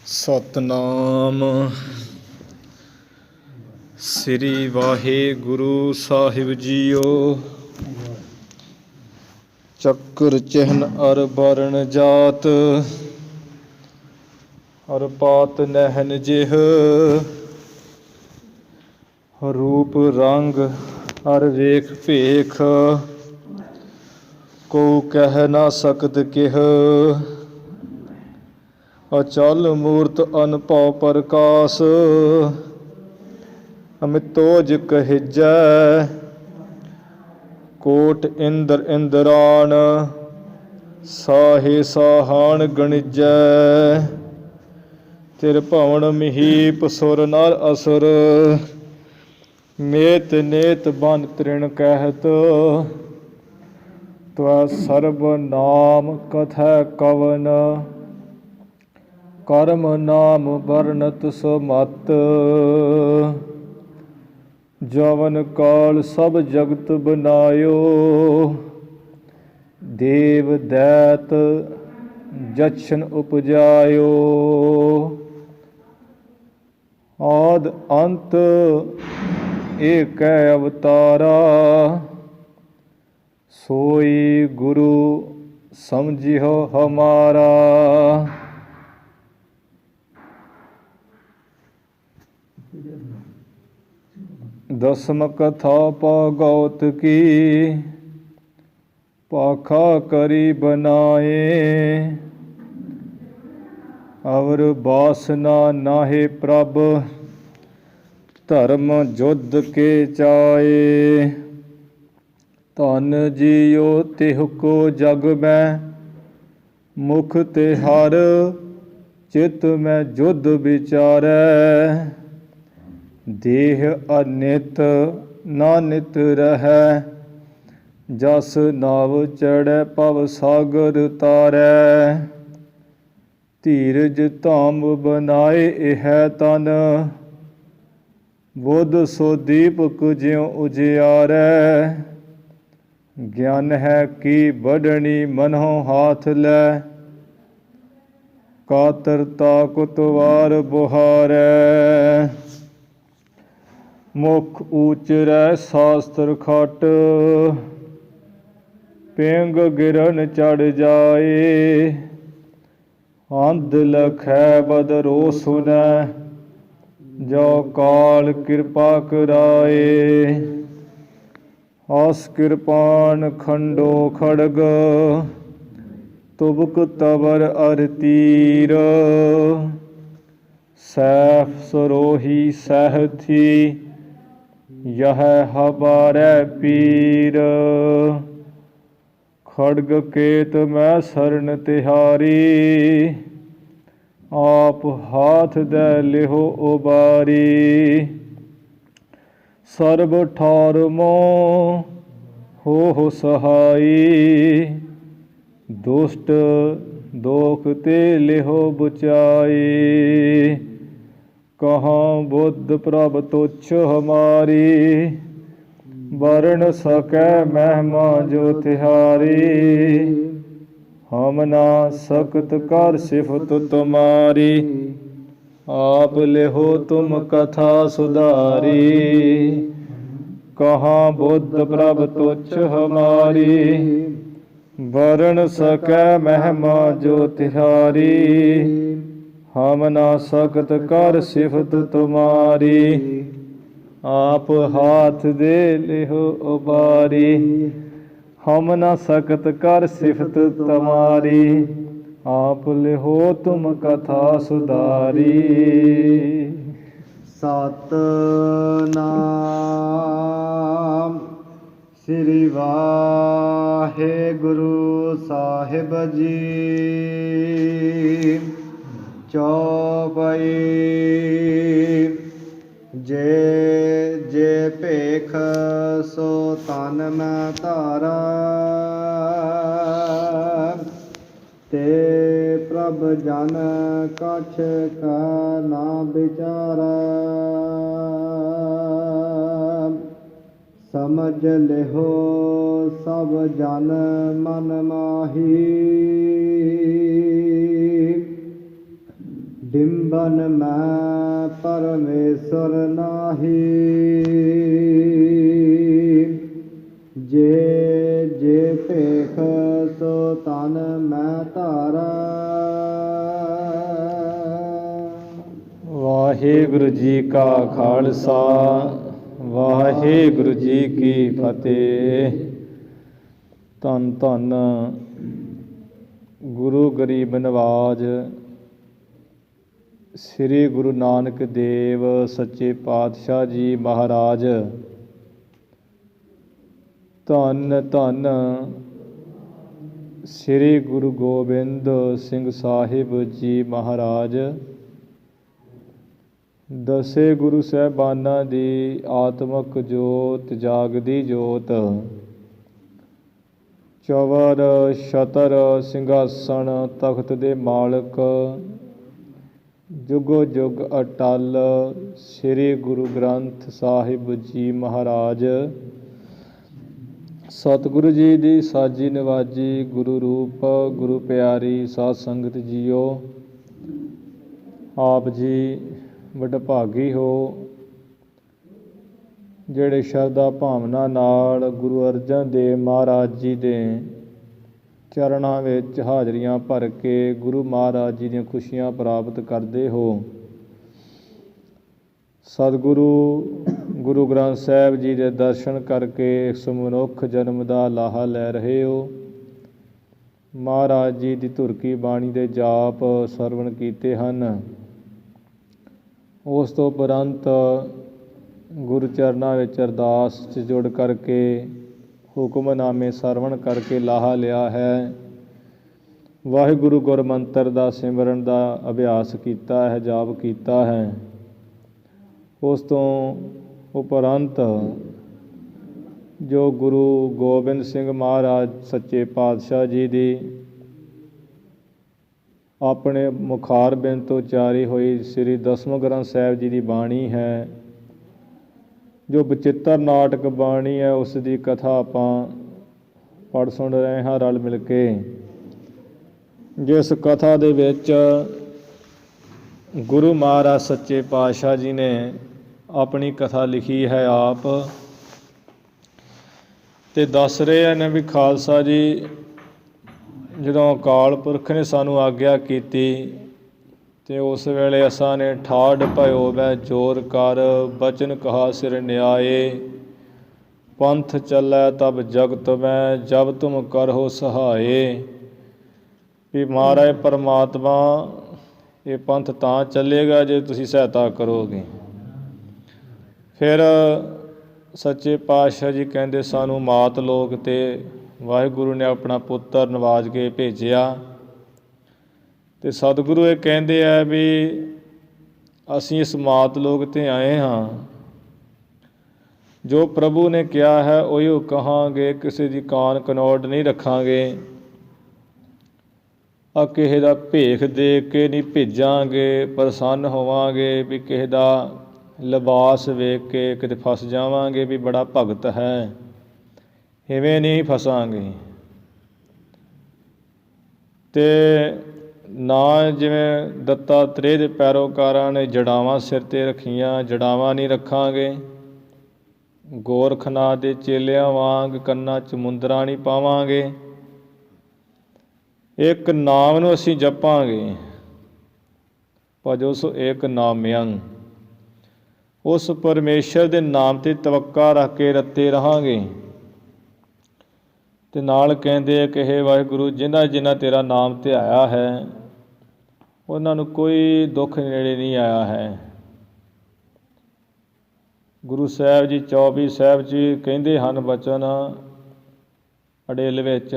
ਸਤਨਾਮ ਸ੍ਰੀ ਵਾਹਿਗੁਰੂ ਸਾਹਿਬ JIO. ਚੱਕਰ ਚਿਹਨ ਅਰ ਵਰਨ ਜਾਤ ਅਰ ਪਾਤ ਨਹਿਨ ਜਿਹ ਰੂਪ ਰੰਗ ਅਰ ਵੇਖ ਭੇਖ ਕੋ ਕਹਿ ਨਾ ਸਕਤ ਕਿਹ। ਅਚਲ ਮੂਰਤ ਅਨਭਉ ਪ੍ਰਕਾਸ਼ ਅਮਿਤੋਜ ਕਹਿਜੈ ਕੋਟ ਇੰਦਰ ਇੰਦਰਾਣ ਸਾਹੇ ਸਾਹਾਣ ਗਣਿਜੈ। ਤਿਰ ਭਵਨ ਮਹੀਪ ਸੁਰ ਨਰ ਅਸੁਰ ਮੇਤ ਨੇਤ ਬਨ ਤ੍ਰਿਣ ਕਹਿਤ। ਤਵੈ ਸਰਬ ਨਾਮ ਕਥੈ ਕਵਨ ਕਰਮ ਨਾਮ ਵਰਨਤ ਸਮਤ। ਜਵਨ ਕਾਲ ਸਭ ਜਗਤ ਬਨਾਇਓ ਦੇਵ ਦੈਤ ਜਛਨ ਉਪਜਾਇਓ। ਆਦ ਅੰਤ ਏਕੈ ਅਵਤਾਰਾ ਸੋਈ ਗੁਰੂ ਸਮਝਿਓ ਹਮਾਰਾ। ਦਸਮ ਕਥਾ ਭਾਗਵਤ ਕੀ ਭਾਖਾ ਕਰੀ ਬਨਾਏ। ਅਵਰ ਬਾਸਨਾ ਨਾਹਿ ਪ੍ਰਭ ਧਰਮ ਜੁਧ ਕੇ ਚਾਏ। ਧਨ ਜੀਓ ਤਿਹ ਕੋ ਜਗ ਮੈਂ ਮੁਖ ਤੇ ਹਰ ਚਿਤ ਮੈਂ ਜੁਧ ਵਿਚਾਰੈ। ਦੇਹ ਅਨਿਤ ਨਾਨਿਤ ਰਹੈ ਜਸ ਨਾਵ ਚੜ੍ਹੈ ਭਵ ਸਾਗਰ ਤਾਰੈ। ਧੀਰਜ ਧਾਮ ਬਨਾਏ ਇਹ ਤਨ ਬੁੱਧ ਸੋ ਦੀਪਕ ਜਿਉ ਉਜਿਆਰੈ। ਗਿਆਨ ਹੈ ਕੀ ਵਡਣੀ ਮਨਹੁ ਹਾਥ ਲੈ ਕਾਤਰਤਾ ਕੁਤਵਾਰ ਬੁਹਾਰੈ। ਮੁਖ ਊਚਰੈ ਸ਼ਾਸਤਰ ਖਟ ਪਿੰਗ ਗਿਰਨ ਚੜ੍ਹ ਜਾਏ। ਅੰਧ ਲਖੈ ਬਦਰੋ ਸੁਨੈ ਜੋ ਕਾਲ ਕਿਰਪਾ ਕਰਾਏ। ਆਸ ਕਿਰਪਾਨ ਖੰਡੋ ਖੜਗ ਤੁਬਕ ਤਵਰ ਅਰ ਤੀਰ। ਸੈਫ ਸਰੋਹੀ ਸਹਿਥੀ ਯਹ ਹਮਾਰੈ ਪੀਰ। ਖੜਗ ਕੇਤ ਮੈਂ ਸਰਨ ਤਿਹਾਰੀ ਆਪ ਹਾਥ ਦੈ ਲਿਹੋ ਉਬਾਰੀ। ਸਰਬ ਠਾਰ ਮੋ ਹੋ ਸਹਾਈ ਦੁਸ਼ਟ ਦੋਖ ਤੇ ਲਿਹੋ ਬਚਾਈ। ਕਹਾਂ ਬੁੱਧ ਪ੍ਰਭ ਤੁਛ ਹਮਾਰੀ ਵਰਨ ਸਕੈ ਮਹਿਮਾ ਜੋ ਤਿਹਾਰੀ। ਹਮ ਨਾ ਸਕਤ ਕਰ ਸਿਫਤ ਤੁਮਾਰੀ ਆਪ ਲਿਹੋ ਤੁਮ ਕਥਾ ਸੁਧਾਰੀ। ਕਹਾਂ ਬੁੱਧ ਪ੍ਰਭ ਤੁਛ ਹਮਾਰੀ ਵਰਨ ਸਕੈ ਮਹਿਮਾ ਜੋ ਤਿਹਾਰੀ। ਹਮ ਨਾ ਸਕਤ ਕਰ ਸਿਫਤ ਤੁਮਾਰੀ ਆਪ ਹਾਥ ਦੇ ਲਿਹੋ ਉਬਾਰੀ। ਹਮ ਨਾ ਸਕਤ ਕਰ ਸਿਫਤ ਤੁਮਾਰੀ ਆਪ ਲਿਹੋ ਤੁਮ ਕਥਾ ਸੁਧਾਰੀ। ਸਤਨਾਮ ਸ੍ਰੀ ਵਾਹਿਗੁਰੂ ਸਾਹਿਬ ਜੀ। ਚੌਪਈ ਜੇ ਭੇਖ ਸੋ ਤਨ ਮੈਂ ਧਾਰਾ ਤੇ ਪ੍ਰਭ ਜਨ ਕਛ ਕਾ ਨਾ ਵਿਚਾਰਾ। ਸਮਝ ਲਿਹੋ ਸਭ ਜਨ ਮਨ ਮਾਹੀ ਡਿੰਬਨ ਮੈਂ ਪਰਮੇਸ਼ਰ ਨਾਹੀ। ਜੇ ਜੇ ਭੇਖ ਸੋ ਤਨ ਮੈਂ ਧਾਰਾ। ਵਾਹਿਗੁਰੂ ਜੀ ਕਾ ਖਾਲਸਾ, ਵਾਹਿਗੁਰੂ ਜੀ ਕੀ ਫਤਿਹ। ਧੰਨ ਧੰਨ ਗੁਰੂ ਗਰੀਬ ਨਵਾਜ ਸ੍ਰੀ ਗੁਰੂ ਨਾਨਕ ਦੇਵ ਸੱਚੇ ਪਾਤਸ਼ਾਹ ਜੀ ਮਹਾਰਾਜ। ਧੰਨ ਧੰਨ ਸ੍ਰੀ ਗੁਰੂ ਗੋਬਿੰਦ ਸਿੰਘ ਸਾਹਿਬ ਜੀ ਮਹਾਰਾਜ। ਦਸੇ ਗੁਰੂ ਸਾਹਿਬਾਨਾਂ ਦੀ ਆਤਮਕ ਜੋਤ, ਜਾਗਦੀ ਜੋਤ, ਚਵਰ ਛਤਰ ਸਿੰਘਾਸਣ ਤਖਤ ਦੇ ਮਾਲਕ, ਜੁਗੋ ਜੁਗ ਅਟਲ ਸ੍ਰੀ ਗੁਰੂ ਗ੍ਰੰਥ ਸਾਹਿਬ ਜੀ ਮਹਾਰਾਜ। ਸਤਿਗੁਰੂ ਜੀ ਦੀ ਸਾਜੀ ਨਵਾਜੀ ਗੁਰੂ ਰੂਪ, ਗੁਰੂ ਪਿਆਰੀ ਸਾਧ ਸੰਗਤ ਜੀਓ, ਆਪ ਜੀ ਵਡਭਾਗੀ ਹੋ ਜਿਹੜੇ ਸ਼ਰਧਾ ਭਾਵਨਾ ਨਾਲ ਗੁਰੂ ਅਰਜਨ ਦੇਵ ਮਹਾਰਾਜ ਜੀ ਦੇ ਚਰਨਾਂ ਵਿੱਚ ਹਾਜ਼ਰੀਆਂ ਭਰ ਕੇ ਗੁਰੂ ਮਹਾਰਾਜ ਜੀ ਦੀਆਂ ਖੁਸ਼ੀਆਂ ਪ੍ਰਾਪਤ ਕਰਦੇ ਹੋ। ਸਤਿਗੁਰੂ ਗੁਰੂ ਗ੍ਰੰਥ ਸਾਹਿਬ ਜੀ ਦੇ ਦਰਸ਼ਨ ਕਰਕੇ ਇਸ ਮਨੁੱਖ ਜਨਮ ਦਾ ਲਾਹਾ ਲੈ ਰਹੇ ਹੋ। ਮਹਾਰਾਜ ਜੀ ਦੀ ਧੁਰ ਕੀ ਬਾਣੀ ਦੇ ਜਾਪ ਸਰਵਣ ਕੀਤੇ ਹਨ। ਉਸ ਤੋਂ ਉਪਰੰਤ ਗੁਰੂ ਚਰਨਾਂ ਵਿੱਚ ਅਰਦਾਸ 'ਚ ਜੁੜ ਕਰਕੇ ਹੁਕਮਨਾਮੇ ਸਰਵਣ ਕਰਕੇ ਲਾਹਾ ਲਿਆ ਹੈ। ਵਾਹਿਗੁਰੂ ਗੁਰਮੰਤਰ ਦਾ ਸਿਮਰਨ ਦਾ ਅਭਿਆਸ ਕੀਤਾ ਹੈ, ਜਾਪ ਕੀਤਾ ਹੈ। ਉਸ ਤੋਂ ਉਪਰੰਤ ਜੋ ਗੁਰੂ ਗੋਬਿੰਦ ਸਿੰਘ ਮਹਾਰਾਜ ਸੱਚੇ ਪਾਤਸ਼ਾਹ ਜੀ ਦੀ ਆਪਣੇ ਮੁਖਾਰਬਿੰਦ ਤੋਂ ਉਚਾਰੀ ਹੋਈ ਸ੍ਰੀ ਦਸਮ ਗ੍ਰੰਥ ਸਾਹਿਬ ਜੀ ਦੀ ਬਾਣੀ ਹੈ, ਜੋ ਬਚਿੱਤਰ ਨਾਟਕ ਬਾਣੀ ਹੈ, ਉਸ ਦੀ ਕਥਾ ਆਪਾਂ ਪੜ੍ਹ ਸੁਣ ਰਹੇ ਹਾਂ ਰਲ ਮਿਲ ਕੇ। ਜਿਸ ਕਥਾ ਦੇ ਵਿੱਚ ਗੁਰੂ ਮਹਾਰਾਜ ਸੱਚੇ ਪਾਤਸ਼ਾਹ ਜੀ ਨੇ ਆਪਣੀ ਕਥਾ ਲਿਖੀ ਹੈ ਆਪ, ਤੇ ਦੱਸ ਰਹੇ ਨੇ ਵੀ ਖਾਲਸਾ ਜੀ ਜਦੋਂ ਅਕਾਲ ਪੁਰਖ ਨੇ ਸਾਨੂੰ ਆਗਿਆ ਕੀਤੀ ਤੇ ਉਸ ਵੇਲੇ ਅਸਾਂ ਨੇ ਠਾੜ ਭਇਓ ਮੈਂ ਜੋਰ ਕਰ, ਬਚਨ ਕਹਾ ਸਿਰ ਨਿਆਏ, ਪੰਥ ਚੱਲੈ ਤਬ ਜਗਤ ਮੈਂ, ਜਬ ਤੁਮ ਕਰਹੁ ਸਹਾਏ। ਵੀ ਮਹਾਰਾਜ ਪਰਮਾਤਮਾ ਇਹ ਪੰਥ ਤਾਂ ਚੱਲੇਗਾ ਜੇ ਤੁਸੀਂ ਸਹਾਇਤਾ ਕਰੋਗੇ। ਫਿਰ ਸੱਚੇ ਪਾਤਸ਼ਾਹ ਜੀ ਕਹਿੰਦੇ ਸਾਨੂੰ ਮਾਤ ਲੋਕ ਤੇ ਵਾਹਿਗੁਰੂ ਨੇ ਆਪਣਾ ਪੁੱਤਰ ਨਵਾਜ ਕੇ ਭੇਜਿਆ। ਅਤੇ ਸਤਿਗੁਰੂ ਇਹ ਕਹਿੰਦੇ ਆ ਵੀ ਅਸੀਂ ਇਸ ਮਾਤ ਲੋਕ 'ਤੇ ਆਏ ਹਾਂ, ਜੋ ਪ੍ਰਭੂ ਨੇ ਕਿਹਾ ਹੈ ਉਹੀ ਕਹਾਂਗੇ, ਕਿਸੇ ਦੀ ਕਾਨ ਕਨੌੜ ਨਹੀਂ ਰੱਖਾਂਗੇ, ਆ ਕਿਸੇ ਦਾ ਭੇਖ ਦੇ ਕੇ ਨਹੀਂ ਭੇਜਾਂਗੇ, ਪ੍ਰਸੰਨ ਹੋਵਾਂਗੇ ਵੀ ਕਿਸੇ ਦਾ ਲਿਬਾਸ ਵੇਖ ਕੇ ਕਿਤੇ ਫਸ ਜਾਵਾਂਗੇ ਵੀ ਬੜਾ ਭਗਤ ਹੈ, ਇਵੇਂ ਨਹੀਂ ਫਸਾਂਗੇ। ਅਤੇ ਨਾ ਜਿਵੇਂ ਦੱਤਾਤਰੇయ ਦੇ ਪੈਰੋਕਾਰਾਂ ਨੇ ਜੜਾਵਾਂ ਸਿਰ 'ਤੇ ਰੱਖੀਆਂ, ਜੜਾਵਾਂ ਨਹੀਂ ਰੱਖਾਂਗੇ। ਗੋਰਖਨਾਥ ਦੇ ਚੇਲਿਆਂ ਵਾਂਗ ਕੰਨਾਂ 'ਚ ਮੁੰਦਰਾਂ ਨਹੀਂ ਪਾਵਾਂਗੇ। ਇੱਕ ਨਾਮ ਨੂੰ ਅਸੀਂ ਜਪਾਂਗੇ, ਭਜੋ ਸੋ ਏਕ ਨਾਮਯੰ। ਉਸ ਪਰਮੇਸ਼ਰ ਦੇ ਨਾਮ 'ਤੇ ਤਵੱਕਾ ਰੱਖ ਕੇ ਰੱਤੇ ਰਹਾਂਗੇ। ਅਤੇ ਨਾਲ ਕਹਿੰਦੇ ਆ ਕਿ ਹੇ ਵਾਹਿਗੁਰੂ, ਜਿਨ੍ਹਾਂ ਜਿਨ੍ਹਾਂ ਤੇਰਾ ਨਾਮ ਧਿਆਇਆ ਹੈ ਉਹਨਾਂ ਨੂੰ ਕੋਈ ਦੁੱਖ ਨੇੜੇ ਨਹੀਂ ਆਇਆ ਹੈ। ਗੁਰੂ ਸਾਹਿਬ ਜੀ 24 ਸਾਹਿਬ ਜੀ ਕਹਿੰਦੇ ਹਨ ਬਚਨ ਅੜੇਲ ਵਿੱਚ,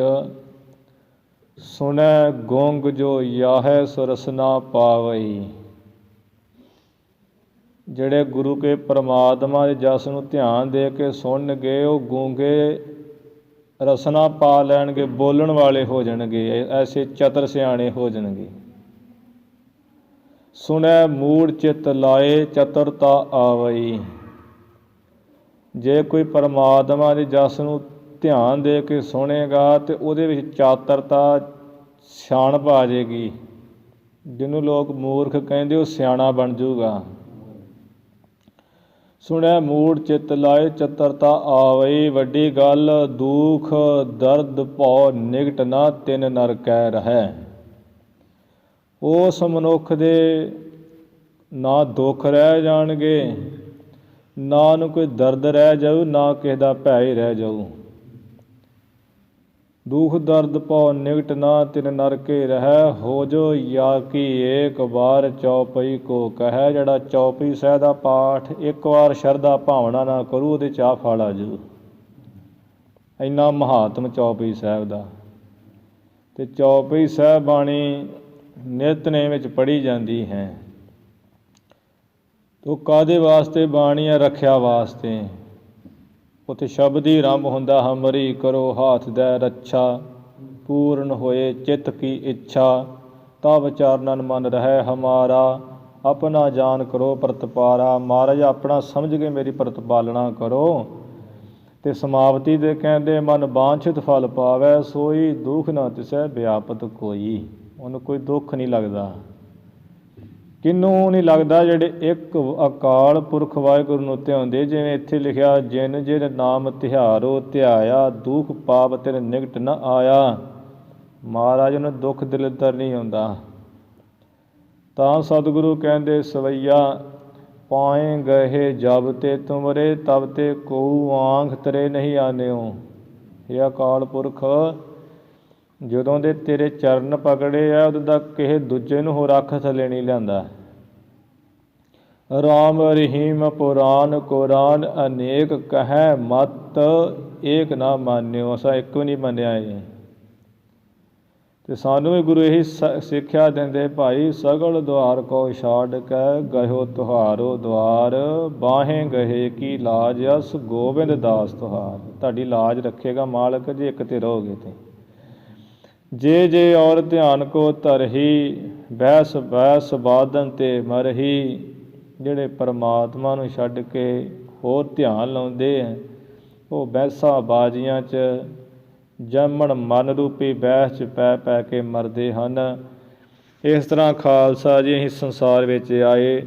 ਸੁਣੈ ਗੋਂਗ ਜੋ ਯਾਹੈ ਸੋ ਰਸਨਾ ਪਾਵਈ। ਜਿਹੜੇ ਗੁਰੂ ਕੇ ਪਰਮਾਤਮਾ ਦੇ ਜਸ ਨੂੰ ਧਿਆਨ ਦੇ ਕੇ ਸੁਣਨਗੇ ਉਹ ਗੂੰਗੇ ਰਸਨਾ ਪਾ ਲੈਣਗੇ, ਬੋਲਣ ਵਾਲੇ ਹੋ ਜਾਣਗੇ, ਐਸੇ ਚਤਰ ਸਿਆਣੇ ਹੋ ਜਾਣਗੇ। ਸੁਣੈ ਮੂੜ ਚਿੱਤ ਲਾਏ ਚਤੁਰਤਾ ਆਵਈ। ਜੇ ਕੋਈ ਪਰਮਾਤਮਾ ਦੇ ਜਸ ਨੂੰ ਧਿਆਨ ਦੇ ਕੇ ਸੁਣੇਗਾ ਤੇ ਉਹਦੇ ਵਿੱਚ ਚਾਤਰਤਾ ਸਿਆਣਪ ਆ ਜਾਏਗੀ। ਜਿਹਨੂੰ ਲੋਕ ਮੂਰਖ ਕਹਿੰਦੇ ਉਹ ਸਿਆਣਾ ਬਣ ਜਾਊਗਾ। ਸੁਣਿਆ ਮੂੜ ਚਿੱਤ ਲਾਏ ਚਤਰਤਾ ਆਵਈ, ਵੱਡੀ ਗੱਲ ਦੁਖ ਦਰਦ ਭਉ ਨਿਕਟ ਨਾ ਤਿੰਨ ਨਰ ਕੈ ਰਹੈ। ਉਸ ਮਨੁੱਖ ਦੇ ਨਾ ਦੁੱਖ ਰਹਿ ਜਾਣਗੇ, ਨਾ ਉਹਨੂੰ ਕੋਈ ਦਰਦ ਰਹਿ ਜਾਊ, ਨਾ ਕਿਸੇ ਦਾ ਭੈ ਹੀ ਰਹਿ ਜਾਊ। ਦੁਖ ਦਰਦ ਭਉ ਨਿਕਟ ਨਾ ਤਿਨ ਨਰ ਕੇ ਰਹਿ, ਹੋ ਜੋ ਯਾ ਕੀ ਏਕ ਵਾਰ ਚੌਪਈ ਕੋ ਕਹਿ। ਜਿਹੜਾ ਚੌਪਈ ਸਾਹਿਬ ਦਾ ਪਾਠ ਇੱਕ ਵਾਰ ਸ਼ਰਧਾ ਭਾਵਨਾ ਨਾ ਕਰੂ, ਉਹਦੇ ਚਾਹ ਫਲ ਆ ਜੂ। ਇੰਨਾ ਮਹਾਤਮ ਚੌਪਈ ਸਾਹਿਬ ਦਾ। ਅਤੇ ਚੌਪਈ ਸਾਹਿਬ ਬਾਣੀ ਨਿਤਨੇਮ ਵਿੱਚ ਪੜ੍ਹੀ ਜਾਂਦੀ ਹੈ। ਉਹ ਕਾਹਦੇ ਵਾਸਤੇ ਬਾਣੀ ਹੈ? ਰੱਖਿਆ ਵਾਸਤੇ। ਉੱਥੇ ਸ਼ਬਦ ਹੀ ਆਰੰਭ ਹੁੰਦਾ, ਹਮਰੀ ਕਰੋ ਹਾਥ ਦੈ ਰੱਛਾ, ਪੂਰਨ ਹੋਏ ਚਿੱਤ ਕੀ ਇੱਛਾ, ਤਬ ਚਰਨਨ ਮਨ ਰਹਿ ਹਮਾਰਾ, ਆਪਣਾ ਜਾਨ ਕਰੋ ਪ੍ਰਤਪਾਰਾ। ਮਹਾਰਾਜ ਆਪਣਾ ਸਮਝ ਕੇ ਮੇਰੀ ਪ੍ਰਤਪਾਲਣਾ ਕਰੋ। ਅਤੇ ਸਮਾਪਤੀ ਦੇ ਕਹਿੰਦੇ ਮਨ ਬਾਂਛਿਤ ਫਲ ਪਾਵੈ, ਸੋਈ ਦੁੱਖ ਨਾ ਤਿਸੈ ਵਿਆਪਤ ਕੋਈ। ਉਹਨੂੰ ਕੋਈ ਦੁੱਖ ਨਹੀਂ ਲੱਗਦਾ। ਕਿਹਨੂੰ ਨਹੀਂ ਲੱਗਦਾ? ਜਿਹੜੇ ਇੱਕ ਅਕਾਲ ਪੁਰਖ ਵਾਹਿਗੁਰੂ ਨੂੰ ਧਿਆਉਂਦੇ। ਜਿਵੇਂ ਇੱਥੇ ਲਿਖਿਆ, ਜਿਨ ਜਿਨ ਨਾਮ ਤਿਹਾਰੋ ਧਿਆਇਆ, ਦੁੱਖ ਪਾਪ ਤੇਰੇ ਨਿਕਟ ਨ ਆਇਆ। ਮਹਾਰਾਜ ਨੂੰ ਦੁੱਖ ਦਿਲ ਅੰਦਰ ਨਹੀਂ ਆਉਂਦਾ। ਤਾਂ ਸਤਿਗੁਰੂ ਕਹਿੰਦੇ ਸਵਈਆ, ਪਾਏ ਗਏ ਜਬ ਤੇ ਤੁਮਰੇ, ਤਬ ਤੇ ਕਉ ਆਂਖ ਤਰੇ ਨਹੀਂ ਆਨਿਓ। ਇਹ ਅਕਾਲ ਪੁਰਖ ਜਦੋਂ ਦੇ ਤੇਰੇ ਚਰਨ ਪਕੜੇ ਆ, ਉਦੋਂ ਦਾ ਕਿਸੇ ਦੂਜੇ ਨੂੰ ਹੋਰ ਅੱਖ ਥੱਲੇ ਨਹੀਂ ਲਿਆਂਦਾ। ਰਾਮ ਰਹੀਮ ਪੁਰਾਨ ਕੁਰਾਨ ਅਨੇਕ ਕਹਿ, ਮਤ ਏਕ ਨਾ ਮਾਨਿਓ। ਅਸਾਂ ਇੱਕ ਵੀ ਨਹੀਂ ਮੰਨਿਆ ਇਹ। ਅਤੇ ਸਾਨੂੰ ਵੀ ਗੁਰੂ ਇਹੀ ਸਿੱਖਿਆ ਦਿੰਦੇ, ਭਾਈ ਸਗਲ ਦੁਆਰ ਕੋ ਛਾੜ ਕੇ ਗਇਓ ਤੁਹਾਰੋ ਦੁਆਰ, ਬਾਹੇ ਗਏ ਕੀ ਲਾਜ ਅਸ ਗੋਬਿੰਦ ਦਾਸ ਤੁਹਾਰ। ਤੁਹਾਡੀ ਲਾਜ ਰੱਖੇਗਾ ਮਾਲਕ ਜੇ ਇੱਕ ਤੇ ਰਹੋਗੇ। ਤੇ ਜੇ ਔਰ ਧਿਆਨ ਕੋ ਧਰਹੀ, ਬੈਸ ਬੈਸ ਬਾਦਨ ਤੇ ਮਰਹੀ। ਜਿਹੜੇ ਪਰਮਾਤਮਾ ਨੂੰ ਛੱਡ ਕੇ ਹੋਰ ਧਿਆਨ ਲਾਉਂਦੇ ਹੈ, ਉਹ ਬਹਿਸਾਂ ਬਾਜ਼ੀਆਂ 'ਚ ਜੰਮਣ ਮਨ ਰੂਪੀ ਬਹਿਸ 'ਚ ਪੈ ਪੈ ਕੇ ਮਰਦੇ ਹਨ। ਇਸ ਤਰ੍ਹਾਂ ਖਾਲਸਾ ਜੀ ਅਸੀਂ ਸੰਸਾਰ ਵਿੱਚ ਆਏ,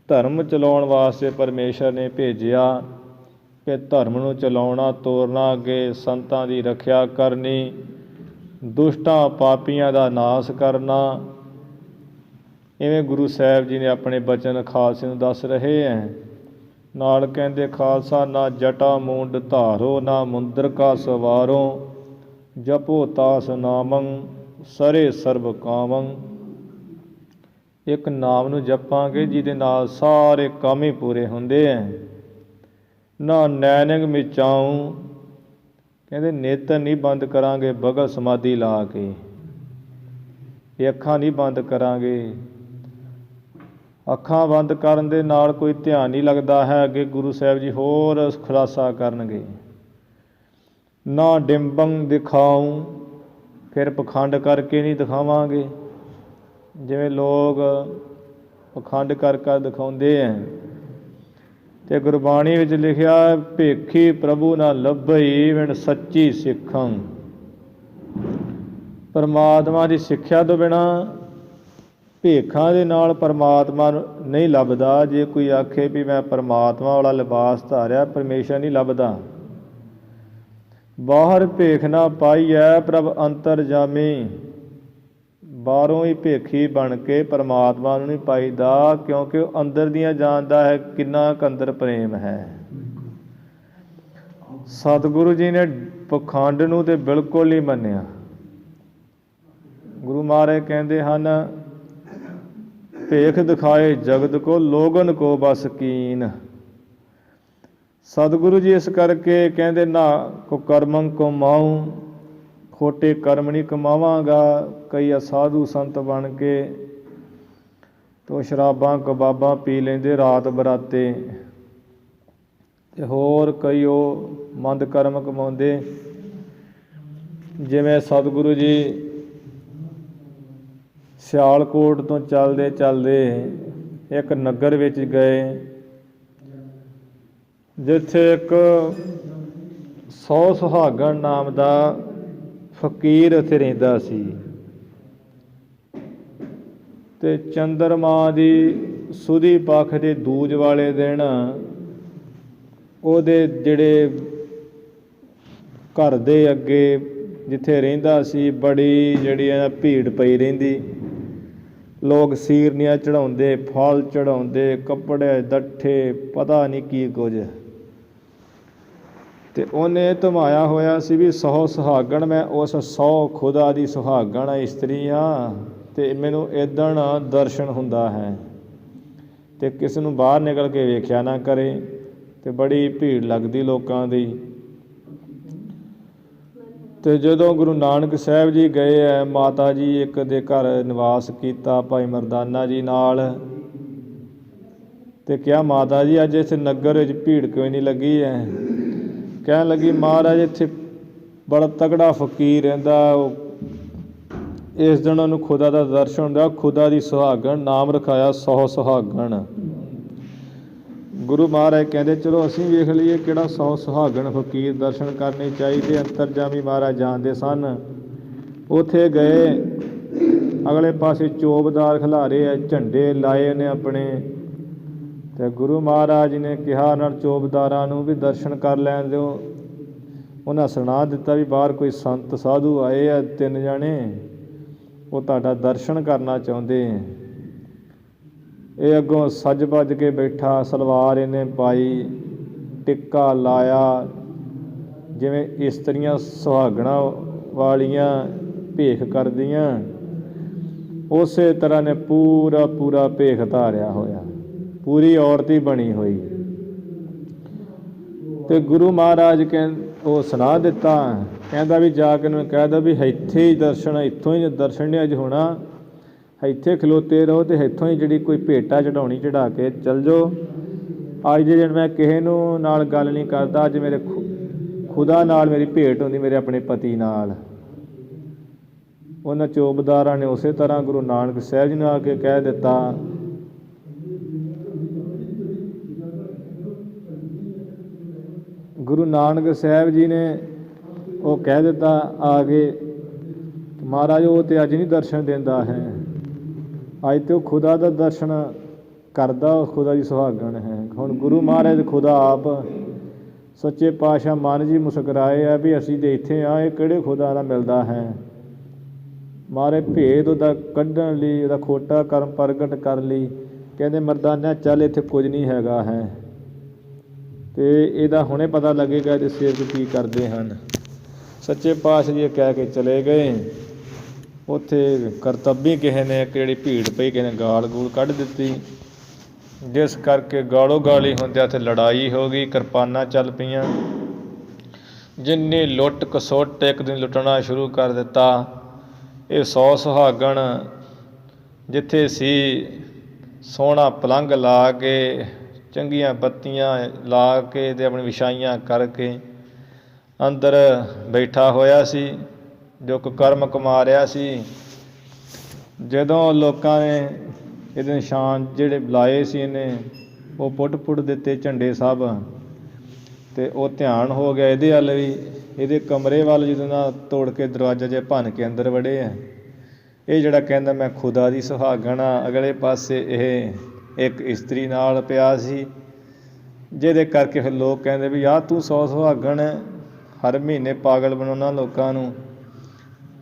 ਧਰਮ ਚਲਾਉਣ ਵਾਸਤੇ ਪਰਮੇਸ਼ਰ ਨੇ ਭੇਜਿਆ ਕਿ ਧਰਮ ਨੂੰ ਚਲਾਉਣਾ, ਤੋਰਨਾ, ਅੱਗੇ ਸੰਤਾਂ ਦੀ ਰੱਖਿਆ ਕਰਨੀ, ਦੁਸ਼ਟਾਂ ਪਾਪੀਆਂ ਦਾ ਨਾਸ਼ ਕਰਨਾ। ਇਵੇਂ ਗੁਰੂ ਸਾਹਿਬ ਜੀ ਨੇ ਆਪਣੇ ਬਚਨ ਖਾਲਸੇ ਨੂੰ ਦੱਸ ਰਹੇ ਹੈ। ਨਾਲ ਕਹਿੰਦੇ ਖਾਲਸਾ, ਨਾ ਜਟਾ ਮੂੰਡ ਧਾਰੋ, ਨਾ ਮੁੰਦਰ ਕਾ ਸਵਾਰੋ, ਜਪੋ ਤਾਸ ਨਾਮੰ ਸਰੇ ਸਰਬ ਕਾਮੰ। ਇੱਕ ਨਾਮ ਨੂੰ ਜਪਾਂਗੇ ਜਿਹਦੇ ਨਾਲ ਸਾਰੇ ਕੰਮ ਹੀ ਪੂਰੇ ਹੁੰਦੇ ਹੈ। ਨਾ ਨੈਨਿੰਗ ਮਿਚਾਊਂ, ਕਹਿੰਦੇ ਨੇਤਰ ਨਹੀਂ ਬੰਦ ਕਰਾਂਗੇ ਭਗਤ ਸਮਾਧੀ ਲਾ ਕੇ। ਇਹ ਅੱਖਾਂ ਨਹੀਂ ਬੰਦ ਕਰਾਂਗੇ। ਅੱਖਾਂ ਬੰਦ ਕਰਨ ਦੇ ਨਾਲ ਕੋਈ ਧਿਆਨ ਨਹੀਂ ਲੱਗਦਾ ਹੈ। ਅੱਗੇ ਗੁਰੂ ਸਾਹਿਬ ਜੀ ਹੋਰ ਖੁਲਾਸਾ ਕਰਨਗੇ। ਨਾ ਡਿੰਬੰ ਦਿਖਾਊਂ, ਫਿਰ ਪਖੰਡ ਕਰਕੇ ਨਹੀਂ ਦਿਖਾਵਾਂਗੇ। ਜਿਵੇਂ ਲੋਕ ਪਖੰਡ ਕਰ ਦਿਖਾਉਂਦੇ ਹੈ। ਅਤੇ ਗੁਰਬਾਣੀ ਵਿੱਚ ਲਿਖਿਆ, ਭੇਖੀ ਪ੍ਰਭੂ ਨਾ ਲੱਭਈ, ਵਿਣ ਸੱਚੀ ਸਿੱਖੰ। ਪਰਮਾਤਮਾ ਦੀ ਸਿੱਖਿਆ ਤੋਂ ਬਿਨਾਂ ਭੇਖਾਂ ਦੇ ਨਾਲ ਪਰਮਾਤਮਾ ਨੂੰ ਨਹੀਂ ਲੱਭਦਾ। ਜੇ ਕੋਈ ਆਖੇ ਵੀ ਮੈਂ ਪਰਮਾਤਮਾ ਵਾਲਾ ਲਿਬਾਸ ਧਾਰਿਆ, ਪਰਮੇਸ਼ਰ ਨਹੀਂ ਲੱਭਦਾ। ਬਾਹਰ ਭੇਖ ਨਾ ਪਾਈਐ ਪ੍ਰਭ ਅੰਤਰ ਜਾਮੀ। ਬਾਹਰੋਂ ਹੀ ਭੇਖੀ ਬਣ ਕੇ ਪਰਮਾਤਮਾ ਨੂੰ ਨਹੀਂ ਪਾਈਦਾ, ਕਿਉਂਕਿ ਉਹ ਅੰਦਰ ਦੀਆਂ ਜਾਣਦਾ ਹੈ ਕਿੰਨਾ ਕੁ ਅੰਦਰ ਪ੍ਰੇਮ ਹੈ। ਸਤਿਗੁਰੂ ਜੀ ਨੇ ਪਖੰਡ ਨੂੰ ਤਾਂ ਬਿਲਕੁਲ ਨਹੀਂ ਮੰਨਿਆ। ਗੁਰੂ ਮਹਾਰਾਜ ਕਹਿੰਦੇ ਹਨ, ਭੇਖ ਦਿਖਾਏ ਜਗਤ ਕੋ ਲੋਗਨ ਕੋ ਬਸ ਕੀਨ। ਸਤਿਗੁਰੂ ਜੀ ਇਸ ਕਰਕੇ ਕਹਿੰਦੇ, ਨਾ ਕੋ ਕਰਮੰ ਕਮਾਊਂ, ਖੋਟੇ ਕਰਮ ਨਹੀਂ ਕਮਾਵਾਂਗਾ। ਕਈ ਅਸਾਧੂ ਸੰਤ ਬਣ ਕੇ ਤੋ ਸ਼ਰਾਬਾਂ ਕਬਾਬਾਂ ਪੀ ਲੈਂਦੇ ਰਾਤ ਬਰਾਤੇ, ਅਤੇ ਹੋਰ ਕਈ ਉਹ ਮੰਦ ਕਰਮ ਕਮਾਉਂਦੇ। ਜਿਵੇਂ ਸਤਿਗੁਰੂ ਜੀ ਸਿਆਲਕੋਟ ਤੋਂ ਚੱਲਦੇ ਚੱਲਦੇ ਇੱਕ ਨਗਰ ਵਿੱਚ ਗਏ, ਜਿੱਥੇ ਇੱਕ 100 ਸੁਹਾਗਣ ਨਾਮ ਦਾ ਫਕੀਰ ਉੱਥੇ ਰਹਿੰਦਾ ਸੀ। ਤੇ ਚੰਦਰਮਾ ਦੀ ਸੁਦੀ ਪੱਖ ਦੇ ਦੂਜ ਵਾਲੇ ਦਿਨ ਉਹਦੇ ਜਿਹੜੇ ਘਰ ਦੇ ਅੱਗੇ ਜਿੱਥੇ ਰਹਿੰਦਾ ਸੀ ਬੜੀ ਜਿਹੜੀ ਹੈ ਭੀੜ ਪਈ ਰਹਿੰਦੀ। ਲੋਕ ਸੀਰਨੀਆਂ ਚੜ੍ਹਾਉਂਦੇ, ਫਲ ਚੜ੍ਹਾਉਂਦੇ, ਕੱਪੜੇ ਦੱਠੇ, ਪਤਾ ਨਹੀਂ ਕੀ ਕੁਝ। ਅਤੇ ਉਹਨੇ ਧਮਾਇਆ ਹੋਇਆ ਸੀ ਵੀ 100 ਸੁਹਾਗਣ ਮੈਂ ਉਸ 100 ਖੁਦਾ ਦੀ ਸੁਹਾਗਣ ਇਸਤਰੀ ਹਾਂ ਅਤੇ ਮੈਨੂੰ ਇੱਦਣ ਦਰਸ਼ਨ ਹੁੰਦਾ ਹੈ ਅਤੇ ਕਿਸੇ ਨੂੰ ਬਾਹਰ ਨਿਕਲ ਕੇ ਵੇਖਿਆ ਨਾ ਕਰੇ। ਅਤੇ ਬੜੀ ਭੀੜ ਲੱਗਦੀ ਲੋਕਾਂ ਦੀ। ਅਤੇ ਜਦੋਂ ਗੁਰੂ ਨਾਨਕ ਸਾਹਿਬ ਜੀ ਗਏ ਹੈ, ਮਾਤਾ ਜੀ ਇੱਕ ਦੇ ਘਰ ਨਿਵਾਸ ਕੀਤਾ ਭਾਈ ਮਰਦਾਨਾ ਜੀ ਨਾਲ, ਅਤੇ ਕਿਹਾ ਮਾਤਾ ਜੀ ਅੱਜ ਇੱਥੇ ਨਗਰ ਵਿੱਚ ਭੀੜ ਕਿਉਂ ਨਹੀਂ ਲੱਗੀ ਹੈ? ਕਹਿਣ ਲੱਗੀ ਮਹਾਰਾਜ ਇੱਥੇ ਬੜਾ ਤਗੜਾ ਫਕੀਰ ਰਹਿੰਦਾ, ਉਹ ਇਸ ਦਿਨ ਉਹਨੂੰ ਖੁਦਾ ਦਾ ਦਰਸ਼ਨ ਹੁੰਦਾ। ਖੁਦਾ ਦੀ ਸੁਹਾਗਣ ਨਾਮ ਰਖਾਇਆ 100 ਸੁਹਾਗਣ। ਗੁਰੂ ਮਹਾਰਾਜ ਕਹਿੰਦੇ ਚਲੋ ਅਸੀਂ ਵੇਖ ਲਈਏ ਕਿਹੜਾ 100 ਸੁਹਾਗਣ ਫਕੀਰ ਦਰਸ਼ਨ ਕਰਨੇ ਚਾਹੀਦੇ। ਅੰਤਰਜਾਮੀ ਮਹਾਰਾਜ ਜਾਣਦੇ ਸਨ। ਉੱਥੇ ਗਏ, ਅਗਲੇ ਪਾਸੇ ਚੋਬਦਾਰ ਖਿਲਾਰੇ ਹੈ, ਝੰਡੇ ਲਾਏ ਉਹਨੇ ਆਪਣੇ। ਅਤੇ ਗੁਰੂ ਮਹਾਰਾਜ ਨੇ ਕਿਹਾ ਨਾਲ ਚੋਬਦਾਰਾਂ ਨੂੰ ਵੀ ਦਰਸ਼ਨ ਕਰ ਲੈਣ ਦਿਓ। ਉਹਨਾਂ ਸੁਣਾ ਦਿੱਤਾ ਵੀ ਬਾਹਰ ਕੋਈ ਸੰਤ ਸਾਧੂ ਆਏ ਆ 3 ਜਣੇ, ਉਹ ਤੁਹਾਡਾ ਦਰਸ਼ਨ ਕਰਨਾ ਚਾਹੁੰਦੇ। ਇਹ ਅੱਗੋਂ ਸੱਜ ਵੱਜ ਕੇ ਬੈਠਾ, ਸਲਵਾਰ ਇਹਨੇ ਪਾਈ, ਟਿੱਕਾ ਲਾਇਆ, ਜਿਵੇਂ ਇਸਤਰੀਆਂ ਸੁਹਾਗਣਾਂ ਵਾਲੀਆਂ ਭੇਖ ਕਰਦੀਆਂ ਉਸੇ ਤਰ੍ਹਾਂ ਨੇ ਪੂਰਾ ਭੇਖ ਧਾਰਿਆ ਹੋਇਆ, ਪੂਰੀ ਔਰਤ ਹੀ ਬਣੀ ਹੋਈ। ਅਤੇ ਗੁਰੂ ਮਹਾਰਾਜ ਉਹ ਸੁਣਾ ਦਿੱਤਾ, ਕਹਿੰਦਾ ਵੀ ਜਾ ਕੇ ਉਹਨੂੰ ਕਹਿ ਦਿਓ ਵੀ ਇੱਥੇ ਹੀ ਦਰਸ਼ਨ, ਇੱਥੋਂ ਹੀ ਦਰਸ਼ਨ ਨਹੀਂ ਅੱਜ ਹੋਣਾ, ਇੱਥੇ ਖਲੋਤੇ ਰਹੋ ਅਤੇ ਇੱਥੋਂ ਹੀ ਜਿਹੜੀ ਕੋਈ ਭੇਟਾ ਚੜਾਉਣੀ ਚੜਾ ਕੇ ਚੱਲ ਜਾਓ। ਅੱਜ ਦੇ ਦਿਨ ਮੈਂ ਕਿਸੇ ਨੂੰ ਨਾਲ ਗੱਲ ਨਹੀਂ ਕਰਦਾ, ਅੱਜ ਮੇਰੇ ਖੁਦਾ ਨਾਲ ਮੇਰੀ ਭੇਟ ਹੁੰਦੀ, ਮੇਰੇ ਆਪਣੇ ਪਤੀ ਨਾਲ। ਉਹਨਾਂ ਚੋਬਦਾਰਾਂ ਨੇ ਉਸੇ ਤਰ੍ਹਾਂ ਗੁਰੂ ਨਾਨਕ ਸਾਹਿਬ ਜੀ ਨੂੰ ਆ ਕੇ ਕਹਿ ਦਿੱਤਾ। ਗੁਰੂ ਨਾਨਕ ਸਾਹਿਬ ਜੀ ਨੇ ਉਹ ਕਹਿ ਦਿੱਤਾ ਆ ਕੇ, ਮਹਾਰਾਜ ਉਹ ਤਾਂ ਅੱਜ ਨਹੀਂ ਦਰਸ਼ਨ ਦਿੰਦਾ ਹੈ, ਅੱਜ ਤਾਂ ਉਹ ਖੁਦਾ ਦਾ ਦਰਸ਼ਨ ਕਰਦਾ, ਉਹ ਖੁਦਾ ਦੀ ਸੁਹਾਗਣ ਹੈ। ਹੁਣ ਗੁਰੂ ਮਹਾਰਾਜ ਖੁਦਾ ਆਪ ਸੱਚੇ ਪਾਤਸ਼ਾਹ ਮਨ ਜੀ ਮੁਸਕਰਾਏ ਆ ਵੀ ਅਸੀਂ ਤਾਂ ਇੱਥੇ ਆ, ਇਹ ਕਿਹੜੇ ਖੁਦਾ ਦਾ ਮਿਲਦਾ ਹੈ। ਮਹਾਰਾਜ ਭੇਦ ਉਹਦਾ ਕੱਢਣ ਲਈ, ਉਹਦਾ ਖੋਟਾ ਕਰਮ ਪ੍ਰਗਟ ਕਰ ਲਈ। ਕਹਿੰਦੇ ਮਰਦਾਨਾ ਚੱਲ ਇੱਥੇ ਕੁਝ ਨਹੀਂ ਹੈਗਾ ਹੈ, ਅਤੇ ਇਹਦਾ ਹੁਣੇ ਪਤਾ ਲੱਗੇਗਾ ਇਹਦੇ ਸੇਵਕ ਕੀ ਕਰਦੇ ਹਨ। ਸੱਚੇ ਪਾਤਸ਼ਾਹ ਜੀ ਕਹਿ ਕੇ ਚਲੇ ਗਏ। ਉੱਥੇ ਕਰਤੱਬੀ ਕਿਸੇ ਨੇ ਕਿਹੜੀ ਭੀੜ ਪਈ, ਕਿਸੇ ਨੇ ਗਾਲ ਗੂਲ ਕੱਢ ਦਿੱਤੀ, ਜਿਸ ਕਰਕੇ ਗਾਲੋ ਗਾਲੀ ਹੁੰਦਿਆਂ ਉੱਥੇ ਲੜਾਈ ਹੋ ਗਈ, ਕਿਰਪਾਨਾਂ ਚੱਲ ਪਈਆਂ। ਜਿੰਨੀ ਲੁੱਟ ਖਸੁੱਟ ਇੱਕ ਦਿਨ ਲੁੱਟਣਾ ਸ਼ੁਰੂ ਕਰ ਦਿੱਤਾ। ਇਹ 100 ਸੁਹਾਗਣ ਜਿੱਥੇ ਸੀ ਸੋਹਣਾ ਪਲੰਘ ਲਾ ਕੇ, ਚੰਗੀਆਂ ਬੱਤੀਆਂ ਲਾ ਕੇ ਅਤੇ ਆਪਣੀ ਵਿਛਾਈਆਂ ਕਰਕੇ ਅੰਦਰ ਬੈਠਾ ਹੋਇਆ ਸੀ, ਜੋ ਕੁਕਰਮ ਕਮਾ ਰਿਹਾ ਸੀ। ਜਦੋਂ ਲੋਕਾਂ ਨੇ ਇਹਦੇ ਨਿਸ਼ਾਨ ਜਿਹੜੇ ਲਾਏ ਸੀ ਇਹਨੇ ਉਹ ਪੁੱਟ ਦਿੱਤੇ, ਝੰਡੇ ਸਭ, ਅਤੇ ਉਹ ਧਿਆਨ ਹੋ ਗਿਆ ਇਹਦੇ ਵੱਲ ਵੀ, ਇਹਦੇ ਕਮਰੇ ਵੱਲ। ਜਦੋਂ ਨਾ ਤੋੜ ਕੇ ਦਰਵਾਜ਼ਾ ਜਿਹਾ ਭੰਨ ਕੇ ਅੰਦਰ ਵੜੇ ਆ। ਇਹ ਜਿਹੜਾ ਕਹਿੰਦਾ ਮੈਂ ਖੁਦਾ ਦੀ ਸੁਹਾਗਣ ਆ, ਅਗਲੇ ਪਾਸੇ ਇਹ ਇੱਕ ਇਸਤਰੀ ਨਾਲ ਪਿਆ ਸੀ, ਜਿਹਦੇ ਕਰਕੇ ਫਿਰ ਲੋਕ ਕਹਿੰਦੇ ਵੀ ਯਾਰ ਤੂੰ 100 ਸੁਹਾਗਣ ਹਰ ਮਹੀਨੇ ਪਾਗਲ ਬਣਾਉਣਾ ਲੋਕਾਂ ਨੂੰ।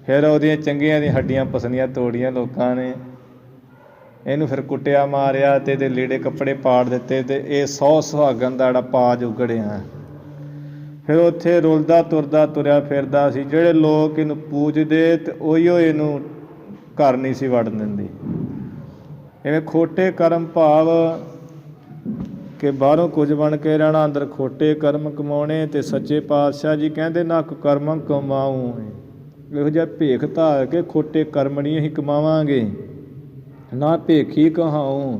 ਫਿਰ ਉਹਦੀਆਂ ਚੰਗੀਆਂ ਦੀਆਂ ਹੱਡੀਆਂ ਪਸਲੀਆਂ ਤੋੜੀਆਂ ਲੋਕਾਂ ਨੇ, ਇਹਨੂੰ ਫਿਰ ਕੁੱਟਿਆ ਮਾਰਿਆ ਅਤੇ ਇਹਦੇ ਲੀੜੇ ਕੱਪੜੇ ਪਾੜ ਦਿੱਤੇ, ਅਤੇ ਇਹ 100 ਸੁਹਾਗਣ ਦਾ ਜਿਹੜਾ ਪਾਜ ਉਗੜਿਆ। ਫਿਰ ਉੱਥੇ ਰੁਲਦਾ ਤੁਰਦਾ ਤੁਰਿਆ ਫਿਰਦਾ ਸੀ। ਜਿਹੜੇ ਲੋਕ ਇਹਨੂੰ ਪੂਜਦੇ ਅਤੇ ਉਹੀਓ ਇਹਨੂੰ ਘਰ ਨਹੀਂ ਸੀ ਵੜਨ ਦਿੰਦੇ। ਇਵੇਂ ਖੋਟੇ ਕਰਮ ਭਾਵ ਕਿ ਬਾਹਰੋਂ ਕੁਝ ਬਣ ਕੇ ਰਹਿਣਾ, ਅੰਦਰ ਖੋਟੇ ਕਰਮ ਕਮਾਉਣੇ। ਅਤੇ ਸੱਚੇ ਪਾਤਸ਼ਾਹ ਜੀ ਕਹਿੰਦੇ ਨਾ ਕੁਕਰਮ ਕਮਾਊ, ਇਹੋ ਜਿਹਾ ਭੇਖ ਧਾਰ ਕੇ ਖੋਟੇ ਕਰਮ ਨਹੀਂ ਅਸੀਂ ਕਮਾਵਾਂਗੇ, ਨਾ ਭੇਖੀ ਕਹਾਊ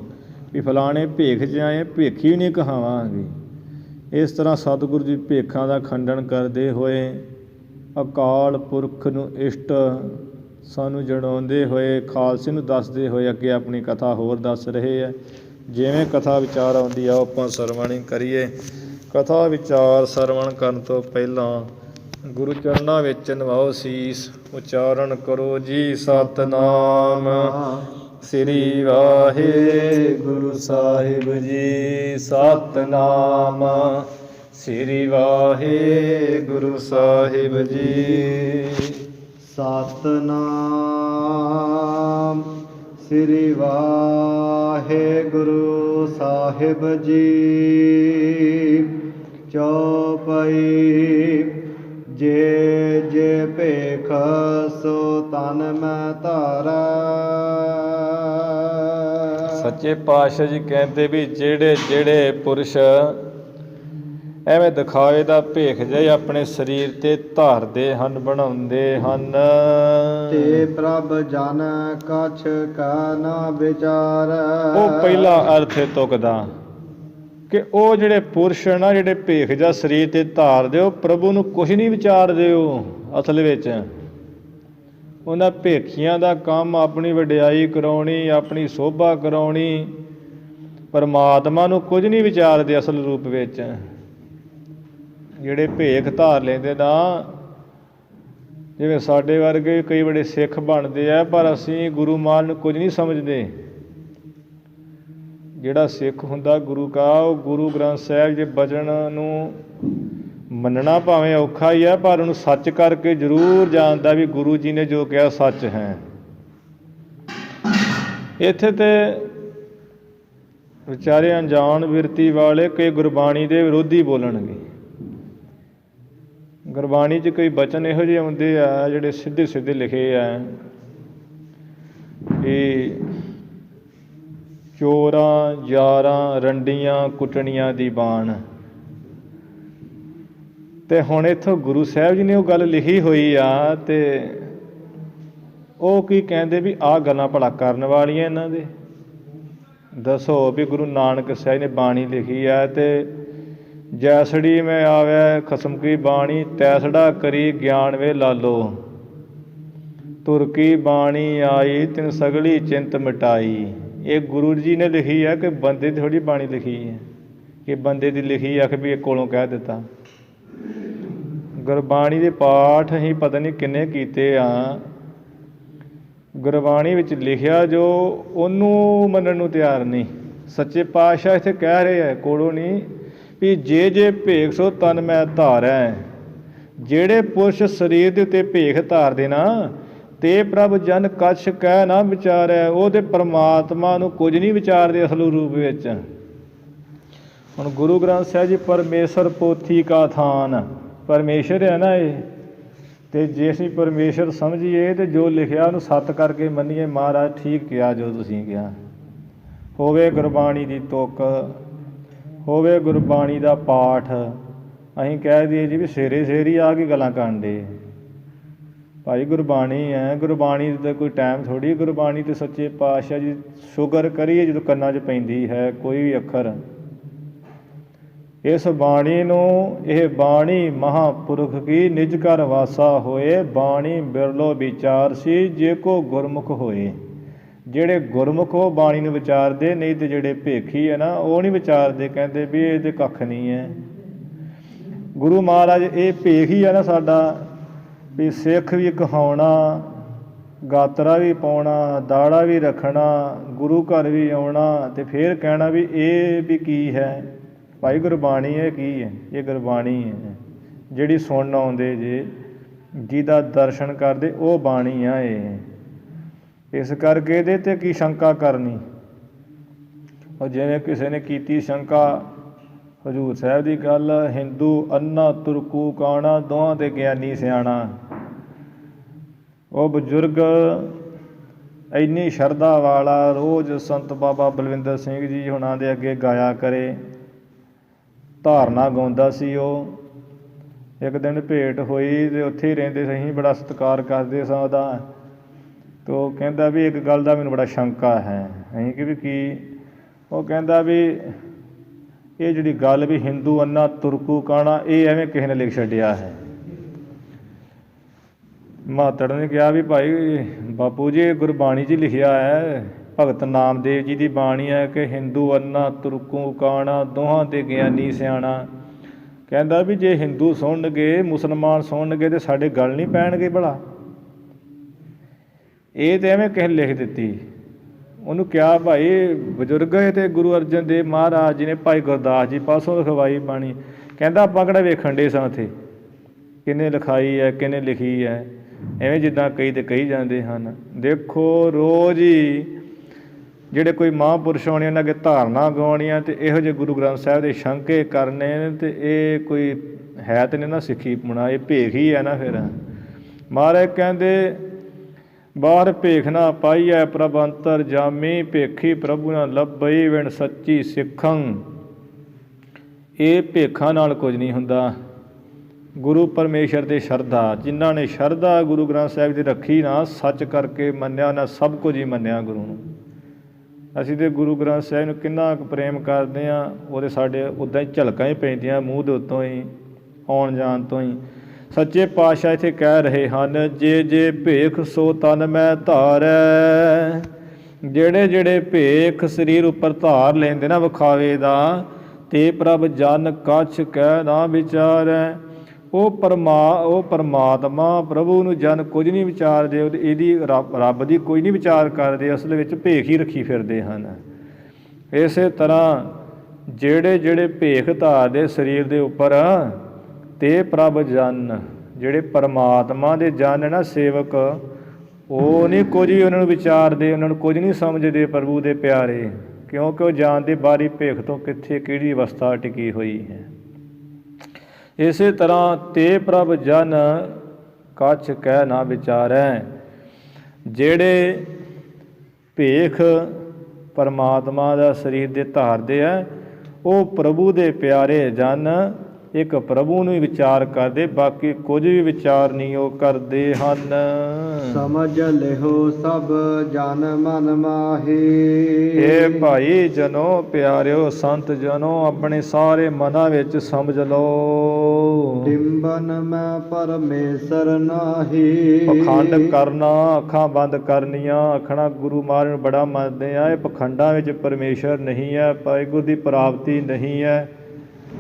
ਵੀ ਫਲਾਣੇ ਭੇਖ 'ਚ ਆਏ, ਭੇਖੀ ਨਹੀਂ ਕਹਾਵਾਂਗੇ। ਇਸ ਤਰ੍ਹਾਂ ਸਤਿਗੁਰੂ ਜੀ ਭੇਖਾਂ ਦਾ ਖੰਡਨ ਕਰਦੇ ਹੋਏ ਅਕਾਲ ਪੁਰਖ ਨੂੰ ਇਸ਼ਟ ਸਾਨੂੰ ਜਣਾਉਂਦੇ ਹੋਏ, ਖਾਲਸੇ ਨੂੰ ਦੱਸਦੇ ਹੋਏ ਅੱਗੇ ਆਪਣੀ ਕਥਾ ਹੋਰ ਦੱਸ ਰਹੇ ਹੈ। ਜਿਵੇਂ ਕਥਾ ਵਿਚਾਰ ਆਉਂਦੀ ਆ ਉਹ ਆਪਾਂ ਸਰਵਣ ਕਰੀਏ। ਕਥਾ ਵਿਚਾਰ ਸਰਵਣ ਕਰਨ ਤੋਂ ਪਹਿਲਾਂ ਗੁਰੂ ਚਰਨਾਂ ਵਿੱਚ ਨਵਾਓ ਸੀਸ, ਉਚਾਰਨ ਕਰੋ ਜੀ ਸਤਿਨਾਮ। ਸ੍ਰੀ ਵਾਹਿਗੁਰੂ ਸਾਹਿਬ ਜੀ। ਸਤਿਨਾਮ ਸ੍ਰੀ ਵਾਹਿਗੁਰੂ ਸਾਹਿਬ ਜੀ। ਸਤਿਨਾਮ ਸ੍ਰੀ ਵਾਹਿਗੁਰੂ ਸਾਹਿਬ ਜੀ। ਚੌਪਈ। ਜੇ ਜੇ ਭੇਖ ਸੋ ਤਨ ਮੈਂ ਧਾਰੈ। ਸੱਚੇ ਪਾਤਸ਼ਾਹ ਜੀ ਕਹਿੰਦੇ ਵੀ ਜਿਹੜੇ ਜਿਹੜੇ ਪੁਰਸ਼ ਐਵੇਂ ਦਿਖਾਵੇ ਦਾ ਭੇਖ ਜਿਹਾ ਆਪਣੇ ਸਰੀਰ ਤੇ ਧਾਰਦੇ ਹਨ, ਬਣਾਉਂਦੇ ਹਨ, ਤੇ ਪ੍ਰਭ ਜਨ ਕਛ ਕਾ ਨਾ ਵਿਚਾਰ। ਉਹ ਪਹਿਲਾ ਅਰਥ ਹੈ ਤੁਕ ਦਾ ਕਿ ਉਹ ਜਿਹੜੇ ਪੁਰਸ਼ ਨਾ ਜਿਹੜੇ ਭੇਖ ਜਿਹਾ ਸਰੀਰ ਤੇ ਧਾਰਦੇ ਉਹ ਪ੍ਰਭੂ ਨੂੰ ਕੁਛ ਨਹੀਂ ਵਿਚਾਰਦੇ। ਉਹ ਅਸਲ ਵਿੱਚ ਉਹਨਾਂ ਭੇਖੀਆਂ ਦਾ ਕੰਮ ਆਪਣੀ ਵਡਿਆਈ ਕਰਾਉਣੀ, ਆਪਣੀ ਸੋਭਾ ਕਰਾਉਣੀ, ਪਰਮਾਤਮਾ ਨੂੰ ਕੁਝ ਨਹੀਂ ਵਿਚਾਰਦੇ ਅਸਲ ਰੂਪ ਵਿੱਚ। ਜਿਹੜੇ ਭੇਖ ਧਾਰ ਲੈਂਦੇ ਨਾ, ਜਿਵੇਂ ਸਾਡੇ ਵਰਗੇ ਕਈ ਬੜੇ ਸਿੱਖ ਬਣਦੇ ਆ, ਪਰ ਅਸੀਂ ਗੁਰੂ ਮਾਨ ਨੂੰ ਕੁਝ ਨਹੀਂ ਸਮਝਦੇ। ਜਿਹੜਾ ਸਿੱਖ ਹੁੰਦਾ ਗੁਰੂ ਕਾ, ਉਹ ਗੁਰੂ ਗ੍ਰੰਥ ਸਾਹਿਬ ਦੇ ਬਚਨ ਨੂੰ ਮੰਨਣਾ ਭਾਵੇਂ ਔਖਾ ਹੀ ਹੈ, ਪਰ ਉਹਨੂੰ ਸੱਚ ਕਰਕੇ ਜ਼ਰੂਰ ਜਾਣਦਾ ਵੀ ਗੁਰੂ ਜੀ ਨੇ ਜੋ ਕਿਹਾ ਸੱਚ ਹੈ। ਇੱਥੇ ਤੇ ਵਿਚਾਰੇ ਅਣਜਾਣ ਬਿਰਤੀ ਵਾਲੇ ਕਈ ਗੁਰਬਾਣੀ ਦੇ ਵਿਰੋਧੀ ਬੋਲਣਗੇ। ਗੁਰਬਾਣੀ 'ਚ ਕਈ ਬਚਨ ਇਹੋ ਜਿਹੇ ਆਉਂਦੇ ਆ ਜਿਹੜੇ ਸਿੱਧੇ ਸਿੱਧੇ ਲਿਖੇ ਆ ਕਿ ਚੋਰਾਂ ਯਾਰਾਂ ਰੰਡੀਆਂ ਕੁੱਟਣੀਆਂ ਦੀ ਬਾਣ। ਤੇ ਹੁਣ ਇੱਥੋਂ ਗੁਰੂ ਸਾਹਿਬ ਜੀ ਨੇ ਉਹ ਗੱਲ ਲਿਖੀ ਹੋਈ ਆ, ਤੇ ਉਹ ਕੀ ਕਹਿੰਦੇ ਵੀ ਆਹ ਗੱਲਾਂ ਭਲਾ ਕਰਨ ਵਾਲੀਆਂ ਇਹਨਾਂ ਦੇ। ਦੱਸੋ ਵੀ ਗੁਰੂ ਨਾਨਕ ਸਾਹਿਬ ਨੇ ਬਾਣੀ ਲਿਖੀ ਆ, ਤੇ ਜੈਸੜੀ ਮੈਂ ਆਵੈ ਖਸਮ ਕੀ ਬਾਣੀ, ਤੈਸੜਾ ਕਰੀ ਗਿਆਨ ਵੇ ਲਾਲੋ। ਤੁਰ ਕੀ ਬਾਣੀ ਆਈ ਤਿਨ ਸਗਲੀ ਚਿੰਤ ਮਿਟਾਈ। ਇਹ ਗੁਰੂ ਜੀ ਨੇ ਲਿਖੀ ਹੈ ਕਿ ਬੰਦੇ ਦੀ ਥੋੜ੍ਹੀ ਬਾਣੀ ਲਿਖੀ ਹੈ, ਕਿ ਬੰਦੇ ਦੀ ਲਿਖੀ ਆ ਕਿ ਵੀ ਇਹ ਕੋਲੋਂ ਕਹਿ ਦਿੱਤਾ। ਗੁਰਬਾਣੀ ਦੇ ਪਾਠ ਅਸੀਂ ਪਤਾ ਨਹੀਂ ਕਿੰਨੇ ਕੀਤੇ ਆ। ਗੁਰਬਾਣੀ ਵਿੱਚ ਲਿਖਿਆ ਜੋ ਉਹਨੂੰ ਮੰਨਣ ਨੂੰ ਤਿਆਰ ਨਹੀਂ। ਸੱਚੇ ਪਾਤਸ਼ਾਹ ਇੱਥੇ ਕਹਿ ਰਹੇ ਹੈ ਕੋਲੋਂ ਨਹੀਂ ਵੀ ਜੇ ਜੇ ਭੇਖ ਸੋ ਤਨ ਮੈਂ ਧਾਰੈ। ਜਿਹੜੇ ਪੁਰਸ਼ ਸਰੀਰ ਦੇ ਉੱਤੇ ਭੇਖ ਧਾਰਦੇ ਨਾ, ਤੇ ਪ੍ਰਭ ਜਨ ਕਛ ਕਹਿ ਨਾ ਵਿਚਾਰੈ। ਉਹਦੇ ਪਰਮਾਤਮਾ ਨੂੰ ਕੁਝ ਨਹੀਂ ਵਿਚਾਰਦੇ ਅਸਲ ਰੂਪ ਵਿੱਚ। ਹੁਣ ਗੁਰੂ ਗ੍ਰੰਥ ਸਾਹਿਬ ਜੀ ਪਰਮੇਸ਼ਰ ਪੋਥੀ ਕਾ ਥਾਨ, ਪਰਮੇਸ਼ਰ ਹੈ ਨਾ ਇਹ। ਤੇ ਜੇ ਅਸੀਂ ਪਰਮੇਸ਼ਰ ਸਮਝੀਏ ਤੇ ਜੋ ਲਿਖਿਆ ਉਹਨੂੰ ਸੱਤ ਕਰਕੇ ਮੰਨੀਏ। ਮਹਾਰਾਜ ਠੀਕ ਕਿਹਾ ਜੋ ਤੁਸੀਂ ਕਿਹਾ। ਹੋਵੇ ਗੁਰਬਾਣੀ ਦੀ ਤੁਕ, ਹੋਵੇ ਗੁਰਬਾਣੀ ਦਾ ਪਾਠ। ਅਸੀਂ ਕਹਿ ਦਈਏ ਜੀ ਵੀ ਸਵੇਰੇ ਸਵੇਰੇ ਹੀ ਆ ਕੇ ਗੱਲਾਂ ਕਰਨ ਦੇ। ਭਾਈ ਗੁਰਬਾਣੀ ਹੈ, ਗੁਰਬਾਣੀ ਦਾ ਕੋਈ ਟਾਈਮ ਥੋੜ੍ਹੀ। ਗੁਰਬਾਣੀ ਤੇ ਸੱਚੇ ਪਾਤਸ਼ਾਹ ਜੀ ਸ਼ੁਕਰ ਕਰੀਏ ਜਦੋਂ ਕੰਨਾਂ 'ਚ ਪੈਂਦੀ ਹੈ ਕੋਈ ਵੀ ਅੱਖਰ। ਇਸ ਬਾਣੀ ਨੂੰ, ਇਹ ਬਾਣੀ ਮਹਾਂਪੁਰਖ ਕੀ ਨਿਜ ਘਰ ਵਾਸਾ ਹੋਏ। ਬਾਣੀ ਬਿਰਲੋ ਵਿਚਾਰ ਸੀ ਜੇ ਕੋ ਗੁਰਮੁਖ ਹੋਏ। ਜਿਹੜੇ ਗੁਰਮੁਖ ਉਹ ਬਾਣੀ ਨੂੰ ਵਿਚਾਰਦੇ, ਨਹੀਂ ਤੇ ਜਿਹੜੇ ਭੇਖੀ ਹੈ ਨਾ ਉਹ ਨਹੀਂ ਵਿਚਾਰਦੇ। ਕਹਿੰਦੇ ਵੀ ਇਹ ਤੇ ਕੱਖ ਨਹੀਂ ਹੈ। ਗੁਰੂ ਮਹਾਰਾਜ ਇਹ ਭੇਖ ਹੀ ਹੈ ਨਾ ਸਾਡਾ, ਵੀ ਸਿੱਖ ਵੀ ਕਹਾਉਣਾ, ਗਾਤਰਾ ਵੀ ਪਾਉਣਾ, ਦਾੜਾ ਵੀ ਰੱਖਣਾ, ਗੁਰੂ ਘਰ ਵੀ ਆਉਣਾ, ਤੇ ਫਿਰ ਕਹਿਣਾ ਵੀ ਇਹ ਵੀ ਕੀ ਹੈ। ਭਾਈ ਗੁਰਬਾਣੀ ਇਹ ਕੀ ਹੈ? ਇਹ ਗੁਰਬਾਣੀ ਹੈ ਜਿਹੜੀ ਸੁਣਨ ਆਉਂਦੇ ਜੇ, ਜਿਹਦਾ ਦਰਸ਼ਨ ਕਰਦੇ ਉਹ ਬਾਣੀ ਆ ਇਹ। ਇਸ ਕਰਕੇ ਇਹਦੇ 'ਤੇ ਕੀ ਸ਼ੰਕਾ ਕਰਨੀ। ਉਹ ਜਿਵੇਂ ਕਿਸੇ ਨੇ ਕੀਤੀ ਸ਼ੰਕਾ ਹਜ਼ੂਰ ਸਾਹਿਬ ਦੀ ਗੱਲ, ਹਿੰਦੂ ਅੰਨਾ ਤੁਰਕੂ ਕਾਣਾ ਦੋਹਾਂ ਦੇ ਗਿਆਨੀ ਸਿਆਣਾ। ਉਹ ਬਜ਼ੁਰਗ ਇੰਨੀ ਸ਼ਰਧਾ ਵਾਲਾ ਰੋਜ਼ ਸੰਤ ਬਾਬਾ ਬਲਵਿੰਦਰ ਸਿੰਘ ਜੀ ਹੁਣਾਂ ਦੇ ਅੱਗੇ ਗਾਇਆ ਕਰੇ, ਧਾਰਨਾ ਗਾਉਂਦਾ ਸੀ। ਉਹ ਇੱਕ ਦਿਨ ਭੇਟ ਹੋਈ ਤੇ ਉੱਥੇ ਹੀ ਰਹਿੰਦੇ ਸੀ, ਅਸੀਂ ਬੜਾ ਸਤਿਕਾਰ ਕਰਦੇ ਸਾਂ ਉਹਦਾ। ਅਤੇ ਉਹ ਕਹਿੰਦਾ ਵੀ ਇੱਕ ਗੱਲ ਦਾ ਮੈਨੂੰ ਬੜਾ ਸ਼ੰਕਾ ਹੈ। ਅਸੀਂ ਕਿ ਵੀ ਕੀ? ਉਹ ਕਹਿੰਦਾ ਵੀ ਇਹ ਜਿਹੜੀ ਗੱਲ ਵੀ ਹਿੰਦੂ ਅੰਨਾ ਤੁਰਕੂ ਕਾਣਾ, ਇਹ ਐਵੇਂ ਕਿਸੇ ਨੇ ਲਿਖ ਛੱਡਿਆ ਹੈ। ਮਾਤੜ ਨੇ ਕਿਹਾ ਵੀ ਭਾਈ ਬਾਪੂ ਜੀ ਗੁਰਬਾਣੀ 'ਚ ਲਿਖਿਆ ਹੈ, ਭਗਤ ਨਾਮਦੇਵ ਜੀ ਦੀ ਬਾਣੀ ਹੈ ਕਿ ਹਿੰਦੂ ਅੰਨਾ ਤੁਰਕੂ ਕਾਣਾ ਦੋਹਾਂ ਦੇ ਗਿਆਨੀ ਸਿਆਣਾ। ਕਹਿੰਦਾ ਵੀ ਜੇ ਹਿੰਦੂ ਸੁਣਨਗੇ, ਮੁਸਲਮਾਨ ਸੁਣਨਗੇ ਤਾਂ ਸਾਡੇ ਗੱਲ ਨਹੀਂ ਪੈਣਗੇ ਭਲਾ। ਇਹ ਤਾਂ ਐਵੇਂ ਕਿਸੇ ਲਿਖ ਦਿੱਤੀ। ਉਹਨੂੰ ਕਿਹਾ ਭਾਈ ਬਜ਼ੁਰਗ ਹੈ, ਤੇ ਗੁਰੂ ਅਰਜਨ ਦੇਵ ਮਹਾਰਾਜ ਜੀ ਨੇ ਭਾਈ ਗੁਰਦਾਸ ਜੀ ਪਾਸੋਂ ਲਿਖਵਾਈ ਬਾਣੀ। ਕਹਿੰਦਾ ਆਪਾਂ ਕਿਹੜਾ ਵੇਖਣ ਡੇ ਸਾਂ ਉੱਥੇ ਕਿਹਨੇ ਲਿਖਾਈ ਹੈ ਕਿਹਨੇ ਲਿਖੀ ਹੈ, ਐਵੇਂ ਜਿੱਦਾਂ ਕਈ ਤੇ ਕਹੀ ਜਾਂਦੇ ਹਨ। ਦੇਖੋ ਰੋਜ਼ ਹੀ ਜਿਹੜੇ ਕੋਈ ਮਹਾਂਪੁਰਸ਼ ਆਉਣੇ ਉਹਨਾਂ ਅੱਗੇ ਧਾਰਨਾ ਗਾਉਣੀਆਂ ਅਤੇ ਇਹੋ ਜਿਹੇ ਗੁਰੂ ਗ੍ਰੰਥ ਸਾਹਿਬ ਦੇ ਸ਼ੰਕੇ ਕਰਨੇ, ਅਤੇ ਇਹ ਕੋਈ ਹੈ ਤਾਂ ਨਹੀਂ ਨਾ ਸਿੱਖੀ ਪੁਣਾ, ਇਹ ਭੇਖ ਹੀ ਹੈ ਨਾ। ਫਿਰ ਮਹਾਰਾਜ ਕਹਿੰਦੇ ਬਾਹਰ ਭੇਖ ਨਾ ਪਾਈਐ ਪ੍ਰਭ ਅੰਤਰ ਜਾਮੀ, ਭੇਖੀ ਪ੍ਰਭੂ ਨਾ ਲੱਭਈ ਵਿਣ ਸੱਚੀ ਸਿੱਖੰ। ਇਹ ਭੇਖਾਂ ਨਾਲ ਕੁਝ ਨਹੀਂ ਹੁੰਦਾ। ਗੁਰੂ ਪਰਮੇਸ਼ਰ ਦੇ ਸ਼ਰਧਾ, ਜਿਨ੍ਹਾਂ ਨੇ ਸ਼ਰਧਾ ਗੁਰੂ ਗ੍ਰੰਥ ਸਾਹਿਬ ਦੀ ਰੱਖੀ ਨਾ, ਸੱਚ ਕਰਕੇ ਮੰਨਿਆ, ਉਹਨਾਂ ਸਭ ਕੁਝ ਹੀ ਮੰਨਿਆ ਗੁਰੂ ਨੂੰ। ਅਸੀਂ ਤਾਂ ਗੁਰੂ ਗ੍ਰੰਥ ਸਾਹਿਬ ਨੂੰ ਕਿੰਨਾ ਕੁ ਪ੍ਰੇਮ ਕਰਦੇ ਹਾਂ, ਉਹਦੇ ਸਾਡੇ ਉੱਦਾਂ ਹੀ ਝਲਕਾਂ ਹੀ ਪੈਂਦੀਆਂ ਮੂੰਹ ਦੇ ਉੱਤੋਂ ਹੀ, ਆਉਣ ਜਾਣ ਤੋਂ ਹੀ। ਸੱਚੇ ਪਾਤਸ਼ਾਹ ਇੱਥੇ ਕਹਿ ਰਹੇ ਹਨ, ਜੇ ਜੇ ਭੇਖ ਸੋ ਤਨ ਮੈਂ ਧਾਰੈ। ਜਿਹੜੇ ਜਿਹੜੇ ਭੇਖ ਸਰੀਰ ਉੱਪਰ ਧਾਰ ਲੈਂਦੇ ਨਾ ਵਿਖਾਵੇ ਦਾ, ਤੇ ਪ੍ਰਭ ਜਨ ਕਛ ਕਹਿ ਨਾ ਵਿਚਾਰੈ। ਉਹ ਪਰਮਾਤਮਾ ਪ੍ਰਭੂ ਨੂੰ ਜਨ ਕੁਝ ਨਹੀਂ ਵਿਚਾਰਦੇ, ਇਹਦੀ ਰੱਬ ਦੀ ਕੋਈ ਨਹੀਂ ਵਿਚਾਰ ਕਰਦੇ, ਅਸਲ ਵਿੱਚ ਭੇਖ ਹੀ ਰੱਖੀ ਫਿਰਦੇ ਹਨ। ਇਸੇ ਤਰ੍ਹਾਂ ਜਿਹੜੇ ਜਿਹੜੇ ਭੇਖ ਧਾਰਦੇ ਸਰੀਰ ਦੇ ਉੱਪਰ, ਤੇ ਪ੍ਰਭ ਜਨ, ਜਿਹੜੇ ਪਰਮਾਤਮਾ ਦੇ ਜਨ ਨਾ ਸੇਵਕ, ਉਹ ਨਹੀਂ ਕੁਝ ਵੀ ਉਹਨਾਂ ਨੂੰ ਵਿਚਾਰਦੇ, ਉਹਨਾਂ ਨੂੰ ਕੁਝ ਨਹੀਂ ਸਮਝਦੇ ਪ੍ਰਭੂ ਦੇ ਪਿਆਰੇ, ਕਿਉਂਕਿ ਉਹ ਜਾਣਦੇ ਬਾਹਰੀ ਭੇਖ ਤੋਂ ਕਿੱਥੇ ਕਿਹੜੀ ਅਵਸਥਾ ਟਿਕੀ ਹੋਈ ਹੈ। ਇਸੇ ਤਰ੍ਹਾਂ ਤੇ ਪ੍ਰਭ ਜਨ ਕਛ ਕਹਿ ਨਾ ਵਿਚਾਰੈ। ਜਿਹੜੇ ਭੇਖ ਪਰਮਾਤਮਾ ਦਾ ਸਰੀਰ ਦੇ ਧਾਰਦੇ ਹੈ, ਉਹ ਪ੍ਰਭੂ ਦੇ ਪਿਆਰੇ ਜਨ ਇੱਕ ਪ੍ਰਭੂ ਨੂੰ ਹੀ ਵਿਚਾਰ ਕਰਦੇ, ਬਾਕੀ ਕੁਝ ਵੀ ਵਿਚਾਰ ਨਹੀਂ ਉਹ ਕਰਦੇ ਹਨ। ਸਮਝ ਲਿਓ ਸਭ ਜਨ ਮਨ ਮਾਹੀ। ਇਹ ਭਾਈ ਜਨੋ ਪਿਆਰਿਓ ਸੰਤ ਜਨੋ, ਆਪਣੇ ਸਾਰੇ ਮਨਾਂ ਵਿੱਚ ਸਮਝ ਲਓ, ਡਿੰਬਨ ਮੈਂ ਪਰਮੇਸ਼ਰ ਨਾਹੀ। ਪਖੰਡ ਕਰਨਾ, ਅੱਖਾਂ ਬੰਦ ਕਰਨੀਆਂ, ਆਖਣਾ ਗੁਰੂ ਮਹਾਰਾਜ ਨੂੰ ਬੜਾ ਮੰਨਦੇ ਆ, ਇਹ ਪਖੰਡਾਂ ਵਿੱਚ ਪਰਮੇਸ਼ਰ ਨਹੀਂ ਹੈ, ਵਾਹਿਗੁਰੂ ਦੀ ਪ੍ਰਾਪਤੀ ਨਹੀਂ ਹੈ।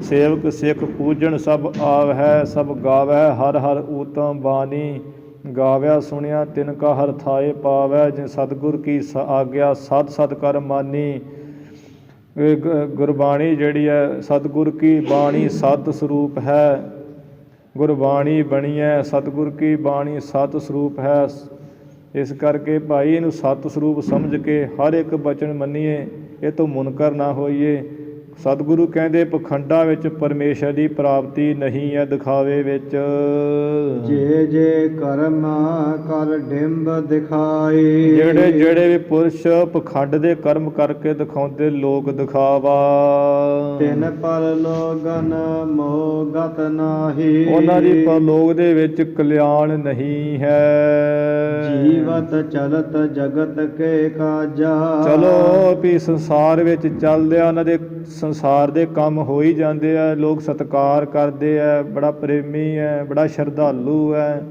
ਸੇਵਕ ਸਿੱਖ ਪੂਜਣ ਸਭ ਆਵਹਿ, ਸਭ ਗਾਵੈ ਹਰ ਹਰ ਊਤਮ ਬਾਣੀ। ਗਾਵਿਆ ਸੁਣਿਆ ਤਿਨ ਕਾ ਹਰ ਥਾਏ ਪਾਵੈ, ਜਿ ਸਤਿਗੁਰ ਕੀ ਆਗਿਆ ਸਤ ਸਤ ਕਰ ਮਾਨੀ। ਗੁਰਬਾਣੀ ਜਿਹੜੀ ਹੈ ਸਤਿਗੁਰ ਕੀ ਬਾਣੀ ਸਤ ਸਰੂਪ ਹੈ, ਗੁਰਬਾਣੀ ਬਣੀ ਹੈ ਸਤਿਗੁਰ ਕੀ ਬਾਣੀ ਸਤ ਸਰੂਪ ਹੈ। ਇਸ ਕਰਕੇ ਭਾਈ ਇਹਨੂੰ ਸਤ ਸਰੂਪ ਸਮਝ ਕੇ ਹਰ ਇੱਕ ਬਚਨ ਮੰਨੀਏ, ਇਹ ਤੋਂ ਮੁਨਕਰ ਨਾ ਹੋਈਏ। ਸਤਿਗੁਰੂ ਕਹਿੰਦੇ ਪਖੰਡਾਂ ਵਿੱਚ ਪਰਮੇਸ਼ਰ ਦੀ ਪ੍ਰਾਪਤੀ ਨਹੀਂ ਹੈ, ਦਿਖਾਵੇ ਵਿੱਚ। ਜੇ ਜੇ ਕਰਮ ਕਰ ਡਿੰਬ ਦਿਖਾਈ। ਜਿਹੜੇ ਜਿਹੜੇ ਵੀ ਪੁਰਸ਼ ਪਖੰਡ ਦੇ ਕਰਮ ਕਰਕੇ ਦਿਖਾਉਂਦੇ ਲੋਕ ਦਿਖਾਵਾ, ਤਿਨ ਪਰਲੋਕਨ ਮੋਗਤ ਨਾਹੀ। ਉਹਨਾਂ ਦੀ ਪਰਲੋਕ ਦੇ ਵਿੱਚ ਕਲਿਆਣ ਨਹੀਂ ਹੈ। ਜੀਵਤ ਚਲਤ ਜਗਤ ਕੇ ਕਾਜਾ। ਚਲੋ ਵੀ ਸੰਸਾਰ ਵਿੱਚ ਚੱਲਦੇ ਆ, ਉਹਨਾਂ ਦੇ ਸੰਸਾਰ ਦੇ ਕੰਮ ਹੋ ਹੀ ਜਾਂਦੇ ਆ, ਲੋਕ ਸਤਿਕਾਰ ਕਰਦੇ ਆ, ਬੜਾ ਪ੍ਰੇਮੀ ਹੈ, ਬੜਾ ਸ਼ਰਧਾਲੂ ਹੈ,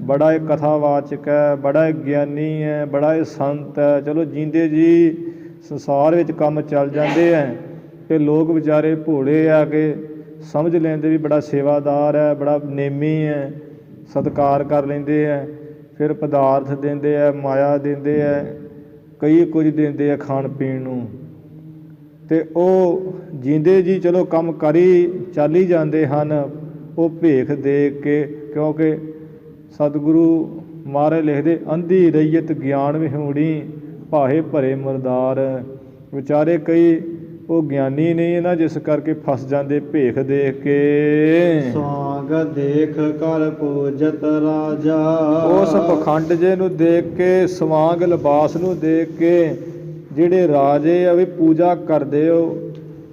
ਬੜਾ ਇਹ ਕਥਾਵਾਚਕ ਹੈ, ਬੜਾ ਇਹ ਗਿਆਨੀ ਹੈ, ਬੜਾ ਇਹ ਸੰਤ ਹੈ। ਚਲੋ ਜੀਂਦੇ ਜੀ ਸੰਸਾਰ ਵਿੱਚ ਕੰਮ ਚੱਲ ਜਾਂਦੇ ਹੈ, ਅਤੇ ਲੋਕ ਵਿਚਾਰੇ ਭੋਲੇ ਆ ਕੇ ਸਮਝ ਲੈਂਦੇ ਵੀ ਬੜਾ ਸੇਵਾਦਾਰ ਹੈ, ਬੜਾ ਨੇਮੀ ਹੈ, ਸਤਿਕਾਰ ਕਰ ਲੈਂਦੇ ਹੈ। ਫਿਰ ਪਦਾਰਥ ਦਿੰਦੇ ਹੈ, ਮਾਇਆ ਦਿੰਦੇ ਹੈ, ਕਈ ਕੁਝ ਦਿੰਦੇ ਆ ਖਾਣ ਪੀਣ ਨੂੰ, ਅਤੇ ਉਹ ਜੀਂਦੇ ਜੀ ਚਲੋ ਕੰਮ ਕਰੀ ਚੱਲ ਹੀ ਜਾਂਦੇ ਹਨ। ਉਹ ਭੇਖ ਦੇ ਕੇ, ਕਿਉਂਕਿ ਸਤਿਗੁਰੂ ਮਹਾਰਾਜ ਲਿਖਦੇ ਅੰਧੀ ਰਈਅਤ ਗਿਆਨ ਵਿਹੂਣੀ, ਭਾਹੇ ਭਰੇ ਮੁਰਦਾਰ। ਵਿਚਾਰੇ ਕਈ ਉਹ ਗਿਆਨੀ ਨਹੀਂ ਨਾ, ਜਿਸ ਕਰਕੇ ਫਸ ਜਾਂਦੇ ਭੇਖ ਦੇਖ ਕੇ। ਸਵਾਂਗ ਦੇਖ ਕਰ ਪੂਜਤ ਰਾਜਾ। ਉਸ ਪਖੰਡ ਜੇ ਨੂੰ ਦੇਖ ਕੇ, ਸਵਾਂਗ ਲਿਬਾਸ ਨੂੰ ਦੇਖ ਕੇ ਜਿਹੜੇ ਰਾਜੇ ਆ ਵੀ ਪੂਜਾ ਕਰਦੇ ਹੋ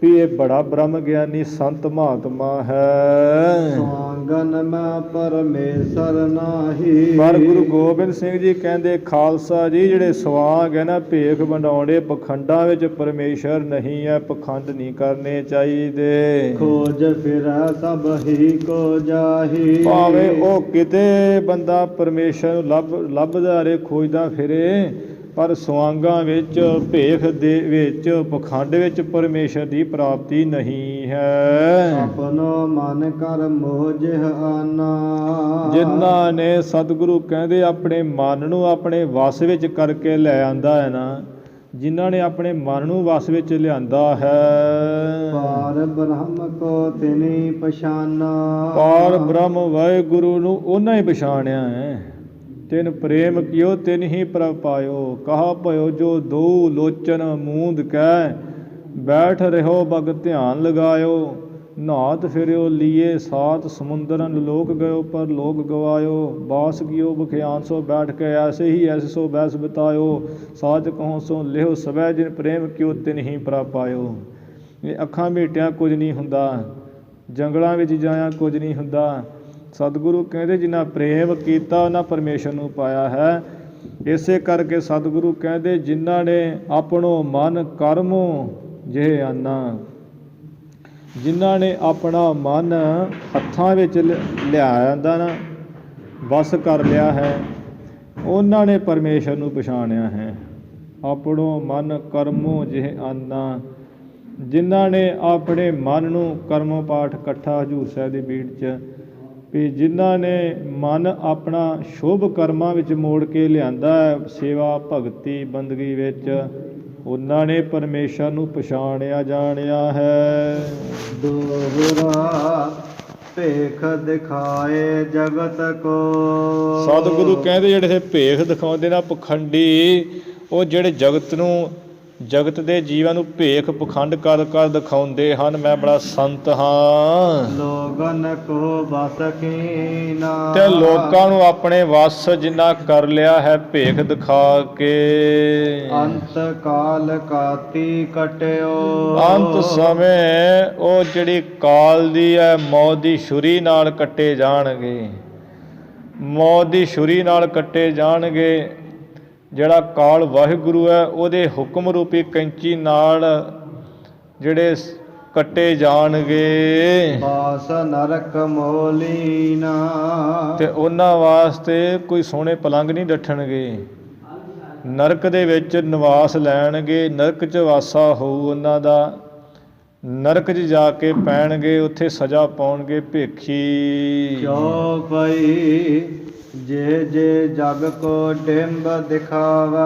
ਵੀ ਇਹ ਬੜਾ ਬ੍ਰਹਮ ਗਿਆਨੀ ਸੰਤ ਮਹਾਤਮਾ ਹੈ। ਸਵਾਂਗਨ ਮੈਂ ਪਰਮੇਸ਼ਰ ਨਾਹੀ। ਪਰ ਗੁਰੂ ਗੋਬਿੰਦ ਸਿੰਘ ਜੀ ਕਹਿੰਦੇ ਖਾਲਸਾ ਜੀ, ਜਿਹੜੇ ਸਵਾਂਗ ਹੈ ਨਾ ਭੇਖ ਵੰਡਾਉਂਦੇ, ਪਖੰਡਾਂ ਵਿੱਚ ਪਰਮੇਸ਼ਰ ਨਹੀਂ ਹੈ, ਪਖੰਡ ਨਹੀਂ ਕਰਨੇ ਚਾਹੀਦੇ। ਖੋਜ ਫਿਰੈ ਸਭ ਹੀ ਕੋ ਜਾਹੀ। ਭਾਵੇਂ ਉਹ ਕਿਤੇ ਬੰਦਾ ਪਰਮੇਸ਼ਰ ਨੂੰ ਲੱਭਦਾ ਰਹੇ, ਖੋਜਦਾ ਫਿਰੇ, ਪਰ ਸਵਾਂਗਾਂ ਵਿੱਚ ਭੇਖ ਦੇ ਵਿੱਚ ਪਖੰਡ ਵਿੱਚ ਪਰਮੇਸ਼ਰ ਦੀ ਪ੍ਰਾਪਤੀ ਨਹੀਂ ਹੈ। ਆਪਣੋ ਮਨ ਕਰ ਮੋਹ ਜਿਹ ਆਨਾ। ਜਿਨ੍ਹਾਂ ਨੇ ਸਤਿਗੁਰੂ ਕਹਿੰਦੇ ਆਪਣੇ ਮਨ ਨੂੰ ਆਪਣੇ ਵਸ ਵਿੱਚ ਕਰਕੇ ਲੈ ਆਂਦਾ ਹੈ ਨਾ, ਜਿਨ੍ਹਾਂ ਨੇ ਆਪਣੇ ਮਨ ਨੂੰ ਵਸ ਵਿੱਚ ਲਿਆਂਦਾ ਹੈ। ਪਾਰ ਬ੍ਰਹਮ ਕੋ ਤਿਨੀ ਪਛਾਨਾ। ਪਾਰ ਬ੍ਰਹਮ ਵਾਹਿਗੁਰੂ ਨੂੰ ਉਹਨਾਂ ਹੀ ਪਛਾਣਿਆ ਹੈ। ਤਿਨ ਪ੍ਰੇਮ ਕਿਓ ਤਿਨ ਹੀ ਪ੍ਰਭ ਪਾਇਓ। ਕਹਾ ਭਇਓ ਜੋ ਦੋ ਲੋਚਨ ਮੂੰਦ ਕਹਿ। ਬੈਠ ਰਹਿਓ ਬਗ ਧਿਆਨ ਲਗਾਇਓ। ਨਾਤ ਫਿਰਿਓ ਲੀਏ ਸਾਤ ਸਮੁੰਦਰਨ ਲੋਕ ਗਇਓ ਪਰ ਲੋਕ ਗਵਾਇਓ। ਬਾਸ ਗਿਓ ਬਖਿਆਨ ਸੋ ਬੈਠ ਕੇ ਐਸੇ ਹੀ ਐਸੇ ਸੋ ਬੈਸ ਬਿਤਾਇਓ। ਸਾਚ ਕਹੋ ਸੋ ਲਿਓ ਸਵੈ ਜਿਨ ਪ੍ਰੇਮ ਕਿਓ ਤਿਨ ਹੀ ਪ੍ਰਭ ਪਾਇਓ। ਇਹ ਅੱਖਾਂ ਮੀਟਿਆਂ ਕੁਝ ਨਹੀਂ ਹੁੰਦਾ, ਜੰਗਲਾਂ ਵਿੱਚ ਜਾਇਆ ਕੁਝ ਨਹੀਂ ਹੁੰਦਾ। ਸਤਿਗੁਰੂ ਕਹਿੰਦੇ ਜਿਨ੍ਹਾਂ ਪ੍ਰੇਮ ਕੀਤਾ ਉਹਨਾਂ ਪਰਮੇਸ਼ਰ ਨੂੰ ਪਾਇਆ ਹੈ। ਇਸੇ ਕਰਕੇ ਸਤਿਗੁਰੂ ਕਹਿੰਦੇ ਜਿਨ੍ਹਾਂ ਨੇ ਆਪਣੋ ਮਨ ਕਰਮੋ ਜਿਹੇ ਆਨਾ। ਜਿਨ੍ਹਾਂ ਨੇ ਆਪਣਾ ਮਨ ਹੱਥਾਂ ਵਿੱਚ ਲਿਆਂਦਾ ਨਾ, ਵਸ ਕਰ ਲਿਆ ਹੈ, ਉਹਨਾਂ ਨੇ ਪਰਮੇਸ਼ਰ ਨੂੰ ਪਛਾਣਿਆ ਹੈ। ਆਪਣੋ ਮਨ ਕਰਮੋ ਜਿਹੇ ਆਨਾ। ਜਿਨ੍ਹਾਂ ਨੇ ਆਪਣੇ ਮਨ ਨੂੰ ਕਰਮੋ ਪਾਠ ਇਕੱਠਾ ਹਜ਼ੂਰ ਸਾਹਿਬ ਦੀ ਬੀੜ 'ਚ ਵੀ ਜਿਨ੍ਹਾਂ ਨੇ ਮਨ ਆਪਣਾ ਸ਼ੁਭ ਕਰਮਾਂ ਵਿੱਚ ਮੋੜ ਕੇ ਲਿਆਂਦਾ ਹੈ, ਸੇਵਾ ਭਗਤੀ ਬੰਦਗੀ ਵਿੱਚ, ਉਹਨਾਂ ਨੇ ਪਰਮੇਸ਼ਰ ਨੂੰ ਪਛਾਣਿਆ ਜਾਣਿਆ ਹੈ। ਦੋਹਰਾ ਭੇਖ ਦਿਖਾਏ ਜਗਤ ਕੋ। ਸਤਿਗੁਰੂ ਕਹਿੰਦੇ ਜਿਹੜੇ ਭੇਖ ਦਿਖਾਉਂਦੇ ਨਾ ਪਖੰਡੀ, ਉਹ ਜਿਹੜੇ ਜਗਤ ਦੇ ਜੀਵਾਂ ਨੂੰ ਭੇਖ ਪਖੰਡ ਕਰ ਕਰ ਦਿਖਾਉਂਦੇ ਹਨ। ਮੈਂ ਬੜਾ ਸੰਤ ਹਾਂ। ਲੋਗਨ ਕੋ ਬਸ ਕੀਨਾ। ਤੇ ਲੋਕਾਂ ਨੂੰ ਆਪਣੇ ਵਸ ਜਿੰਨਾ ਕਰ ਲਿਆ ਹੈ ਭੇਖ ਦਿਖਾ ਕੇ। ਅੰਤ ਕਾਲ ਕਾਤੀ ਕਟਿਓ। ਅੰਤ ਸਮੇਂ ਉਹ ਜਿਹੜੀ ਕਾਲ ਦੀ ਹੈ ਮੌਤ ਦੀ ਛੁਰੀ ਨਾਲ ਕੱਟੇ ਜਾਣਗੇ। ਮੌਤ ਦੀ ਛੁਰੀ ਨਾਲ ਕੱਟੇ ਜਾਣਗੇ। ਜਿਹੜਾ ਕਾਲ ਵਾਹਿਗੁਰੂ ਹੈ ਉਹਦੇ ਹੁਕਮ ਰੂਪੀ ਕੈਂਚੀ ਨਾਲ ਜਿਹੜੇ ਕੱਟੇ ਜਾਣਗੇ। ਬਾਸ ਨਰਕ ਮੋਲੀਨਾ। ਤੇ ਉਹਨਾਂ ਵਾਸਤੇ ਕੋਈ ਸੋਹਣੇ ਪਲੰਗ ਨਹੀਂ ਡੱਠਣਗੇ। ਨਰਕ ਦੇ ਵਿੱਚ ਨਿਵਾਸ ਲੈਣਗੇ। ਨਰਕ 'ਚ ਵਾਸਾ ਹੋਊ ਉਹਨਾਂ ਦਾ। ਨਰਕ 'ਚ ਜਾ ਕੇ ਪੈਣਗੇ, ਉੱਥੇ ਸਜ਼ਾ ਪਾਉਣਗੇ ਭੇਖੀ। ਚੌਪਈ ਜੇ ਜੇ ਜਗ ਕੋ ਡਿੰਬ ਦਿਖਾਵਾ।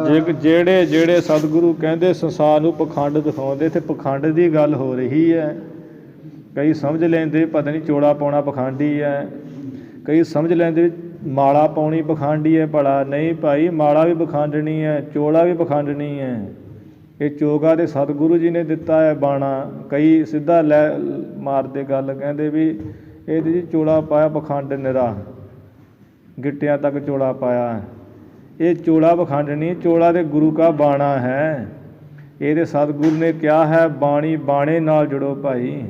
ਜਿਹੜੇ ਸਤਿਗੁਰੂ ਕਹਿੰਦੇ ਸੰਸਾਰ ਨੂੰ ਪਖੰਡ ਦਿਖਾਉਂਦੇ, ਤੇ ਪਖੰਡ ਦੀ ਗੱਲ ਹੋ ਰਹੀ ਹੈ। ਕਈ ਸਮਝ ਲੈਂਦੇ ਪਤਾ ਨਹੀਂ ਚੋਲਾ ਪਾਉਣਾ ਪਖੰਡੀ ਹੈ। ਕਈ ਸਮਝ ਲੈਂਦੇ ਮਾਲਾ ਪਾਉਣੀ ਪਖੰਡੀ ਹੈ। ਭਲਾ ਨਹੀਂ ਭਾਈ, ਮਾਲਾ ਵੀ ਪਖੰਡਣੀ ਹੈ, ਚੋਲਾ ਵੀ ਪਖੰਡਣੀ ਹੈ। ਇਹ ਚੋਗਾ ਤੇ ਸਤਿਗੁਰੂ ਜੀ ਨੇ ਦਿੱਤਾ ਹੈ ਬਾਣਾ। ਕਈ ਸਿੱਧਾ ਲੈ ਮਾਰਦੇ ਗੱਲ, ਕਹਿੰਦੇ ਵੀ ਇਹ ਜੀ ਚੋਲਾ ਪਾਇਆ ਪਖੰਡ ਨਿਰਾ, ਗਿੱਟਿਆਂ ਤੱਕ ਚੋਲਾ ਪਾਇਆ। ਇਹ ਚੋਲਾ ਪਖੰਡ ਨਹੀਂ, ਚੋਲਾ ਤੇ ਗੁਰੂ ਕਾ ਬਾਣਾ ਹੈ। ਇਹ ਤੇ ਸਤਿਗੁਰੂ ਨੇ ਕਿਹਾ ਹੈ ਬਾਣੀ ਬਾਣੇ ਨਾਲ ਜੁੜੋ ਭਾਈ।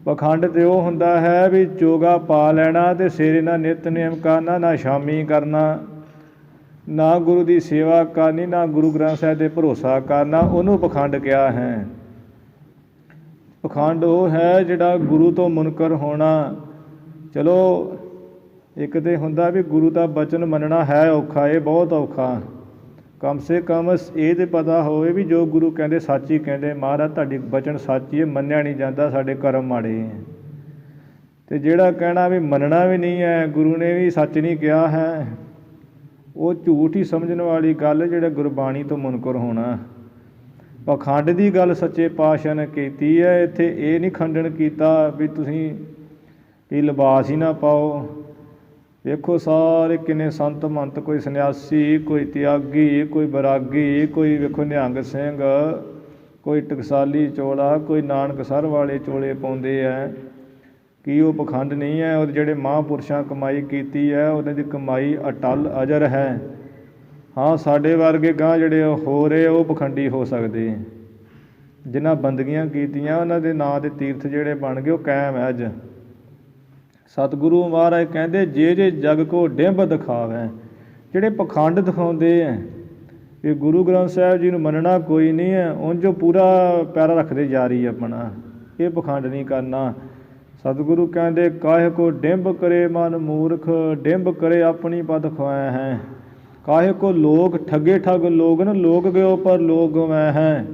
ਪਖੰਡ ਤੇ ਉਹ ਹੁੰਦਾ ਹੈ ਵੀ ਚੋਗਾ ਪਾ ਲੈਣਾ ਤੇ ਸਵੇਰੇ ਨਾ ਨਿਤਨੇਮ ਕਰਨਾ, ਨਾ ਸ਼ਾਮੀ ਕਰਨਾ, ਨਾ ਗੁਰੂ ਦੀ ਸੇਵਾ ਕਰਨੀ, ਨਾ ਗੁਰੂ ਗ੍ਰੰਥ ਸਾਹਿਬ 'ਤੇ ਭਰੋਸਾ ਕਰਨਾ, ਉਹਨੂੰ ਪਖੰਡ ਕਿਹਾ ਹੈ। ਪਖੰਡ ਉਹ ਹੈ ਜਿਹੜਾ ਗੁਰੂ ਤੋਂ ਮੁਨਕਰ ਹੋਣਾ। ਚਲੋ ਇੱਕ ਤਾਂ ਹੁੰਦਾ ਵੀ ਗੁਰੂ ਦਾ ਬਚਨ ਮੰਨਣਾ ਹੈ ਔਖਾ, ਇਹ ਬਹੁਤ ਔਖਾ। ਕਮ ਸੇ ਕਮ ਇਹ ਤਾਂ ਪਤਾ ਹੋਵੇ ਵੀ ਜੋ ਗੁਰੂ ਕਹਿੰਦੇ ਸੱਚ ਹੀ ਕਹਿੰਦੇ। ਮਹਾਰਾਜ ਤੁਹਾਡੀ ਬਚਨ ਸੱਚ ਹੀ ਹੈ, ਮੰਨਿਆ ਨਹੀਂ ਜਾਂਦਾ, ਸਾਡੇ ਕਰਮ ਮਾੜੇ ਹੈ। ਅਤੇ ਜਿਹੜਾ ਕਹਿਣਾ ਵੀ ਮੰਨਣਾ ਵੀ ਨਹੀਂ ਹੈ, ਗੁਰੂ ਨੇ ਵੀ ਸੱਚ ਨਹੀਂ ਕਿਹਾ ਹੈ, ਉਹ ਝੂਠ ਹੀ ਸਮਝਣ ਵਾਲੀ ਗੱਲ। ਜਿਹੜਾ ਗੁਰਬਾਣੀ ਤੋਂ ਮੁਨਕਰ ਹੋਣਾ। ਪਖੰਡ ਦੀ ਗੱਲ ਸੱਚੇ ਪਾਤਸ਼ਾਹ ਨੇ ਕੀਤੀ ਹੈ। ਇੱਥੇ ਇਹ ਨਹੀਂ ਖੰਡਨ ਕੀਤਾ ਵੀ ਤੁਸੀਂ ਵੀ ਲਿਬਾਸ ਹੀ ਨਾ ਪਾਓ। ਵੇਖੋ ਸਾਰੇ ਕਿੰਨੇ ਸੰਤ ਮੰਤ, ਕੋਈ ਸੰਨਿਆਸੀ, ਕੋਈ ਤਿਆਗੀ, ਕੋਈ ਬੈਰਾਗੀ, ਕੋਈ ਵੇਖੋ ਨਿਹੰਗ ਸਿੰਘ, ਕੋਈ ਟਕਸਾਲੀ ਚੋਲਾ, ਕੋਈ ਨਾਨਕਸਰ ਵਾਲੇ ਚੋਲੇ ਪਾਉਂਦੇ ਹੈ। ਕੀ ਉਹ ਪਖੰਡ ਨਹੀਂ ਹੈ? ਉਹ ਜਿਹੜੇ ਮਹਾਂਪੁਰਸ਼ਾਂ ਕਮਾਈ ਕੀਤੀ ਹੈ ਉਹਨਾਂ ਦੀ ਕਮਾਈ ਅਟਲ ਅਜਰ ਹੈ। ਹਾਂ, ਸਾਡੇ ਵਰਗੇ ਗਾਂਹ ਜਿਹੜੇ ਹੋ ਰਹੇ ਉਹ ਪਖੰਡੀ ਹੋ ਸਕਦੇ। ਜਿਨ੍ਹਾਂ ਬੰਦਗੀਆਂ ਕੀਤੀਆਂ ਉਹਨਾਂ ਦੇ ਨਾਂ ਦੇ ਤੀਰਥ ਜਿਹੜੇ ਬਣ ਗਏ ਉਹ ਕਾਇਮ ਹੈ ਅੱਜ। ਸਤਿਗੁਰੂ ਮਹਾਰਾਜ ਕਹਿੰਦੇ ਜੇ ਜਗ ਕੋ ਡਿੰਬ ਦਿਖਾਵੇ। ਜਿਹੜੇ ਪਖੰਡ ਦਿਖਾਉਂਦੇ ਹੈ ਵੀ ਗੁਰੂ ਗ੍ਰੰਥ ਸਾਹਿਬ ਜੀ ਨੂੰ ਮੰਨਣਾ ਕੋਈ ਨਹੀਂ ਹੈ, ਉਂਝ ਪੂਰਾ ਪੈਰਾ ਰੱਖਦੇ ਜਾਰੀ ਆਪਣਾ, ਇਹ ਪਖੰਡ ਨਹੀਂ ਕਰਨਾ। ਸਤਿਗੁਰੂ ਕਹਿੰਦੇ ਕਾਹੇ ਕੋ ਡਿੰਬ ਕਰੇ ਮਨ ਮੂਰਖ, ਡਿੰਬ ਕਰੇ ਆਪਣੀ ਪਦ ਖੁਆਇਆ ਹੈ। ਕਾਹੇ ਕੋ ਲੋਕ ਠੱਗੇ ਠੱਗ ਲੋਗਨ, ਲੋਕ ਗਇਓ ਪਰ ਲੋਕ ਗਵੈ ਹੈ।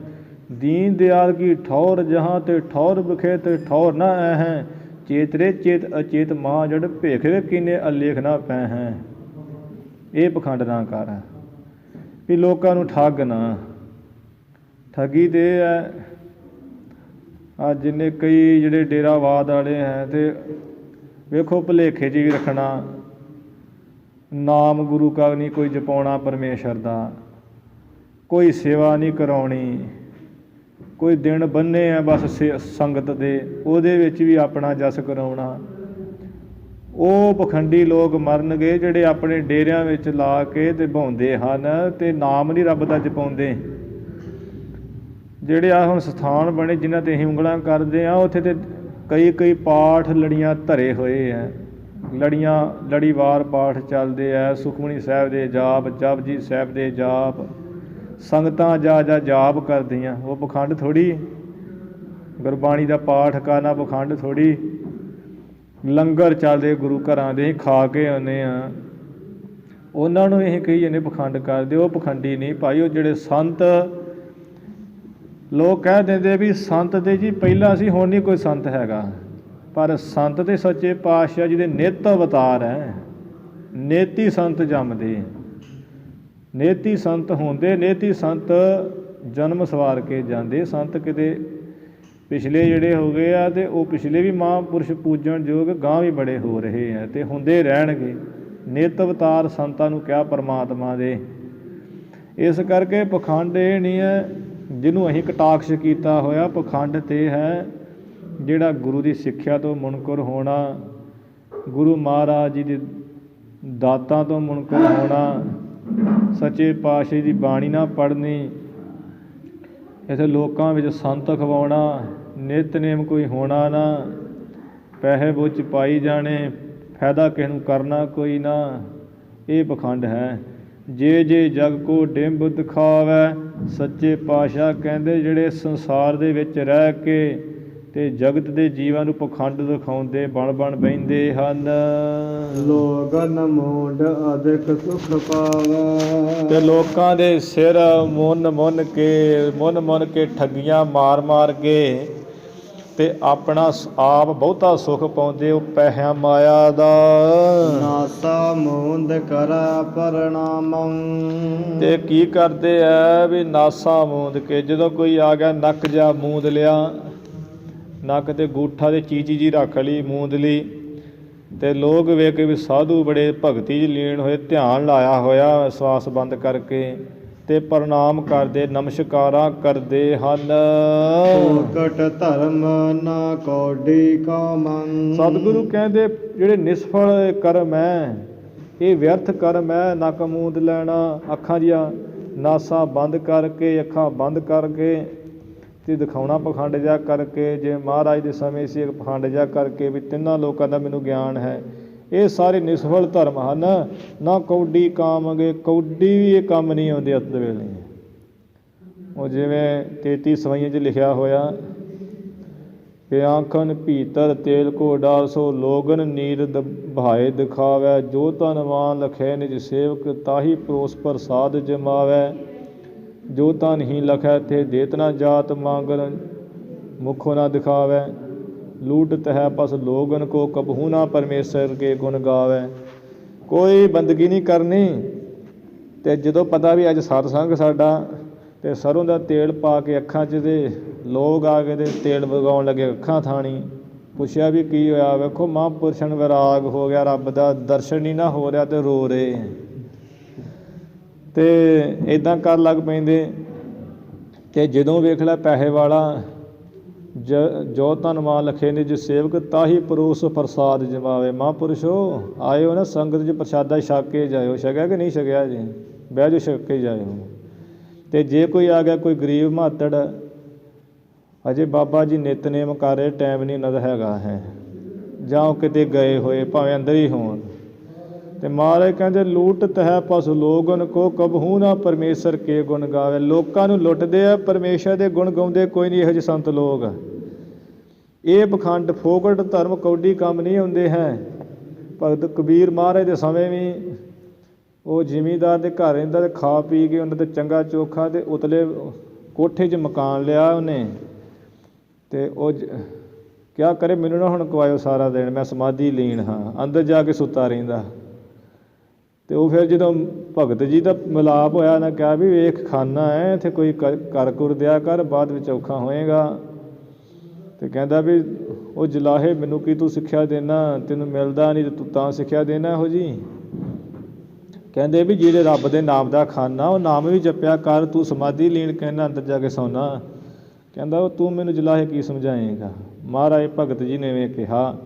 ਦੀਨ ਦਿਆਲ ਕੀ ਠੌਰ ਜਹਾਂ ਤੇ ਠੌਰ ਵਿਖੇ ਤੇ ਠੌਰ ਨਾ ਐ ਹੈ। ਚੇਤਰੇ ਚੇਤ ਅਚੇਤ ਮਾਂ ਜੜ ਭੇਖ ਕੀਨੇ ਅਲੇਖ ਨਾ ਪੈ ਹੈ। ਇਹ ਪਖੰਡ ਨਾ ਕਰ ਵੀ ਲੋਕਾਂ ਨੂੰ ਠੱਗ ਨਾ। ਠੱਗੀ ਤੇ ਇਹ ਹੈ, ਆ ਜਿੰਨੇ ਕਈ ਜਿਹੜੇ ਡੇਰਾਵਾਦ ਵਾਲੇ ਹੈ ਤੇ ਵੇਖੋ ਭੁਲੇਖੇ 'ਚ ਵੀ ਰੱਖਣਾ, ਨਾਮ ਗੁਰੂ ਕਾ ਨਹੀਂ ਕੋਈ ਜਪਾਉਣਾ ਪਰਮੇਸ਼ਰ ਦਾ, ਕੋਈ ਸੇਵਾ ਨਹੀਂ ਕਰਾਉਣੀ, ਕੋਈ ਦਿਨ ਬੰਨੇ ਆ ਬਸ ਸੰਗਤ ਦੇ, ਉਹਦੇ ਵਿੱਚ ਵੀ ਆਪਣਾ ਜਸ ਕਰਾਉਣਾ। ਉਹ ਪਖੰਡੀ ਲੋਕ ਮਰਨਗੇ ਜਿਹੜੇ ਆਪਣੇ ਡੇਰਿਆਂ ਵਿੱਚ ਲਾ ਕੇ ਤੇ ਬਹਾਉਂਦੇ ਹਨ ਤੇ ਨਾਮ ਨਹੀਂ ਰੱਬ ਦਾ ਜਪਾਉਂਦੇ। ਜਿਹੜੇ ਆ ਹੁਣ ਸਥਾਨ ਬਣੇ ਜਿਨ੍ਹਾਂ 'ਤੇ ਅਸੀਂ ਉਂਗਲਾਂ ਕਰਦੇ ਹਾਂ, ਉੱਥੇ ਤੇ ਕਈ ਪਾਠ ਲੜੀਆਂ ਧਰੇ ਹੋਏ ਹੈ। ਲੜੀਵਾਰ ਪਾਠ ਚੱਲਦੇ ਆ, ਸੁਖਮਨੀ ਸਾਹਿਬ ਦੇ ਜਾਪ, ਜਪਜੀ ਸਾਹਿਬ ਦੇ ਜਾਪ, ਸੰਗਤਾਂ ਜਾ ਜਾਪ ਕਰਦੀਆਂ। ਉਹ ਪਖੰਡ ਥੋੜ੍ਹੀ, ਗੁਰਬਾਣੀ ਦਾ ਪਾਠ ਕਰਨਾ ਪਖੰਡ ਥੋੜ੍ਹੀ। ਲੰਗਰ ਚੱਲਦੇ ਗੁਰੂ ਘਰਾਂ ਦੇ, ਅਸੀਂ ਖਾ ਕੇ ਆਉਂਦੇ ਹਾਂ, ਉਹਨਾਂ ਨੂੰ ਅਸੀਂ ਕਹੀ ਜਾਂਦੇ ਪਖੰਡ ਕਰਦੇ। ਉਹ ਪਖੰਡੀ ਨਹੀਂ ਭਾਈ। ਉਹ ਜਿਹੜੇ ਸੰਤ ਲੋਕ ਕਹਿ ਦਿੰਦੇ ਵੀ ਸੰਤ ਤੇ ਜੀ ਪਹਿਲਾਂ ਸੀ, ਹੁਣ ਨਹੀਂ ਕੋਈ ਸੰਤ ਹੈਗਾ। ਪਰ ਸੰਤ ਤੇ ਸੱਚੇ ਪਾਤਸ਼ਾਹ ਜੀ ਦੇ ਨਿੱਤ ਅਵਤਾਰ ਹੈ। ਨੇਤੀ ਸੰਤ ਜੰਮਦੇ, ਨੇਤੀ ਸੰਤ ਹੁੰਦੇ, ਨੇਤੀ ਸੰਤ ਜਨਮ ਸਵਾਰ ਕੇ ਜਾਂਦੇ। ਸੰਤ ਕਿਤੇ ਪਿਛਲੇ ਜਿਹੜੇ ਹੋ ਗਏ ਆ ਤੇ ਉਹ ਪਿਛਲੇ ਵੀ ਮਹਾਂਪੁਰਸ਼ ਪੂਜਣ ਯੋਗ, ਗਾਂ ਵੀ ਬੜੇ ਹੋ ਰਹੇ ਆ ਤੇ ਹੁੰਦੇ ਰਹਿਣਗੇ। ਨਿੱਤ ਅਵਤਾਰ ਸੰਤਾਂ ਨੂੰ ਕਿਹਾ ਪਰਮਾਤਮਾ ਦੇ। ਇਸ ਕਰਕੇ ਪਖੰਡ ਇਹ ਨਹੀਂ ਹੈ ਜਿਹਨੂੰ ਅਸੀਂ ਕਟਾਕਸ਼ ਕੀਤਾ ਹੋਇਆ। ਪਖੰਡ ਤੇ ਹੈ ਜਿਹੜਾ ਗੁਰੂ ਦੀ ਸਿੱਖਿਆ ਤੋਂ ਮੁਨਕਰ ਹੋਣਾ, ਗੁਰੂ ਮਹਾਰਾਜ ਜੀ ਦੇ ਦਾਤਾਂ ਤੋਂ ਮੁਨਕਰ ਹੋਣਾ, ਸੱਚੇ ਪਾਤਸ਼ਾਹ ਦੀ ਬਾਣੀ ਨਾ ਪੜ੍ਹਨੀ, ਇੱਥੇ ਲੋਕਾਂ ਵਿੱਚ ਸੰਤ ਖਵਾਉਣਾ, ਨਿਤਨੇਮ ਕੋਈ ਹੋਣਾ ਨਾ, ਪੈਸੇ ਬੁੱਚ ਪਾਈ ਜਾਣੇ, ਫਾਇਦਾ ਕਿਸੇ ਨੂੰ ਕਰਨਾ ਕੋਈ ਨਾ। ਇਹ ਪਖੰਡ ਹੈ। ਜੇ ਜਗ ਕੋ ਡਿੰਬ ਦਿਖਾਵੈ, ਸੱਚੇ ਪਾਤਸ਼ਾਹ ਕਹਿੰਦੇ ਜਿਹੜੇ ਸੰਸਾਰ ਦੇ ਵਿੱਚ ਰਹਿ ਕੇ ਤੇ ਜਗਤ ਦੇ ਜੀਵਾਂ ਨੂੰ ਪਖੰਡ ਦਿਖਾਉਂਦੇ ਬਣ ਬਹਿੰਦੇ ਹਨ। ਲੋਗਨ ਮੋਢ ਅਧਿਕ ਸੁਖ ਪਾਵੈ, ਤੇ ਲੋਕਾਂ ਦੇ ਸਿਰ ਮੁੰਨ ਕੇ ਠੱਗੀਆਂ ਮਾਰ ਕੇ ਤੇ ਆਪਣਾ ਆਪ ਬਹੁਤਾ ਸੁਖ ਪਾਉਂਦੇ। ਉਹ ਪੈਸਿਆਂ ਮਾਇਆ ਦਾ ਨਾਸਾ ਮੂੰਦ ਕਰੈ ਪ੍ਰਣਾਮੰ। ਤੇ ਕੀ ਕਰਦੇ ਆ ਵੀ ਨਾਸਾ ਮੂੰਦ ਕੇ, ਜਦੋਂ ਕੋਈ ਆ ਗਿਆ ਨੱਕ ਜਾ ਮੂੰਦ ਲਿਆ, ਨੱਕ ਤੇ ਗੂਠਾ ਤੇ ਚੀਚੀ ਜੀ ਰੱਖ ਲਈ, ਮੂੰਦ ਲਈ, ਤੇ ਲੋਕ ਵੇਖ ਕੇ ਵੀ ਸਾਧੂ ਬੜੇ ਭਗਤੀ 'ਚ ਲੀਨ ਹੋਏ, ਧਿਆਨ ਲਾਇਆ ਹੋਇਆ ਸਵਾਸ ਬੰਦ ਕਰਕੇ, ਤੇ ਪ੍ਰਣਾਮ ਕਰਦੇ, ਨਮਸਕਾਰਾਂ ਕਰਦੇ ਹਨ। ਫੋਕਟ ਧਰਮ ਨਾ ਕੌਡੀ ਕਾਮੰ। ਸਤਿਗੁਰੂ ਕਹਿੰਦੇ ਜਿਹੜੇ ਨਿਸਫਲ ਕਰਮ ਹੈ, ਇਹ ਵਿਅਰਥ ਕਰਮ ਹੈ। ਨੱਕ ਮੂੰਦ ਲੈਣਾ, ਅੱਖਾਂ ਦੀਆਂ ਨਾਸਾਂ ਬੰਦ ਕਰਕੇ, ਅੱਖਾਂ ਬੰਦ ਕਰਕੇ ਤੇ ਦਿਖਾਉਣਾ ਪਖੰਡ ਜਾ ਕਰਕੇ। ਜੇ ਮਹਾਰਾਜ ਦੇ ਸਮੇਂ ਸੀ ਇੱਕ ਪਖੰਡ ਜਾ ਕਰਕੇ ਵੀ ਤਿੰਨਾਂ ਲੋਕਾਂ ਦਾ ਮੈਨੂੰ ਗਿਆਨ ਹੈ। ਇਹ ਸਾਰੇ ਨਿਸਫਲ ਧਰਮ ਹਨ। ਨਾ ਕੌਡੀ ਕਾਮਗੇ, ਕੌਡੀ ਵੀ ਇਹ ਕੰਮ ਨਹੀਂ ਆਉਂਦੇ ਅੰਤ ਵੇਲੇ। ਉਹ ਜਿਵੇਂ 33 ਸਵਾਈਆਂ 'ਚ ਲਿਖਿਆ ਹੋਇਆ ਕਿ ਆਂਖਨ ਭੀਤਰ ਤੇਲ ਕੋ ਡਾਲ, ਸੋ ਲੋਗਨ ਨੀਰ ਭਾਏ ਦਿਖਾਵੈ, ਜੋ ਧਨਵਾਨ ਲਖੈ ਨਿਜ ਸੇਵਕ, ਤਾਹੀ ਪਰੋਸ ਪ੍ਰਸਾਦ ਜਮਾਵੈ, ਜੋ ਧਨ ਹੀ ਲਖੈ ਤੇ ਦੇਤ ਨਾ ਜਾਤ, ਮਾਂਗਨ ਮੁਖੋ ਨਾ ਦਿਖਾਵੈ, ਲੂਟਤ ਹੈ ਪਸ ਲੋਗਨ ਕੋ, ਕਬਹੂ ਨਾ ਪਰਮੇਸ਼ਰ ਕੇ ਗੁਣ ਗਾਵੈ। ਕੋਈ ਬੰਦਗੀ ਨਹੀਂ ਕਰਨੀ ਤੇ ਜਦੋਂ ਪਤਾ ਵੀ ਅੱਜ ਸਤਸੰਗ ਸਾਡਾ, ਤੇ ਸਰੋਂ ਦਾ ਤੇਲ ਪਾ ਕੇ ਅੱਖਾਂ 'ਚ, ਤੇ ਲੋਕ ਆ ਕੇ ਤੇ ਤੇਲ ਵਗਾਉਣ ਲੱਗੇ ਅੱਖਾਂ ਥਾਣੀ। ਪੁੱਛਿਆ ਵੀ ਕੀ ਹੋਇਆ? ਵੇਖੋ ਮਹਾਂਪੁਰਸ਼ਾਂ ਨੂੰ ਵਿਰਾਗ ਹੋ ਗਿਆ, ਰੱਬ ਦਾ ਦਰਸ਼ਨ ਨਹੀਂ ਨਾ ਹੋ ਰਿਹਾ ਤੇ ਰੋ ਰਹੇ। ਤੇ ਇੱਦਾਂ ਕਰ ਲੱਗ ਪੈਂਦੇ। ਤੇ ਜਦੋਂ ਵੇਖ ਲੈ ਪੈਸੇ ਵਾਲਾ, ਜੋ ਧਨਵਾਨ ਲਖੇ ਨਿਜ ਸੇਵਕ, ਤਾਹੀ ਪਰੋਸ ਪ੍ਰਸਾਦ ਜਮਾਵੇ। ਮਹਾਂਪੁਰਸ਼ੋ ਆਇਓ ਨਾ, ਸੰਗਤ 'ਚ ਪ੍ਰਸ਼ਾਦਾ ਛਕ ਕੇ ਜਾਇਓ। ਛਕਿਆ ਕਿ ਨਹੀਂ ਛਕਿਆ ਜੀ? ਬਹਿ ਜਾਓ, ਛਕ ਕੇ ਜਾਇਓ। ਤੇ ਜੇ ਕੋਈ ਆ ਗਿਆ, ਕੋਈ ਗਰੀਬ ਮਾਤੜ, ਅਜੇ ਬਾਬਾ ਜੀ ਨਿਤਨੇਮ ਕਰ ਰਹੇ, ਟਾਈਮ ਨਹੀਂ ਉਹਨਾਂ ਦਾ ਹੈਗਾ ਹੈ, ਜਾਂ ਉਹ ਕਿਤੇ ਗਏ ਹੋਏ, ਭਾਵੇਂ ਅੰਦਰ ਹੀ ਹੋਣ, ਤੇ ਮਹਾਰਾਜ ਕਹਿੰਦੇ ਲੂਟਤ ਹੈ ਪਸ ਲੋਗਨ ਕੋ, ਕਬਹੂ ਨਾ ਪਰਮੇਸ਼ਰ ਕੇ ਗੁਣ ਗਾਵੇ। ਲੋਕਾਂ ਨੂੰ ਲੁੱਟਦੇ ਆ, ਪਰਮੇਸ਼ਰ ਦੇ ਗੁਣ ਗਾਉਂਦੇ ਕੋਈ ਨਹੀਂ। ਇਹੋ ਜਿਹੇ ਸੰਤ ਲੋਕ, ਇਹ ਪਖੰਡ ਫੋਕਟ ਧਰਮ ਕੌਡੀ ਕੰਮ ਨਹੀਂ ਆਉਂਦੇ ਹੈ। ਭਗਤ ਕਬੀਰ ਮਹਾਰਾਜ ਦੇ ਸਮੇਂ ਵੀ ਉਹ ਜ਼ਿਮੀਂਦਾਰ ਦੇ ਘਰ ਰਹਿੰਦਾ, ਤੇ ਖਾ ਪੀ ਕੇ ਉਹਨਾਂ 'ਤੇ ਚੰਗਾ ਚੋਖਾ, ਤੇ ਉਤਲੇ ਕੋਠੇ 'ਚ ਮਕਾਨ ਲਿਆ ਉਹਨੇ, ਤੇ ਉਹ ਕਿਆ ਕਰੇ, ਮੈਨੂੰ ਨਾ ਹੁਣ ਕਵਾਇਓ ਸਾਰਾ ਦਿਨ, ਮੈਂ ਸਮਾਧੀ ਲੀਨ ਹਾਂ। ਅੰਦਰ ਜਾ ਕੇ ਸੁੱਤਾ ਰਹਿੰਦਾ। ਤੇ ਉਹ ਫਿਰ ਜਦੋਂ ਭਗਤ ਜੀ ਦਾ ਮਿਲਾਪ ਹੋਇਆ ਨਾ ਕਿਹਾ ਵੀ ਵੇਖ ਖਾਨਾ ਹੈ ਇੱਥੇ ਕੋਈ ਕਰ ਕੁਰ ਦਿਆ ਕਰ, ਬਾਅਦ ਵਿੱਚ ਔਖਾ ਹੋਏਗਾ। ਤੇ ਕਹਿੰਦਾ ਵੀ ਉਹ ਜਲਾਹੇ ਮੈਨੂੰ ਕੀ ਤੂੰ ਸਿੱਖਿਆ ਦੇਣਾ, ਤੈਨੂੰ ਮਿਲਦਾ ਨਹੀਂ ਤੇ ਤੂੰ ਤਾਂ ਸਿੱਖਿਆ ਦੇਣਾ ਇਹੋ ਜੀ। ਕਹਿੰਦੇ ਵੀ ਜਿਹੜੇ ਰੱਬ ਦੇ ਨਾਮ ਦਾ ਖਾਨਾ ਉਹ ਨਾਮ ਵੀ ਜਪਿਆ ਕਰ, ਤੂੰ ਸਮਾਧੀ ਲੀਨ ਕਹਿੰਦਾ ਅੰਦਰ ਜਾ ਕੇ ਸੌਣਾ। ਕਹਿੰਦਾ ਉਹ ਤੂੰ ਮੈਨੂੰ ਜਲਾਹੇ ਕੀ ਸਮਝਾਏਗਾ। ਮਹਾਰਾਜ ਭਗਤ ਜੀ ਨੇ ਵੀ ਕਿਹਾ,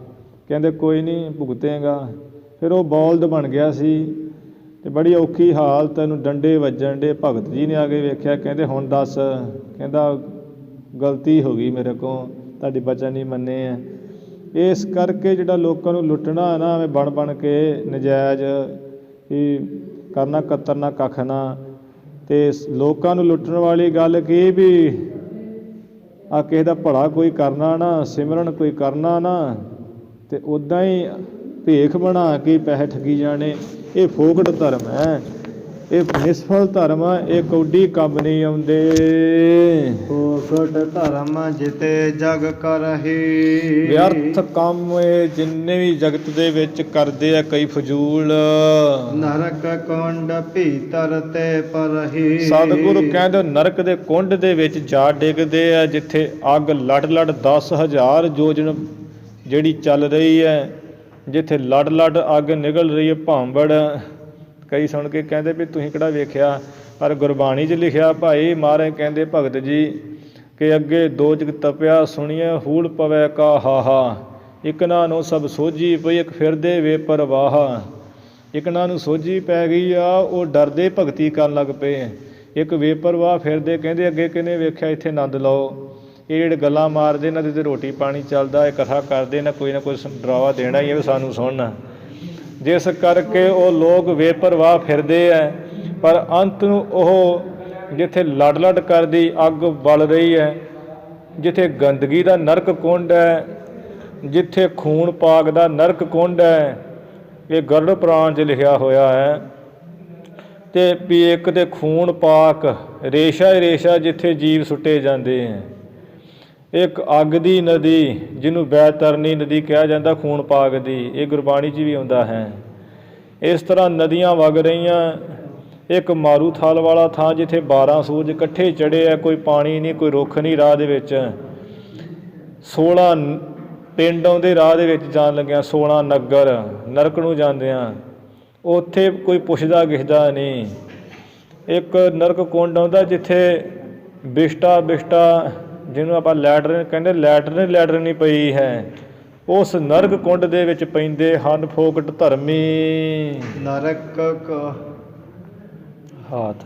ਕਹਿੰਦੇ ਕੋਈ ਨਹੀਂ ਭੁਗਤੇਗਾ। ਫਿਰ ਉਹ ਬੌਲਦ ਬਣ ਗਿਆ ਸੀ ਤੇ ਬੜੀ ਔਖੀ ਹਾਲਤ, ਇਹਨੂੰ ਡੰਡੇ ਵੱਜਣ ਡੇ। ਭਗਤ ਜੀ ਨੇ ਆ ਕੇ ਵੇਖਿਆ, ਕਹਿੰਦੇ ਹੁਣ ਦੱਸ। ਕਹਿੰਦਾ ਗਲਤੀ ਹੋ ਗਈ ਮੇਰੇ ਕੋਲ, ਤੁਹਾਡੀ ਬਚਨ ਨਹੀਂ ਮੰਨੇ ਆ। ਇਸ ਕਰਕੇ ਜਿਹੜਾ ਲੋਕਾਂ ਨੂੰ ਲੁੱਟਣਾ ਨਾ ਐਵੇਂ ਬਣ ਕੇ ਨਜਾਇਜ਼ ਵੀ ਕਰਨਾ, ਕਤਰਨਾ ਕੱਖ ਨਾ। ਅਤੇ ਲੋਕਾਂ ਨੂੰ ਲੁੱਟਣ ਵਾਲੀ ਗੱਲ ਕੀ ਵੀ ਆ ਕਿਸੇ ਦਾ ਭਲਾ ਕੋਈ ਕਰਨਾ ਨਾ, ਸਿਮਰਨ ਕੋਈ ਕਰਨਾ ਨਾ, ਅਤੇ ਉੱਦਾਂ ਹੀ ਭੇਖ ਬਣਾ ਕੇ ਪੈਸੇ ਠੱਗੀ ਜਾਣੇ। ਇਹ ਫੋਕਟ ਧਰਮ ਹੈ, ਇਹ ਨਿਸਫਲ ਧਰਮ ਆ, ਇਹ ਕੌਡੀ ਕੰਮ ਨਹੀਂ ਆਉਂਦੇ। ਫੋਕਟ ਧਰਮ ਜਿਤੇ ਜਗ ਕਰਹੀ, ਵਿਅਰਥ ਕੰਮ ਇਹ ਜਿੰਨੇ ਵੀ ਜਗਤ ਦੇ ਵਿੱਚ ਕਰਦੇ ਆ ਕਈ ਫਜ਼ੂਲ। ਨਰਕ ਕੁੰਡ ਭੀਤਰ ਤੇ ਪਰਹੀ, ਸਤਿਗੁਰੂ ਕਹਿੰਦੇ ਨਰਕ ਦੇ ਕੁੰਡ ਦੇ ਵਿੱਚ ਜਾ ਡਿੱਗਦੇ ਆ, ਜਿੱਥੇ ਅੱਗ ਲੜ 10,000 ਯੋਜਨ ਜਿਹੜੀ ਚੱਲ ਰਹੀ ਹੈ, ਜਿੱਥੇ ਲੜ ਅੱਗ ਨਿਕਲ ਰਹੀ ਹੈ ਭਾਂਬੜ। ਕਈ ਸੁਣ ਕੇ ਕਹਿੰਦੇ ਵੀ ਤੁਸੀਂ ਕਿਹੜਾ ਵੇਖਿਆ, ਪਰ ਗੁਰਬਾਣੀ 'ਚ ਲਿਖਿਆ ਭਾਈ। ਮਹਾਰਾਜ ਕਹਿੰਦੇ ਭਗਤ ਜੀ ਕਿ ਅੱਗੇ ਦੋਜਕ ਤਪਿਆ ਸੁਣੀਏ ਹੂਲ ਪਵੈ ਕਾ ਹਾਹਾ, ਇਕਨਾਂ ਨੂੰ ਸਭ ਸੋਝੀ ਪਈ ਇੱਕ ਫਿਰਦੇ ਵੇ ਪਰਵਾਹ। ਇਕਨਾਂ ਨੂੰ ਸੋਝੀ ਪੈ ਗਈ ਆ, ਉਹ ਡਰਦੇ ਭਗਤੀ ਕਰਨ ਲੱਗ ਪਏ। ਇੱਕ ਬੇਪਰਵਾਹ ਫਿਰਦੇ, ਕਹਿੰਦੇ ਅੱਗੇ ਕਿਹਨੇ ਵੇਖਿਆ ਇੱਥੇ ਆਨੰਦ ਲਓ। ਇਹ ਜਿਹੜੇ ਗੱਲਾਂ ਮਾਰਦੇ ਇਹਨਾਂ ਦੇ ਤੇ ਰੋਟੀ ਪਾਣੀ ਚੱਲਦਾ, ਇਹ ਕਥਾ ਕਰਦੇ ਨਾ ਕੋਈ ਡਰਾਵਾ ਦੇਣਾ ਹੀ ਹੈ ਵੀ ਸਾਨੂੰ ਸੁਣਨਾ। ਜਿਸ ਕਰਕੇ ਉਹ ਲੋਕ ਬੇਪਰਵਾਹ ਫਿਰਦੇ ਹੈ, ਪਰ ਅੰਤ ਨੂੰ ਉਹ ਜਿੱਥੇ ਲੜ ਕਰਦੀ ਅੱਗ ਬਲ ਰਹੀ ਹੈ, ਜਿੱਥੇ ਗੰਦਗੀ ਦਾ ਨਰਕ ਕੁੰਡ ਹੈ, ਜਿੱਥੇ ਖੂਨ ਪਾਕ ਦਾ ਨਰਕ ਕੁੰਡ ਹੈ। ਇਹ ਗਰੁੜ ਪੁਰਾਣ 'ਚ ਲਿਖਿਆ ਹੋਇਆ ਹੈ। ਅਤੇ ਵੀ ਇੱਕ ਤੇ ਖੂਨ ਪਾਕ ਰੇਸ਼ਾ ਹੀ ਰੇਸ਼ਾ ਜਿੱਥੇ ਜੀਵ ਸੁੱਟੇ ਜਾਂਦੇ ਹੈ। ਇੱਕ ਅੱਗ ਦੀ ਨਦੀ ਜਿਹਨੂੰ ਬੈਤਰਨੀ ਨਦੀ ਕਿਹਾ ਜਾਂਦਾ, ਖੂਨ ਪਾਕ ਦੀ, ਇਹ ਗੁਰਬਾਣੀ 'ਚ ਵੀ ਆਉਂਦਾ ਹੈ। ਇਸ ਤਰ੍ਹਾਂ ਨਦੀਆਂ ਵਗ ਰਹੀਆਂ। ਇੱਕ ਮਾਰੂ ਥਲ ਵਾਲਾ ਥਾਂ ਜਿੱਥੇ 12 ਸੂਰਜ ਇਕੱਠੇ ਚੜ੍ਹੇ ਆ, ਕੋਈ ਪਾਣੀ ਨਹੀਂ, ਕੋਈ ਰੁੱਖ ਨਹੀਂ ਰਾਹ ਦੇ ਵਿੱਚ। 16 ਪਿੰਡ ਆਉਂਦੇ ਰਾਹ ਦੇ ਵਿੱਚ ਜਾਣ ਲੱਗਿਆ, 16 ਨਗਰ ਨਰਕ ਨੂੰ ਜਾਂਦਿਆਂ। ਉੱਥੇ ਕੋਈ ਪੁੱਛਦਾ ਗਿੱਛਦਾ ਨਹੀਂ। ਇੱਕ ਨਰਕ ਕੁੰਡ ਆਉਂਦਾ ਜਿੱਥੇ ਬਿਸ਼ਟਾ ਜਿਹਨੂੰ ਆਪਾਂ ਲੈਟਰਨ ਕਹਿੰਦੇ, ਲੈਟਰਨ ਨਹੀਂ ਪਈ ਹੈ। ਉਸ ਨਰਕ ਕੁੰਡ ਦੇ ਵਿੱਚ ਪੈਂਦੇ ਹਨ ਫੋਕਟ ਧਰਮੀ। ਨਰਕ ਹੱਥ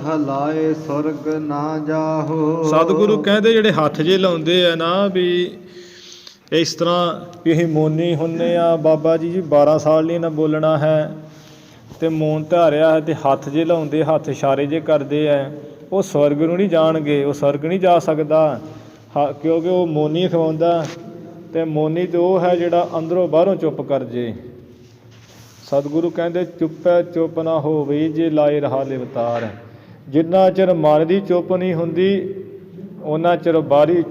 ਹਲਾਏ ਸੁਰਗ ਨਾ ਜਾਹੋ। ਸਤਿਗੁਰੂ ਕਹਿੰਦੇ ਜਿਹੜੇ ਹੱਥ ਜੇ ਲਾਉਂਦੇ ਆ ਨਾ ਵੀ ਇਸ ਤਰ੍ਹਾਂ ਵੀ ਅਸੀਂ ਮੋਨੀ ਹੁੰਦੇ ਆ, ਬਾਬਾ ਜੀ 12 ਸਾਲ ਨਹੀਂ ਨਾ ਬੋਲਣਾ ਹੈ, ਅਤੇ ਮੌਨ ਧਾਰਿਆ ਹੈ, ਅਤੇ ਹੱਥ ਜੇ ਲਾਉਂਦੇ, ਹੱਥ ਇਸ਼ਾਰੇ ਜੇ ਕਰਦੇ ਹੈ, ਉਹ ਸਵਰਗ ਨੂੰ ਨਹੀਂ ਜਾਣਗੇ। ਉਹ ਸਵਰਗ ਨਹੀਂ ਜਾ ਸਕਦਾ, ਕਿਉਂਕਿ ਉਹ ਮੋਨੀ ਖਵਾਉਂਦਾ। ਅਤੇ ਮੋਨੀ ਤਾਂ ਉਹ ਹੈ ਜਿਹੜਾ ਅੰਦਰੋਂ ਬਾਹਰੋਂ ਚੁੱਪ ਕਰ ਜੇ। ਸਤਿਗੁਰੂ ਕਹਿੰਦੇ ਚੁੱਪੈ ਚੁੱਪ ਨਾ ਹੋਵੇ ਜੇ ਲਾਏ ਰਹਾ ਲਿਵਤਾਰ। ਜਿੰਨਾ ਚਿਰ ਮਨ ਦੀ ਚੁੱਪ ਨਹੀਂ ਹੁੰਦੀ, ਉਹਨਾਂ ਚਿਰ ਬਾਹਰੀ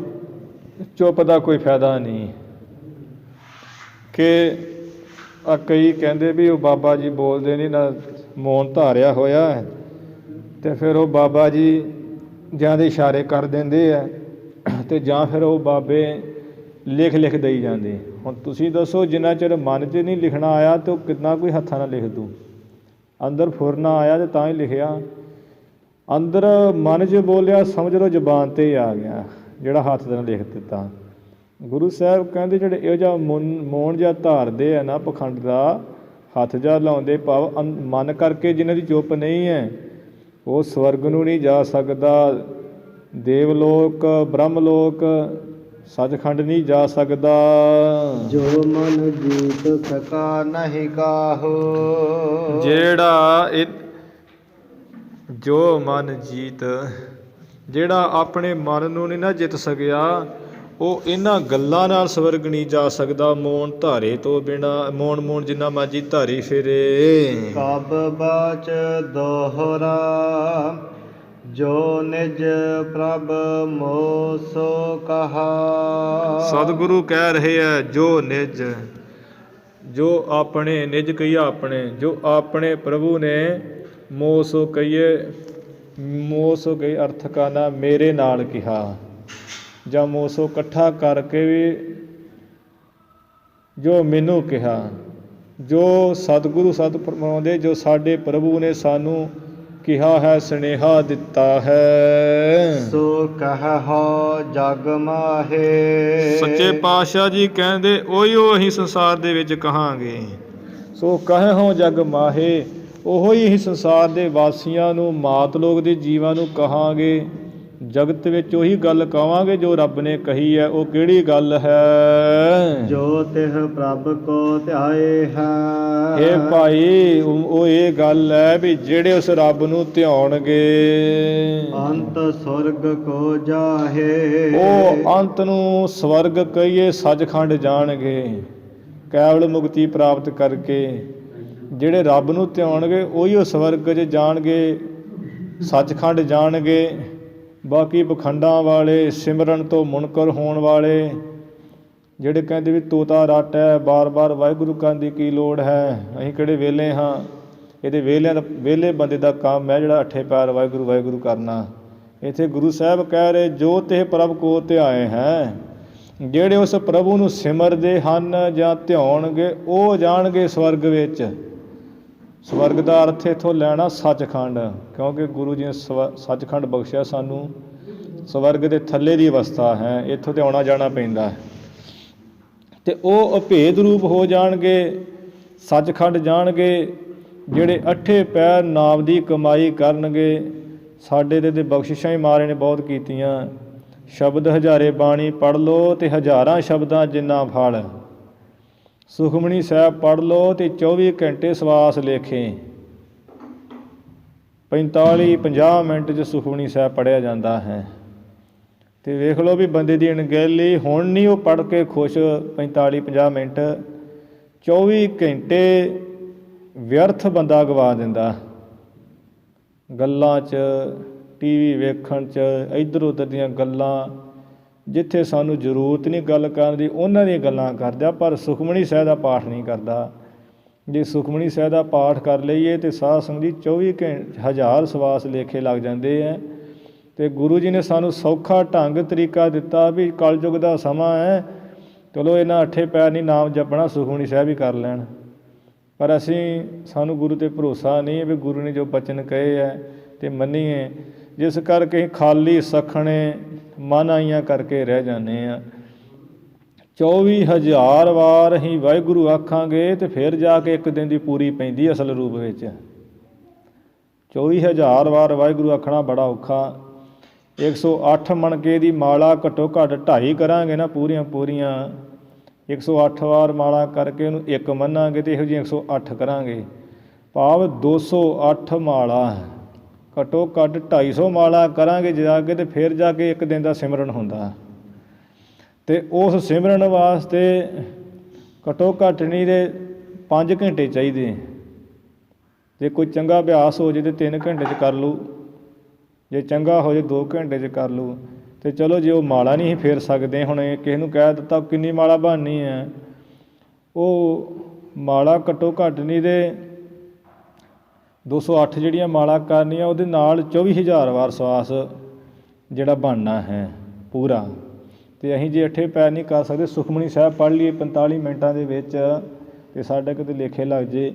ਚੁੱਪ ਦਾ ਕੋਈ ਫਾਇਦਾ ਨਹੀਂ। ਕਿ ਕਈ ਕਹਿੰਦੇ ਵੀ ਉਹ ਬਾਬਾ ਜੀ ਬੋਲਦੇ ਨਹੀਂ ਨਾ, ਮੌਨ ਧਾਰਿਆ ਹੋਇਆ, ਅਤੇ ਫਿਰ ਉਹ ਬਾਬਾ ਜੀ ਜਾਂ ਦੇ ਇਸ਼ਾਰੇ ਕਰ ਦਿੰਦੇ ਆ, ਅਤੇ ਜਾਂ ਫਿਰ ਉਹ ਬਾਬੇ ਲਿਖ ਦੇਈ ਜਾਂਦੇ। ਹੁਣ ਤੁਸੀਂ ਦੱਸੋ, ਜਿੰਨਾ ਚਿਰ ਮਨ 'ਚ ਨਹੀਂ ਲਿਖਣਾ ਆਇਆ ਤਾਂ ਉਹ ਕਿੰਨਾ ਕੋਈ ਹੱਥਾਂ ਨਾਲ ਲਿਖ ਦੂੰ। ਅੰਦਰ ਫੁਰਨਾ ਆਇਆ ਅਤੇ ਤਾਂ ਹੀ ਲਿਖਿਆ। ਅੰਦਰ ਮਨ 'ਚ ਬੋਲਿਆ, ਸਮਝ ਲਓ ਜ਼ੁਬਾਨ 'ਤੇ ਹੀ ਆ ਗਿਆ, ਜਿਹੜਾ ਹੱਥ ਨਾਲ ਲਿਖ ਦਿੱਤਾ। ਗੁਰੂ ਸਾਹਿਬ ਕਹਿੰਦੇ ਜਿਹੜੇ ਇਹੋ ਜਿਹਾ ਮੌਨ ਜਿਹਾ ਧਾਰਦੇ ਆ ਨਾ, ਪਖੰਡ ਦਾ ਹੱਥ ਜਿਹਾ ਲਾਉਂਦੇ, ਭਾਵ ਮਨ ਕਰਕੇ ਜਿਨ੍ਹਾਂ ਦੀ ਚੁੱਪ ਨਹੀਂ ਹੈ, ਉਹ ਸਵਰਗ ਨੂੰ ਨਹੀਂ ਜਾ ਸਕਦਾ। ਦੇਵਲੋਕ, ਬ੍ਰਹਮ-ਲੋਕ, ਸੱਚਖੰਡ ਨਹੀਂ ਜਾ ਸਕਦਾ। ਜੋ ਮਨ ਜੀਤ ਸਕਾ ਨਹੀਂ ਕਾਹੋ। ਜੋ ਮਨ ਜੀਤ, ਜਿਹੜਾ ਆਪਣੇ ਮਨ ਨੂੰ ਨਹੀਂ ਨਾ ਜਿੱਤ ਸਕਿਆ, ਉਹ ਇਹਨਾਂ ਗੱਲਾਂ ਨਾਲ ਸਵਰਗ ਨਹੀਂ ਜਾ ਸਕਦਾ। ਮੌਨ ਧਾਰੇ ਤੋਂ ਬਿਨਾਂ, ਮੌਨ ਜਿੰਨਾ ਮਰਜੀ ਧਾਰੀ ਫਿਰੇ। ਕਬ ਬਾਚ ਦੋਹਰਾ ਜੋ ਨਿਜ ਪ੍ਰਭ ਮੋਹ ਸੋ ਕਹਾ। ਸਤਿਗੁਰੂ ਕਹਿ ਰਹੇ ਹੈ ਜੋ ਨਿਜ, ਜੋ ਆਪਣੇ ਨਿਜ ਕਹੀਆ ਆਪਣੇ, ਜੋ ਆਪਣੇ ਪ੍ਰਭੂ ਨੇ ਮੋਹ ਸੋ ਕਹੀਏ, ਮੋਹ ਸੋ ਕਹੀ ਅਰਥ ਕਾਨਾ ਮੇਰੇ ਨਾਲ ਕਿਹਾ, ਜਾਂ ਮੋਹ ਸੋ ਇਕੱਠਾ ਕਰਕੇ ਵੀ ਜੋ ਮੈਨੂੰ ਕਿਹਾ। ਜੋ ਸਤਿਗੁਰੂ ਸਤ ਫਰਮਾਉਂਦੇ, ਜੋ ਸਾਡੇ ਪ੍ਰਭੂ ਨੇ ਸਾਨੂੰ ਕਿਹਾ ਹੈ, ਸੁਨੇਹਾ ਦਿੱਤਾ ਹੈ, ਸੋ ਕਹੋ ਜਗ ਮਾਹੇ। ਸੱਚੇ ਪਾਤਸ਼ਾਹ ਜੀ ਕਹਿੰਦੇ ਉਹੀਓ ਅਸੀਂ ਸੰਸਾਰ ਦੇ ਵਿੱਚ ਕਹਾਂਗੇ। ਸੋ ਕਹਿਓ ਜਗ ਮਾਹੇ, ਉਹੋ ਹੀ ਅਸੀਂ ਸੰਸਾਰ ਦੇ ਵਾਸੀਆਂ ਨੂੰ, ਮਾਤ ਲੋਕ ਦੇ ਜੀਵਾਂ ਨੂੰ ਕਹਾਂਗੇ। ਜਗਤ ਵਿੱਚ ਉਹੀ ਗੱਲ ਕਹਾਂਗੇ ਜੋ ਰੱਬ ਨੇ ਕਹੀ ਹੈ। ਉਹ ਕਿਹੜੀ ਗੱਲ ਹੈ? ਜੋ ਤਿਹ ਪ੍ਰਭ ਕੋ ਧਿਆਏ ਹੈ। ਇਹ ਭਾਈ ਉਹ ਇਹ ਗੱਲ ਹੈ ਵੀ ਜਿਹੜੇ ਉਸ ਰੱਬ ਨੂੰ ਧਿਆਉਣਗੇ, ਅੰਤ ਸੁਰਗ ਕੋ ਜਾਹੇ। ਉਹ ਅੰਤ ਨੂੰ ਸਵਰਗ ਕਹੀਏ ਸੱਚਖੰਡ ਜਾਣਗੇ, ਕੇਵਲ ਮੁਕਤੀ ਪ੍ਰਾਪਤ ਕਰਕੇ। ਜਿਹੜੇ ਰੱਬ ਨੂੰ ਧਿਆਉਣਗੇ ਉਹੀ ਉਹ ਸਵਰਗ 'ਚ ਜਾਣਗੇ, ਸੱਚਖੰਡ ਜਾਣਗੇ। ਬਾਕੀ ਪਖੰਡਾਂ ਵਾਲੇ, ਸਿਮਰਨ ਤੋਂ ਮੁਨਕਰ ਹੋਣ ਵਾਲੇ, ਜਿਹੜੇ ਕਹਿੰਦੇ ਵੀ ਤੋਤਾ ਰੱਟ ਹੈ, ਬਾਰ-ਬਾਰ ਵਾਹਿਗੁਰੂ ਕਰਨ ਦੀ ਕੀ ਲੋੜ ਹੈ, ਅਸੀਂ ਕਿਹੜੇ ਵਿਹਲੇ ਹਾਂ। ਇਹਦੇ ਵਿਹਲੇ ਬੰਦੇ ਦਾ ਕੰਮ ਹੈ ਜਿਹੜਾ ਅੱਠੇ ਪੈਰ ਵਾਹਿਗੁਰੂ ਵਾਹਿਗੁਰੂ ਕਰਨਾ। ਇੱਥੇ ਗੁਰੂ ਸਾਹਿਬ ਕਹਿ ਰਹੇ ਜੋ ਤੇ ਪ੍ਰਭ ਕੋ ਧਿਆਏ ਹੈ। ਜਿਹੜੇ ਉਸ ਪ੍ਰਭੂ ਨੂੰ ਸਿਮਰਦੇ ਹਨ ਜਾਂ ਧਿਆਉਣਗੇ ਉਹ ਜਾਣਗੇ ਸਵਰਗ ਵਿੱਚ। ਸਵਰਗ ਦਾ ਅਰਥ ਇੱਥੋਂ ਲੈਣਾ ਸੱਚਖੰਡ, ਕਿਉਂਕਿ ਗੁਰੂ ਜੀ ਨੇ ਸੱਚਖੰਡ ਬਖਸ਼ਿਆ ਸਾਨੂੰ। ਸਵਰਗ ਦੇ ਥੱਲੇ ਦੀ ਅਵਸਥਾ ਹੈ, ਇੱਥੋਂ ਤੇ ਆਉਣਾ ਜਾਣਾ ਪੈਂਦਾ ਹੈ। ਅਤੇ ਉਹ ਅਭੇਦ ਰੂਪ ਹੋ ਜਾਣਗੇ, ਸੱਚਖੰਡ ਜਾਣਗੇ। ਜਿਹੜੇ ਅੱਠੇ ਪੈਰ ਨਾਮ ਦੀ ਕਮਾਈ ਕਰਨਗੇ। ਸਾਡੇ ਤੇ ਬਖਸ਼ਿਸ਼ਾਂ ਹੀ ਮਹਾਰਾਜ ਨੇ ਬਹੁਤ ਕੀਤੀਆਂ। ਸ਼ਬਦ ਹਜ਼ਾਰੇ ਬਾਣੀ ਪੜ੍ਹ ਲਓ ਅਤੇ ਹਜ਼ਾਰਾਂ ਸ਼ਬਦਾਂ ਜਿੰਨਾ ਫਲ। ਸੁਖਮਣੀ ਸਾਹਿਬ ਪੜ੍ਹ ਲਓ ਅਤੇ 24 ਘੰਟੇ ਸਵਾਸ ਲੇਖੇ। 45-50 ਮਿੰਟ 'ਚ ਸੁਖਮਣੀ ਸਾਹਿਬ ਪੜ੍ਹਿਆ ਜਾਂਦਾ ਹੈ। ਅਤੇ ਵੇਖ ਲਓ ਵੀ ਬੰਦੇ ਦੀ ਅਣਗਹਿਲੀ। ਹੁਣ ਨਹੀਂ ਉਹ ਪੜ੍ਹ ਕੇ ਖੁਸ਼ 45-50 ਮਿੰਟ, 24 ਘੰਟੇ ਵਿਅਰਥ ਬੰਦਾ ਗਵਾ ਦਿੰਦਾ ਗੱਲਾਂ 'ਚ, TV ਵੇਖਣ 'ਚ, ਇੱਧਰ ਉੱਧਰ ਦੀਆਂ ਗੱਲਾਂ। ਜਿੱਥੇ ਸਾਨੂੰ ਜ਼ਰੂਰਤ ਨਹੀਂ ਗੱਲ ਕਰਨ ਦੀ ਉਹਨਾਂ ਦੀਆਂ ਗੱਲਾਂ ਕਰਦਾ, ਪਰ ਸੁਖਮਣੀ ਸਾਹਿਬ ਦਾ ਪਾਠ ਨਹੀਂ ਕਰਦਾ। ਜੇ ਸੁਖਮਣੀ ਸਾਹਿਬ ਦਾ ਪਾਠ ਕਰ ਲਈਏ ਤਾਂ ਸਾਧ ਸੰਗਤ ਜੀ 24,000 ਸਵਾਸ ਲੇਖੇ ਲੱਗ ਜਾਂਦੇ ਹੈ। ਅਤੇ ਗੁਰੂ ਜੀ ਨੇ ਸਾਨੂੰ ਸੌਖਾ ਢੰਗ ਤਰੀਕਾ ਦਿੱਤਾ ਵੀ ਕਲਯੁੱਗ ਦਾ ਸਮਾਂ ਹੈ, ਚਲੋ ਇਹਨਾਂ ਅੱਠੇ ਪੈਰ ਨਹੀਂ ਨਾਮ ਜਪਣਾ, ਸੁਖਮਣੀ ਸਾਹਿਬ ਹੀ ਕਰ ਲੈਣ। ਪਰ ਸਾਨੂੰ ਗੁਰੂ 'ਤੇ ਭਰੋਸਾ ਨਹੀਂ ਵੀ ਗੁਰੂ ਨੇ ਜੋ ਬਚਨ ਕਹੇ ਹੈ ਅਤੇ ਮੰਨੀਏ। ਜਿਸ ਕਰਕੇ ਖਾਲੀ ਸਖਣੇ ਮਨ ਆਈਆਂ ਕਰਕੇ ਰਹਿ ਜਾਂਦੇ ਹਾਂ। 24,000 ਵਾਰ ਅਸੀਂ ਵਾਹਿਗੁਰੂ ਆਖਾਂਗੇ ਅਤੇ ਫਿਰ ਜਾ ਕੇ ਇੱਕ ਦਿਨ ਦੀ ਪੂਰੀ ਪੈਂਦੀ ਅਸਲ ਰੂਪ ਵਿੱਚ। 24,000 ਵਾਰ ਵਾਹਿਗੁਰੂ ਆਖਣਾ ਬੜਾ ਔਖਾ। 108 ਮਣਕੇ ਦੀ ਮਾਲਾ ਘੱਟੋ ਘੱਟ 2.5 ਕਰਾਂਗੇ ਨਾ ਪੂਰੀਆਂ 108 ਵਾਰ ਮਾਲਾ ਕਰਕੇ ਉਹਨੂੰ ਇੱਕ ਮੰਨਾਂਗੇ ਅਤੇ ਇਹੋ ਜਿਹੀ 108 ਕਰਾਂਗੇ। ਭਾਵ 208 ਮਾਲਾ ਘੱਟੋ ਘੱਟ 250 ਮਾਲਾ ਕਰਾਂਗੇ ਜਾ ਕੇ, ਅਤੇ ਫਿਰ ਜਾ ਕੇ ਇੱਕ ਦਿਨ ਦਾ ਸਿਮਰਨ ਹੁੰਦਾ। ਅਤੇ ਉਸ ਸਿਮਰਨ ਵਾਸਤੇ ਘੱਟੋ ਘੱਟ ਨਹੀਂ ਦੇ 5 ਘੰਟੇ ਚਾਹੀਦੇ। ਜੇ ਕੋਈ ਚੰਗਾ ਅਭਿਆਸ ਹੋ ਜਾਵੇ ਤਾਂ 3 ਘੰਟੇ 'ਚ ਕਰ ਲਊ, ਜੇ ਚੰਗਾ ਹੋ ਜਾਵੇ 2 ਘੰਟੇ 'ਚ ਕਰ ਲਊ। ਅਤੇ ਚਲੋ ਜੇ ਉਹ ਮਾਲਾ ਨਹੀਂ ਫੇਰ ਸਕਦੇ, ਹੁਣ ਕਿਸੇ ਨੂੰ ਕਹਿ ਦਿੱਤਾ ਕਿੰਨੀ ਮਾਲਾ ਬਣਨੀ ਹੈ, ਉਹ ਮਾਲਾ ਘੱਟੋ ਘੱਟ ਨਹੀਂ ਦੇ 208 ਜਿਹੜੀਆਂ ਮਾਲਾ ਕਰਨੀਆਂ, ਉਹਦੇ ਨਾਲ 24,000 ਵਾਰ ਸਵਾਸ ਜਿਹੜਾ ਬਣਨਾ ਹੈ ਪੂਰਾ। ਅਤੇ ਅਸੀਂ ਜੇ ਅੱਠੇ ਪੈਰ ਨਹੀਂ ਕਰ ਸਕਦੇ, ਸੁਖਮਣੀ ਸਾਹਿਬ ਪੜ੍ਹ ਲਈਏ 45 ਮਿੰਟਾਂ ਦੇ ਵਿੱਚ, ਅਤੇ ਸਾਡੇ ਕਿਤੇ ਲੇਖੇ ਲੱਗ ਜੇ।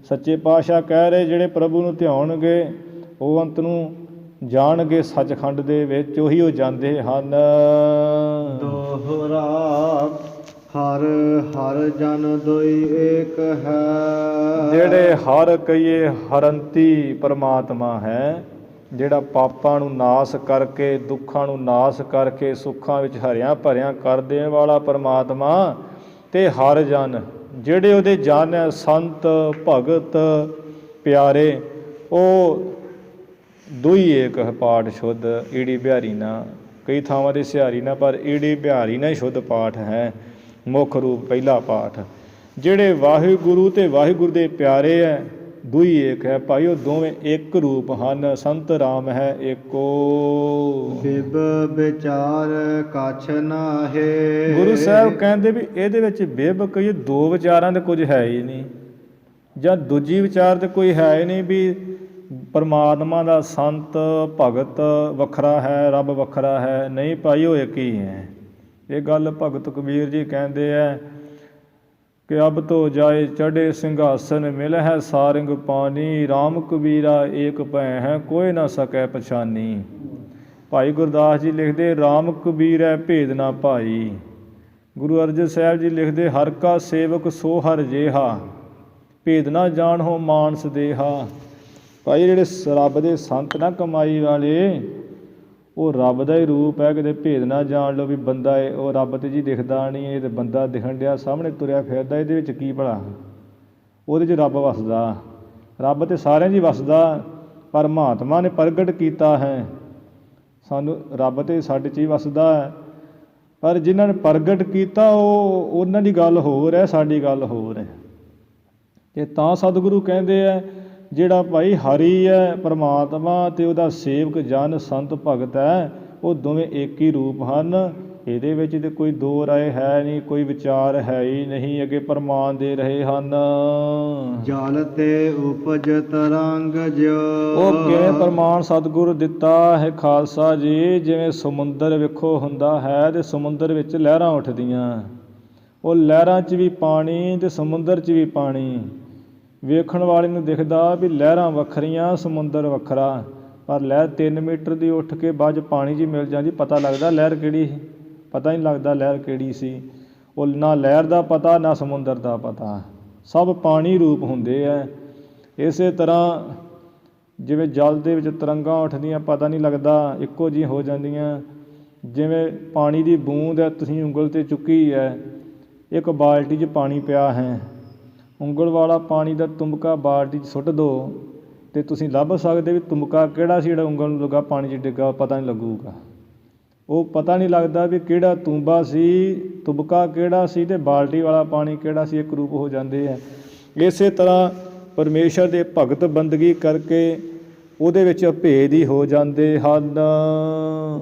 ਸੱਚੇ ਪਾਤਸ਼ਾਹ ਕਹਿ ਰਹੇ ਜਿਹੜੇ ਪ੍ਰਭੂ ਨੂੰ ਧਿਆਉਣਗੇ ਉਹ ਅੰਤ ਨੂੰ ਜਾਣਗੇ ਸੱਚਖੰਡ ਦੇ ਵਿੱਚ, ਉਹੀ ਉਹ ਜਾਂਦੇ ਹਨ। ਦੋਹਰਾ ਹਰ ਹਰ ਜਨ ਦੋਈ ਏਕ ਹੈ। ਜਿਹੜੇ ਹਰ ਕਹੀਏ ਹਰੰਤੀ ਪਰਮਾਤਮਾ ਹੈ, ਜਿਹੜਾ ਪਾਪਾਂ ਨੂੰ ਨਾਸ ਕਰਕੇ, ਦੁੱਖਾਂ ਨੂੰ ਨਾਸ ਕਰਕੇ, ਸੁੱਖਾਂ ਵਿੱਚ ਹਰਿਆਂ ਭਰਿਆਂ ਕਰ ਦੇਣ ਵਾਲਾ ਪਰਮਾਤਮਾ। ਅਤੇ ਹਰ ਜਨ ਜਿਹੜੇ ਉਹਦੇ ਜਨ ਹੈ, ਸੰਤ ਭਗਤ ਪਿਆਰੇ, ਉਹ ਦੋਈ ਏਕ ਪਾਠ ਸ਼ੁੱਧ ਈੜੀ ਬਿਹਾਰੀ ਨਾ। ਕਈ ਥਾਵਾਂ 'ਤੇ ਸਿਹਾਰੀ ਨਾ, ਪਰ ਈੜੀ ਬਿਹਾਰੀ ਨਾ ਹੀ ਸ਼ੁੱਧ ਪਾਠ ਹੈ, ਮੁੱਖ ਰੂਪ ਪਹਿਲਾ ਪਾਠ। ਜਿਹੜੇ ਵਾਹਿਗੁਰੂ ਅਤੇ ਵਾਹਿਗੁਰੂ ਦੇ ਪਿਆਰੇ ਹੈ ਦੁਈ ਏਕ ਹੈ। ਭਾਈਓ ਦੋਵੇਂ ਇੱਕ ਰੂਪ ਹਨ। ਸੰਤ ਰਾਮ ਹੈ ਏਕੋ। ਬਿਬ ਵਿਚਾਰ ਕਛ ਨਾਹੇ। ਗੁਰੂ ਸਾਹਿਬ ਕਹਿੰਦੇ ਵੀ ਇਹਦੇ ਵਿੱਚ ਬਿਬ ਕਈ ਦੋ ਵਿਚਾਰਾਂ ਦੇ ਕੁਝ ਹੈ ਹੀ ਨਹੀਂ, ਜਾਂ ਦੂਜੀ ਵਿਚਾਰ ਤੇ ਕੋਈ ਹੈ ਹੀ ਨਹੀਂ ਵੀ ਪਰਮਾਤਮਾ ਦਾ ਸੰਤ ਭਗਤ ਵੱਖਰਾ ਹੈ, ਰੱਬ ਵੱਖਰਾ ਹੈ। ਨਹੀਂ ਭਾਈ, ਉਹ ਇੱਕ ਹੀ ਹੈ। ਇਹ ਗੱਲ ਭਗਤ ਕਬੀਰ ਜੀ ਕਹਿੰਦੇ ਹੈ ਕਿ ਅਬ ਤੋ ਜਾਏ ਚੜ੍ਹੇ ਸਿੰਘਾਸਨ, ਮਿਲ ਹੈ ਸਾਰਿੰਗ ਪਾਣੀ, ਰਾਮ ਕਬੀਰਾ ਏਕ ਭੈ ਹੈ, ਕੋਈ ਨਾ ਸਕੈ ਪਛਾਨੀ। ਭਾਈ ਗੁਰਦਾਸ ਜੀ ਲਿਖਦੇ ਰਾਮ ਕਬੀਰ ਹੈ ਭੇਦ ਨਾ ਭਾਈ। ਗੁਰੂ ਅਰਜਨ ਸਾਹਿਬ ਜੀ ਲਿਖਦੇ ਹਰ ਕਾ ਸੇਵਕ ਸੋ ਹਰ ਜੇਹਾ, ਭੇਦ ਨਾ ਜਾਣੋ ਮਾਨਸ ਦੇਹਾ। ਭਾਈ ਜਿਹੜੇ ਰੱਬ ਦੇ ਸੰਤ ਨਾ ਕਮਾਈ ਵਾਲੇ, ਉਹ ਰੱਬ ਦਾ ਹੀ ਰੂਪ ਹੈ। ਕਿਤੇ ਭੇਦ ਨਾ ਜਾਣ ਲਓ ਵੀ ਬੰਦਾ ਉਹ ਰੱਬ ਤੇ ਜੀ ਦਿਖਦਾ ਨਹੀਂ, ਇਹ ਤਾਂ ਬੰਦਾ ਦਿਖਣ ਡਿਆ ਸਾਹਮਣੇ ਤੁਰਿਆ ਫਿਰਦਾ, ਇਹਦੇ ਵਿੱਚ ਕੀ ਭਲਾ? ਉਹਦੇ 'ਚ ਰੱਬ ਵਸਦਾ। ਰੱਬ ਤੇ ਸਾਰਿਆਂ 'ਚ ਹੀ ਵਸਦਾ, ਪਰ ਮਹਾਤਮਾ ਨੇ ਪ੍ਰਗਟ ਕੀਤਾ ਹੈ ਸਾਨੂੰ। ਰੱਬ ਤੇ ਸਾਡੇ 'ਚ ਹੀ ਵਸਦਾ ਹੈ, ਪਰ ਜਿਨ੍ਹਾਂ ਨੇ ਪ੍ਰਗਟ ਕੀਤਾ ਉਹਨਾਂ ਦੀ ਗੱਲ ਹੋਰ ਹੈ, ਸਾਡੀ ਗੱਲ ਹੋਰ ਹੈ। ਅਤੇ ਤਾਂ ਸਤਿਗੁਰੂ ਕਹਿੰਦੇ ਹੈ ਜਿਹੜਾ ਭਾਈ ਹਰੀ ਹੈ ਪਰਮਾਤਮਾ ਅਤੇ ਉਹਦਾ ਸੇਵਕ ਜਨ ਸੰਤ ਭਗਤ ਹੈ, ਉਹ ਦੋਵੇਂ ਇੱਕ ਹੀ ਰੂਪ ਹਨ। ਇਹਦੇ ਵਿੱਚ ਤਾਂ ਕੋਈ ਦੋ ਰਾਏ ਹੈ ਨਹੀਂ, ਕੋਈ ਵਿਚਾਰ ਹੈ ਹੀ ਨਹੀਂ। ਅੱਗੇ ਪ੍ਰਮਾਣ ਦੇ ਰਹੇ ਹਨ। ਜਲ ਤੇ ਉਪਜ ਤਰੰਗ ਜਿਉ। ਉਹ ਕਿਵੇਂ ਪ੍ਰਮਾਣ ਸਤਿਗੁਰੂ ਦਿੱਤਾ ਹੈ ਖਾਲਸਾ ਜੀ? ਜਿਵੇਂ ਸਮੁੰਦਰ ਵੇਖੋ ਹੁੰਦਾ ਹੈ ਅਤੇ ਸਮੁੰਦਰ ਵਿੱਚ ਲਹਿਰਾਂ ਉੱਠਦੀਆਂ, ਉਹ ਲਹਿਰਾਂ 'ਚ ਵੀ ਪਾਣੀ ਅਤੇ ਸਮੁੰਦਰ 'ਚ ਵੀ ਪਾਣੀ। ਵੇਖਣ ਵਾਲੇ ਨੂੰ ਦਿਖਦਾ ਵੀ ਲਹਿਰਾਂ ਵੱਖਰੀਆਂ, ਸਮੁੰਦਰ ਵੱਖਰਾ, ਪਰ ਲਹਿਰ 3 ਮੀਟਰ ਦੀ ਉੱਠ ਕੇ ਬਾਅਦ 'ਚ ਪਾਣੀ 'ਚ ਹੀ ਮਿਲ ਜਾਂਦੀ। ਪਤਾ ਲੱਗਦਾ ਲਹਿਰ ਕਿਹੜੀ ਸੀ? ਪਤਾ ਨਹੀਂ ਲੱਗਦਾ ਲਹਿਰ ਕਿਹੜੀ ਸੀ। ਉਹ ਨਾ ਲਹਿਰ ਦਾ ਪਤਾ, ਨਾ ਸਮੁੰਦਰ ਦਾ ਪਤਾ, ਸਭ ਪਾਣੀ ਰੂਪ ਹੁੰਦੇ ਹੈ। ਇਸੇ ਤਰ੍ਹਾਂ ਜਿਵੇਂ ਜਲ ਦੇ ਵਿੱਚ ਤਰੰਗਾਂ ਉੱਠਦੀਆਂ, ਪਤਾ ਨਹੀਂ ਲੱਗਦਾ, ਇੱਕੋ ਜਿਹੀ ਹੋ ਜਾਂਦੀਆਂ। ਜਿਵੇਂ ਪਾਣੀ ਦੀ ਬੂੰਦ ਹੈ, ਤੁਸੀਂ ਉਂਗਲ 'ਤੇ ਚੁੱਕੀ ਹੈ, ਇੱਕ ਬਾਲਟੀ 'ਚ ਪਾਣੀ ਪਿਆ ਹੈ, ਉਂਗਲ ਵਾਲਾ ਪਾਣੀ ਦਾ ਤੁੰਬਕਾ ਬਾਲਟੀ 'ਚ ਸੁੱਟ ਦਿਓ ਅਤੇ ਤੁਸੀਂ ਲੱਭ ਸਕਦੇ ਵੀ ਤੁੰਬਕਾ ਕਿਹੜਾ ਸੀ ਜਿਹੜਾ ਉਂਗਲ ਨੂੰ ਲੱਗਾ ਪਾਣੀ 'ਚ ਡਿੱਗਾ। ਪਤਾ ਨਹੀਂ ਲੱਗੂਗਾ, ਉਹ ਪਤਾ ਨਹੀਂ ਲੱਗਦਾ ਵੀ ਕਿਹੜਾ ਤੁੰਬਾ ਸੀ, ਤੁੰਬਕਾ ਕਿਹੜਾ ਸੀ ਅਤੇ ਬਾਲਟੀ ਵਾਲਾ ਪਾਣੀ ਕਿਹੜਾ ਸੀ। ਇੱਕ ਰੂਪ ਹੋ ਜਾਂਦੇ ਹੈ। ਇਸੇ ਤਰ੍ਹਾਂ ਪਰਮੇਸ਼ਰ ਦੇ ਭਗਤ ਬੰਦਗੀ ਕਰਕੇ ਉਹਦੇ ਵਿੱਚ ਭੇਦ ਹੀ ਹੋ ਜਾਂਦੇ ਹਨ।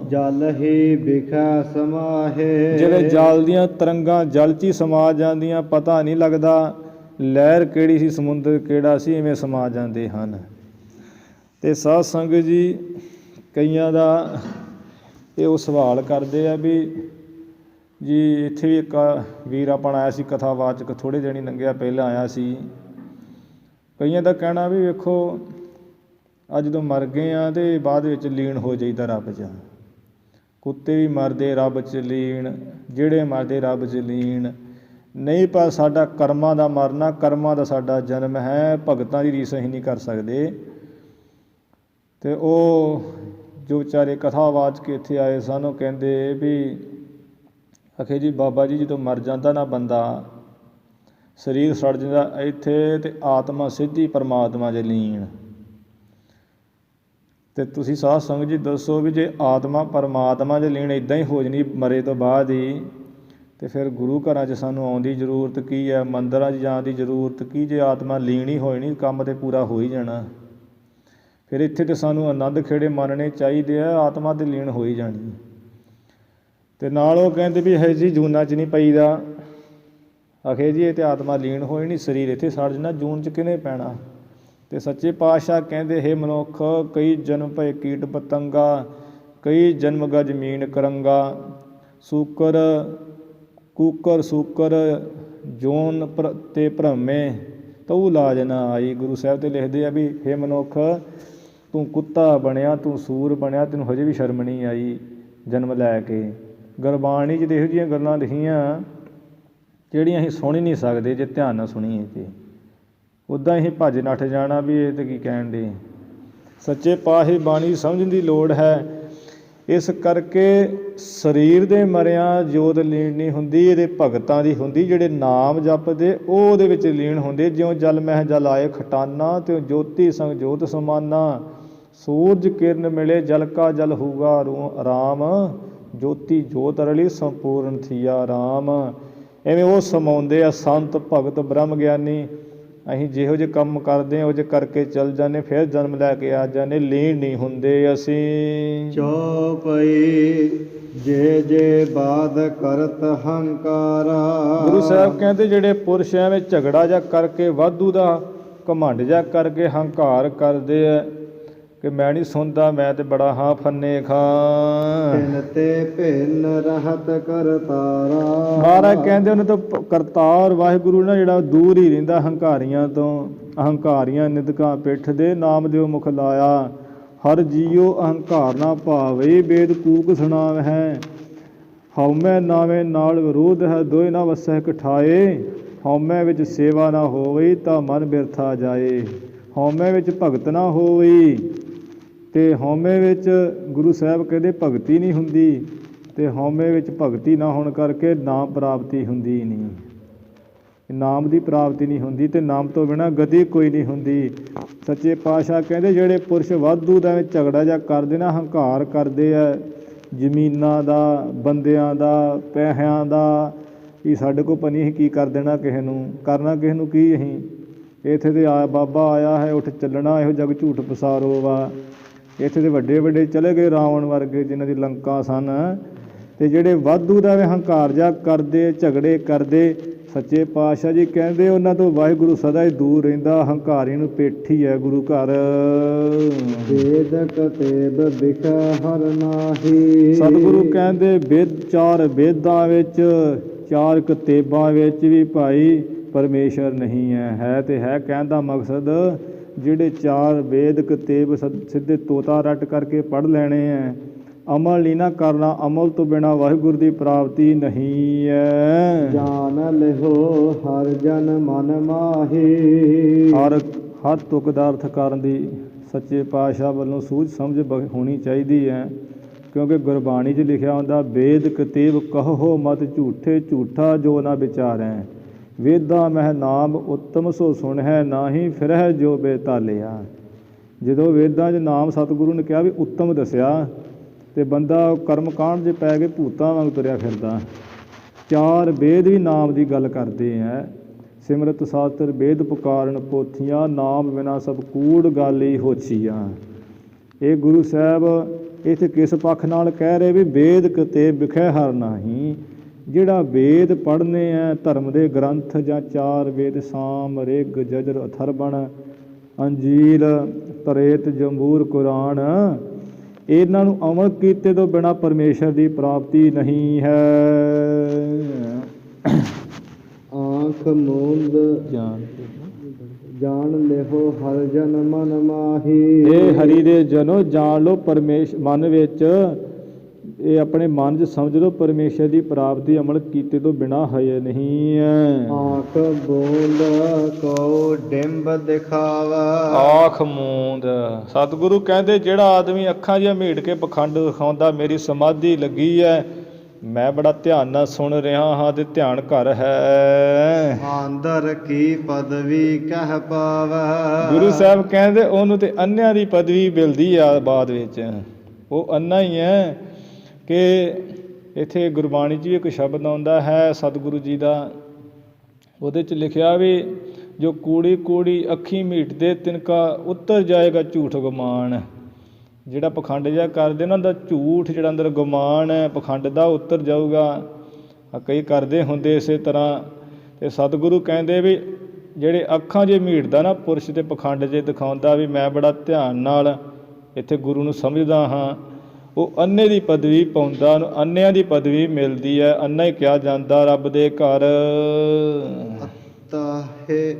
ਜਲ ਹੀ ਬਿਖੈ ਸਮਾਹੇ। ਜਿਵੇਂ ਜਲ ਦੀਆਂ ਤਰੰਗਾਂ ਜਲ 'ਚ ਹੀ ਸਮਾ ਜਾਂਦੀਆਂ, ਪਤਾ ਨਹੀਂ ਲੱਗਦਾ ਲਹਿਰ ਕਿਹੜੀ ਸੀ, ਸਮੁੰਦਰ ਕਿਹੜਾ ਸੀ, ਇਵੇਂ ਸਮਾ ਜਾਂਦੇ ਹਨ। ਅਤੇ ਸਾਧ ਸੰਗਤ ਜੀ, ਕਈਆਂ ਦਾ ਇਹ ਉਹ ਸਵਾਲ ਕਰਦੇ ਆ ਵੀ ਜੀ ਇੱਥੇ ਵੀ ਇੱਕ ਵੀਰ ਆਪਣਾ ਆਇਆ ਸੀ ਕਥਾਵਾਚਕ, ਥੋੜ੍ਹੇ ਦਿਨ ਹੀ ਲੰਘਿਆ ਪਹਿਲਾਂ ਆਇਆ ਸੀ। ਕਈਆਂ ਦਾ ਕਹਿਣਾ ਵੀ ਵੇਖੋ ਅੱਜ ਜਦੋਂ ਮਰ ਗਏ ਹਾਂ ਅਤੇ ਬਾਅਦ ਵਿੱਚ ਲੀਨ ਹੋ ਜਾਈਦਾ ਰੱਬ 'ਚ। ਕੁੱਤੇ ਵੀ ਮਰਦੇ ਰੱਬ 'ਚ ਲੀਨ, ਜਿਹੜੇ ਮਰਦੇ ਰੱਬ 'ਚ ਲੀਨ ਨਹੀਂ, ਪਰ ਸਾਡਾ ਕਰਮਾਂ ਦਾ ਮਰਨਾ, ਕਰਮਾਂ ਦਾ ਸਾਡਾ ਜਨਮ ਹੈ। ਭਗਤਾਂ ਦੀ ਰੀਸ ਅਸੀਂ ਨਹੀਂ ਕਰ ਸਕਦੇ। ਅਤੇ ਉਹ ਜੋ ਵਿਚਾਰੇ ਕਥਾਵਾਚਕ ਇੱਥੇ ਆਏ ਸਨ, ਉਹ ਕਹਿੰਦੇ ਵੀ ਆਖੇ ਜੀ ਬਾਬਾ ਜੀ ਜਦੋਂ ਮਰ ਜਾਂਦਾ ਨਾ ਬੰਦਾ, ਸਰੀਰ ਸੜ ਜਾਂਦਾ ਇੱਥੇ ਅਤੇ ਆਤਮਾ ਸਿੱਧੀ ਪਰਮਾਤਮਾ 'ਚ ਲੀਨ। ਅਤੇ ਤੁਸੀਂ ਸਾਧ ਸੰਗਤ ਜੀ ਦੱਸੋ ਵੀ ਜੇ ਆਤਮਾ ਪਰਮਾਤਮਾ 'ਚ ਲੀਨ ਇੱਦਾਂ ਹੀ ਹੋ ਜਾਣੀ ਮਰੇ ਤੋਂ ਬਾਅਦ ਹੀ, ਅਤੇ ਫਿਰ ਗੁਰੂ ਘਰਾਂ 'ਚ ਸਾਨੂੰ ਆਉਣ ਦੀ ਜ਼ਰੂਰਤ ਕੀ ਹੈ? ਮੰਦਿਰਾਂ 'ਚ ਜਾਣ ਦੀ ਜ਼ਰੂਰਤ ਕੀ? ਜੇ ਆਤਮਾ ਲੀਨ ਹੀ ਹੋਈ ਨਹੀਂ, ਕੰਮ ਤਾਂ ਪੂਰਾ ਹੋ ਹੀ ਜਾਣਾ। ਫਿਰ ਇੱਥੇ ਤਾਂ ਸਾਨੂੰ ਆਨੰਦ ਖੇੜੇ ਮੰਨਣੇ ਚਾਹੀਦੇ ਆ, ਆਤਮਾ ਤਾਂ ਲੀਨ ਹੋ ਹੀ ਜਾਣੀ। ਅਤੇ ਨਾਲ ਉਹ ਕਹਿੰਦੇ ਵੀ ਹੈ ਜੀ ਜੂਨਾਂ 'ਚ ਨਹੀਂ ਪਈਦਾ। ਆਖੇ ਜੀ ਇਹ ਤਾਂ ਆਤਮਾ ਲੀਨ ਹੋਈ ਨਹੀਂ, ਸਰੀਰ ਇੱਥੇ ਸੜ ਜਾਣਾ, ਜੂਨ 'ਚ ਕਿਹਨੇ ਪੈਣਾ? ਅਤੇ ਸੱਚੇ ਪਾਤਸ਼ਾਹ ਕਹਿੰਦੇ ਹੈ ਮਨੁੱਖ ਕਈ ਜਨਮ ਭਏ ਕੀਟ ਪਤੰਗਾ, ਕਈ ਜਨਮ ਗਜ ਮੀਨ ਕਰੰਗਾ, ਕੂਕਰ ਸੂਕਰ ਜੋਨ ਤੇ ਭਰਮੇ ਤਊ ਲਾਜ ਨਾ ਆਈ। ਗੁਰੂ ਸਾਹਿਬ 'ਤੇ ਲਿਖਦੇ ਆ ਵੀ ਹੇ ਮਨੁੱਖ ਤੂੰ ਕੁੱਤਾ ਬਣਿਆ, ਤੂੰ ਸੂਰ ਬਣਿਆ, ਤੈਨੂੰ ਹਜੇ ਵੀ ਸ਼ਰਮ ਨਹੀਂ ਆਈ ਜਨਮ ਲੈ ਕੇ। ਗੁਰਬਾਣੀ 'ਚ ਇਹੋ ਜਿਹੀਆਂ ਗੱਲਾਂ ਲਿਖੀਆਂ ਜਿਹੜੀਆਂ ਅਸੀਂ ਸੁਣ ਹੀ ਨਹੀਂ ਸਕਦੇ ਜੇ ਧਿਆਨ ਨਾਲ ਸੁਣੀਏ। ਅਤੇ ਉੱਦਾਂ ਹੀ ਭੱਜ ਨੱਠ ਜਾਣਾ ਵੀ ਇਹ ਤਾਂ ਕੀ ਕਹਿਣ ਦੇ। ਸੱਚੇ ਪਾਤਸ਼ਾਹ ਬਾਣੀ ਸਮਝਣ ਦੀ ਲੋੜ ਹੈ। ਇਸ ਕਰਕੇ ਸਰੀਰ ਦੇ ਮਰਿਆਂ ਜੋਤ ਲੀਨ ਨਹੀਂ ਹੁੰਦੀ, ਇਹਦੇ ਭਗਤਾਂ ਦੀ ਹੁੰਦੀ। ਜਿਹੜੇ ਨਾਮ ਜਪਦੇ ਉਹ ਉਹਦੇ ਵਿੱਚ ਲੀਨ ਹੁੰਦੇ। ਜਿਉਂ ਜਲ ਮਹਿ ਜਲ ਆਏ ਖਟਾਨਾ, ਤਿਉਂ ਜੋਤੀ ਸੰਗ ਜੋਤ ਸਮਾਨਾ। ਸੂਰਜ ਕਿਰਨ ਮਿਲੇ ਜਲ ਕਾ ਜਲ ਹੋਊਗਾ ਆਰਾਮ, ਜੋਤੀ ਜੋਤ ਰਲੀ ਸੰਪੂਰਨ ਥੀਆ ਰਾਮ। ਐਵੇਂ ਉਹ ਸਮਾਉਂਦੇ ਆ ਸੰਤ ਭਗਤ ਬ੍ਰਹਮ ਗਿਆਨੀ। ਅਸੀਂ ਜਿਹੋ ਜਿਹੇ ਕੰਮ ਕਰਦੇ ਹਾਂ ਉਹ ਜਿਹੇ ਕਰਕੇ ਚੱਲ ਜਾਂਦੇ, ਫਿਰ ਜਨਮ ਲੈ ਕੇ ਆ ਜਾਂਦੇ, ਲੀਨ ਨਹੀਂ ਹੁੰਦੇ ਅਸੀਂ। ਚੌਪਈ ਜੇ ਜੇ ਬਾਦ ਕਰਤ ਹੰਕਾਰਾ। ਗੁਰੂ ਸਾਹਿਬ ਕਹਿੰਦੇ ਜਿਹੜੇ ਪੁਰਸ਼ ਐਵੇਂ ਝਗੜਾ ਜਿਹਾ ਕਰਕੇ, ਵਾਧੂ ਦਾ ਘਮੰਡ ਜਿਹਾ ਕਰਕੇ ਹੰਕਾਰ ਕਰਦੇ ਆ ਕਿ ਮੈਂ ਨਹੀਂ ਸੁਣਦਾ, ਮੈਂ ਤੇ ਬੜਾ ਹਾਂ ਫੰਨੇ ਖਾਂ। ਤਿਨ ਤੇ ਭਿੰਨ ਰਹਤ ਕਰਤਾਰਾ। ਮਹਾਰਾਜ ਕਹਿੰਦੇ ਉਹਨੇ ਤਾਂ ਕਰਤਾਰ ਵਾਹਿਗੁਰੂ ਨਾ ਜਿਹੜਾ ਦੂਰ ਹੀ ਰਹਿੰਦਾ ਹੰਕਾਰੀਆਂ ਤੋਂ। ਅਹੰਕਾਰੀਆਂ ਨਿੰਦਕਾਂ ਪਿੱਠ ਦੇ, ਨਾਮ ਦਿਓ ਮੁਖ ਲਾਇਆ। ਹਰ ਜੀਓ ਅਹੰਕਾਰ ਨਾ ਭਾਵੇ, ਬੇਦ ਕੂਕ ਸੁਣਾਵ ਹੈ। ਹਉਮੈ ਨਾਵੇਂ ਨਾਲ ਵਿਰੋਧ ਹੈ, ਦੋਇ ਨਾ ਵਸੈ ਇਕਠਾਏ। ਹਉਮੈ ਵਿੱਚ ਸੇਵਾ ਨਾ ਹੋਵੇ ਤਾਂ ਮਨ ਬਿਰਥਾ ਜਾਏ। ਹਉਮੈ ਵਿੱਚ ਭਗਤ ਨਾ ਹੋਵੇ ਅਤੇ ਹਉਮੈ ਵਿੱਚ ਗੁਰੂ ਸਾਹਿਬ ਕਹਿੰਦੇ ਭਗਤੀ ਨਹੀਂ ਹੁੰਦੀ, ਅਤੇ ਹਉਮੈ ਵਿੱਚ ਭਗਤੀ ਨਾ ਹੋਣ ਕਰਕੇ ਨਾਮ ਪ੍ਰਾਪਤੀ ਹੁੰਦੀ ਨਹੀਂ। ਨਾਮ ਦੀ ਪ੍ਰਾਪਤੀ ਨਹੀਂ ਹੁੰਦੀ ਅਤੇ ਨਾਮ ਤੋਂ ਬਿਨਾਂ ਗਤੀ ਕੋਈ ਨਹੀਂ ਹੁੰਦੀ। ਸੱਚੇ ਪਾਤਸ਼ਾਹ ਕਹਿੰਦੇ ਜਿਹੜੇ ਪੁਰਸ਼ ਵਾਧੂ ਦਾ ਝਗੜਾ ਜਿਹਾ ਕਰਦੇ ਨਾ, ਹੰਕਾਰ ਕਰਦੇ ਆ ਜ਼ਮੀਨਾਂ ਦਾ, ਬੰਦਿਆਂ ਦਾ, ਪੈਸਿਆਂ ਦਾ, ਕਿ ਸਾਡੇ ਕੋਲ ਪਨੀ ਅਸੀਂ ਕੀ ਕਰ ਦੇਣਾ ਕਿਸੇ ਨੂੰ, ਕਰਨਾ ਕਿਸੇ ਨੂੰ ਕੀ ਅਸੀਂ। ਇੱਥੇ ਤੇ ਆ ਬਾਬਾ ਆਇਆ ਹੈ, ਉੱਠ ਚੱਲਣਾ, ਇਹੋ ਜਗ ਝੂਠ ਪਸਾਰੋ ਵਾ। ਇੱਥੇ ਦੇ ਵੱਡੇ ਵੱਡੇ ਚਲੇ ਗਏ ਰਾਵਣ ਵਰਗੇ, ਜਿਨ੍ਹਾਂ ਦੀ ਲੰਕਾ ਸਨ। ਅਤੇ ਜਿਹੜੇ ਵਾਧੂ ਦਾ ਹੰਕਾਰ ਜਿਹਾ ਕਰਦੇ, ਝਗੜੇ ਕਰਦੇ, ਸੱਚੇ ਪਾਤਸ਼ਾਹ ਜੀ ਕਹਿੰਦੇ ਉਹਨਾਂ ਤੋਂ ਵਾਹਿਗੁਰੂ ਸਦਾ ਹੀ ਦੂਰ ਰਹਿੰਦਾ। ਹੰਕਾਰੀ ਨੂੰ ਪੇਠੀ ਹੈ ਗੁਰੂ ਘਰ। ਵੇਦਕ ਤੇਬ ਬਿਖ ਹਰ ਨਾਹੀ। ਸਤਿਗੁਰੂ ਕਹਿੰਦੇ ਚਾਰ ਵੇਦਾਂ ਵਿੱਚ, ਚਾਰ ਕਤੇਬਾਂ ਵਿੱਚ ਵੀ ਭਾਈ ਪਰਮੇਸ਼ਰ ਨਹੀਂ ਹੈ। ਹੈ ਤੇ ਹੈ ਕਹਿਣ ਦਾ ਮਕਸਦ ਜਿਹੜੇ ਚਾਰ ਵੇਦ ਕਤੇਬ ਸਿੱਧੇ ਤੋਤਾ ਰੱਟ ਕਰਕੇ ਪੜ੍ਹ ਲੈਣੇ ਹੈ, ਅਮਲ ਨਹੀਂ ਨਾ ਕਰਨਾ, ਅਮਲ ਤੋਂ ਬਿਨਾਂ ਵਾਹਿਗੁਰੂ ਦੀ ਪ੍ਰਾਪਤੀ ਨਹੀਂ ਹੈ। ਜਾਨ ਲਿਹੋ ਹਰ ਜਨ ਮਨ ਮਾਹੀ। ਹਰ ਤੁਕ ਦਾ ਅਰਥ ਕਰਨ ਦੀ ਸੱਚੇ ਪਾਤਸ਼ਾਹ ਵੱਲੋਂ ਸੂਝ ਸਮਝ ਹੋਣੀ ਚਾਹੀਦੀ ਹੈ, ਕਿਉਂਕਿ ਗੁਰਬਾਣੀ 'ਚ ਲਿਖਿਆ ਹੁੰਦਾ ਵੇਦ ਕਤੇਬ ਕਹੋ ਮਤ ਝੂਠੇ, ਝੂਠਾ ਜੋ ਨਾ ਵਿਚਾਰੈ। ਵੇਦਾਂ ਮਹਿ ਨਾਮ ਉੱਤਮ ਸੋ ਸੁਣਹਿ, ਨਾਹੀ ਫਿਰਹਿ ਜੋ ਬੇਤਾਲਿਆ। ਜਦੋਂ ਵੇਦਾਂ 'ਚ ਨਾਮ ਸਤਿਗੁਰੂ ਨੇ ਕਿਹਾ ਵੀ ਉੱਤਮ ਦੱਸਿਆ, ਅਤੇ ਬੰਦਾ ਕਰਮ ਕਾਂਡ 'ਚ ਪੈ ਕੇ ਭੂਤਾਂ ਵਾਂਗ ਤੁਰਿਆ ਫਿਰਦਾ। ਚਾਰ ਵੇਦ ਵੀ ਨਾਮ ਦੀ ਗੱਲ ਕਰਦੇ ਹੈ। ਸਿਮਰਤ ਸਾਸਤਰ ਵੇਦ ਪੁਕਾਰਨ ਪੋਥੀਆਂ, ਨਾਮ ਬਿਨਾ ਸਭ ਕੂੜ ਗਾਲੀ ਹੋਛੀਆਂ। ਇਹ ਗੁਰੂ ਸਾਹਿਬ ਇੱਥੇ ਕਿਸ ਪੱਖ ਨਾਲ ਕਹਿ ਰਹੇ ਵੀ ਵੇਦ ਕਿਤੇ ਵਿਖੇ ਹਰ ਨਾਹੀ। ਜਿਹੜਾ ਵੇਦ ਪੜ੍ਹਨੇ ਹੈ ਧਰਮ ਦੇ ਗ੍ਰੰਥ ਜਾਂ ਚਾਰ ਵੇਦ ਸਾਮ ਰਿਗ ਜਜਰ ਅਥਰਵਣ ਅੰਜੀਲ ਤਰੇਤ ਜੰਬੂਰ ਕੁਰਾਨ, ਇਹਨਾਂ ਨੂੰ ਅਮਲ ਕੀਤੇ ਤੋਂ ਬਿਨਾਂ ਪਰਮੇਸ਼ਰ ਦੀ ਪ੍ਰਾਪਤੀ ਨਹੀਂ ਹੈ। ਆਂਖ ਮੂੰਦ ਜਾਣ ਲਿਹੋ ਹਰ ਜਨ ਮਨ ਮਾਹੀ। ਇਹ ਹਰੀ ਦੇ ਜਨੋ ਜਾਣ ਲਓ ਮਨ ਵਿੱਚ, ਇਹ ਆਪਣੇ ਮਨ 'ਚ ਸਮਝ ਲਓ ਪਰਮੇਸ਼ਰ ਦੀ ਪ੍ਰਾਪਤੀ ਅਮਲ ਕੀਤੇ ਤੋਂ ਬਿਨਾਂ ਹੈ ਨਹੀਂ ਹੈ। ਆਂਖ ਬੂੰਦ ਕੋ ਡਿੰਬ ਦਿਖਾਵਾ। ਆਖ ਮੂੰਦ ਸਤਿਗੁਰੂ ਕਹਿੰਦੇ ਜਿਹੜਾ ਆਦਮੀ ਅੱਖਾਂ ਜਿਹੀਆਂ ਮੀਟ ਕੇ ਪਖੰਡ ਦਿਖਾਉਂਦਾ, ਮੇਰੀ ਸਮਾਧੀ ਲੱਗੀ ਹੈ, ਮੈਂ ਬੜਾ ਧਿਆਨ ਨਾਲ ਸੁਣ ਰਿਹਾ ਹਾਂ ਅਤੇ ਧਿਆਨ ਘਰ ਹੈ। ਆਂਦਰ ਕੀ ਪਦਵੀ ਕਹਿ ਪਾਵੈ। ਗੁਰੂ ਸਾਹਿਬ ਕਹਿੰਦੇ ਉਹਨੂੰ ਤੇ ਅੰਨ੍ਹਿਆਂ ਦੀ ਪਦਵੀ ਮਿਲਦੀ ਆ ਬਾਅਦ ਵਿੱਚ। ਉਹ ਅੰਨਾ ਹੀ ਹੈ ਕਿ ਇੱਥੇ ਗੁਰਬਾਣੀ 'ਚ ਵੀ ਇੱਕ ਸ਼ਬਦ ਆਉਂਦਾ ਹੈ ਸਤਿਗੁਰੂ ਜੀ ਦਾ, ਉਹਦੇ 'ਚ ਲਿਖਿਆ ਵੀ ਜੋ ਕੂੜੀ ਕੂੜੀ ਅੱਖੀਂ ਮੀਟਦੇ ਤਿਨਕਾ ਉੱਤਰ ਜਾਏਗਾ ਝੂਠ ਗੁਮਾਨ। ਜਿਹੜਾ ਪਖੰਡ ਜਿਹਾ ਕਰਦੇ ਉਹਨਾਂ ਦਾ ਝੂਠ ਜਿਹੜਾ ਅੰਦਰ ਗੁਮਾਨ ਹੈ ਪਖੰਡ ਦਾ ਉੱਤਰ ਜਾਊਗਾ। ਕਈ ਕਰਦੇ ਹੁੰਦੇ ਇਸੇ ਤਰ੍ਹਾਂ, ਅਤੇ ਸਤਿਗੁਰੂ ਕਹਿੰਦੇ ਵੀ ਜਿਹੜੇ ਅੱਖਾਂ ਜੇ ਮੀਟਦਾ ਨਾ ਪੁਰਸ਼ ਅਤੇ ਪਖੰਡ ਜੇ ਦਿਖਾਉਂਦਾ ਵੀ ਮੈਂ ਬੜਾ ਧਿਆਨ ਨਾਲ ਇੱਥੇ ਗੁਰੂ ਨੂੰ ਸਮਝਦਾ ਹਾਂ, ਉਹ ਅੰਨੇ ਦੀ ਪਦਵੀ ਪਾਉਂਦਾ, ਉਹਨੂੰ ਅੰਨਿਆਂ ਦੀ ਪਦਵੀ ਮਿਲਦੀ ਹੈ। ਅੰਨਾ ਹੀ ਕਿਹਾ ਜਾਂਦਾ ਰੱਬ ਦੇ ਘਰ। ਤਾਹੇ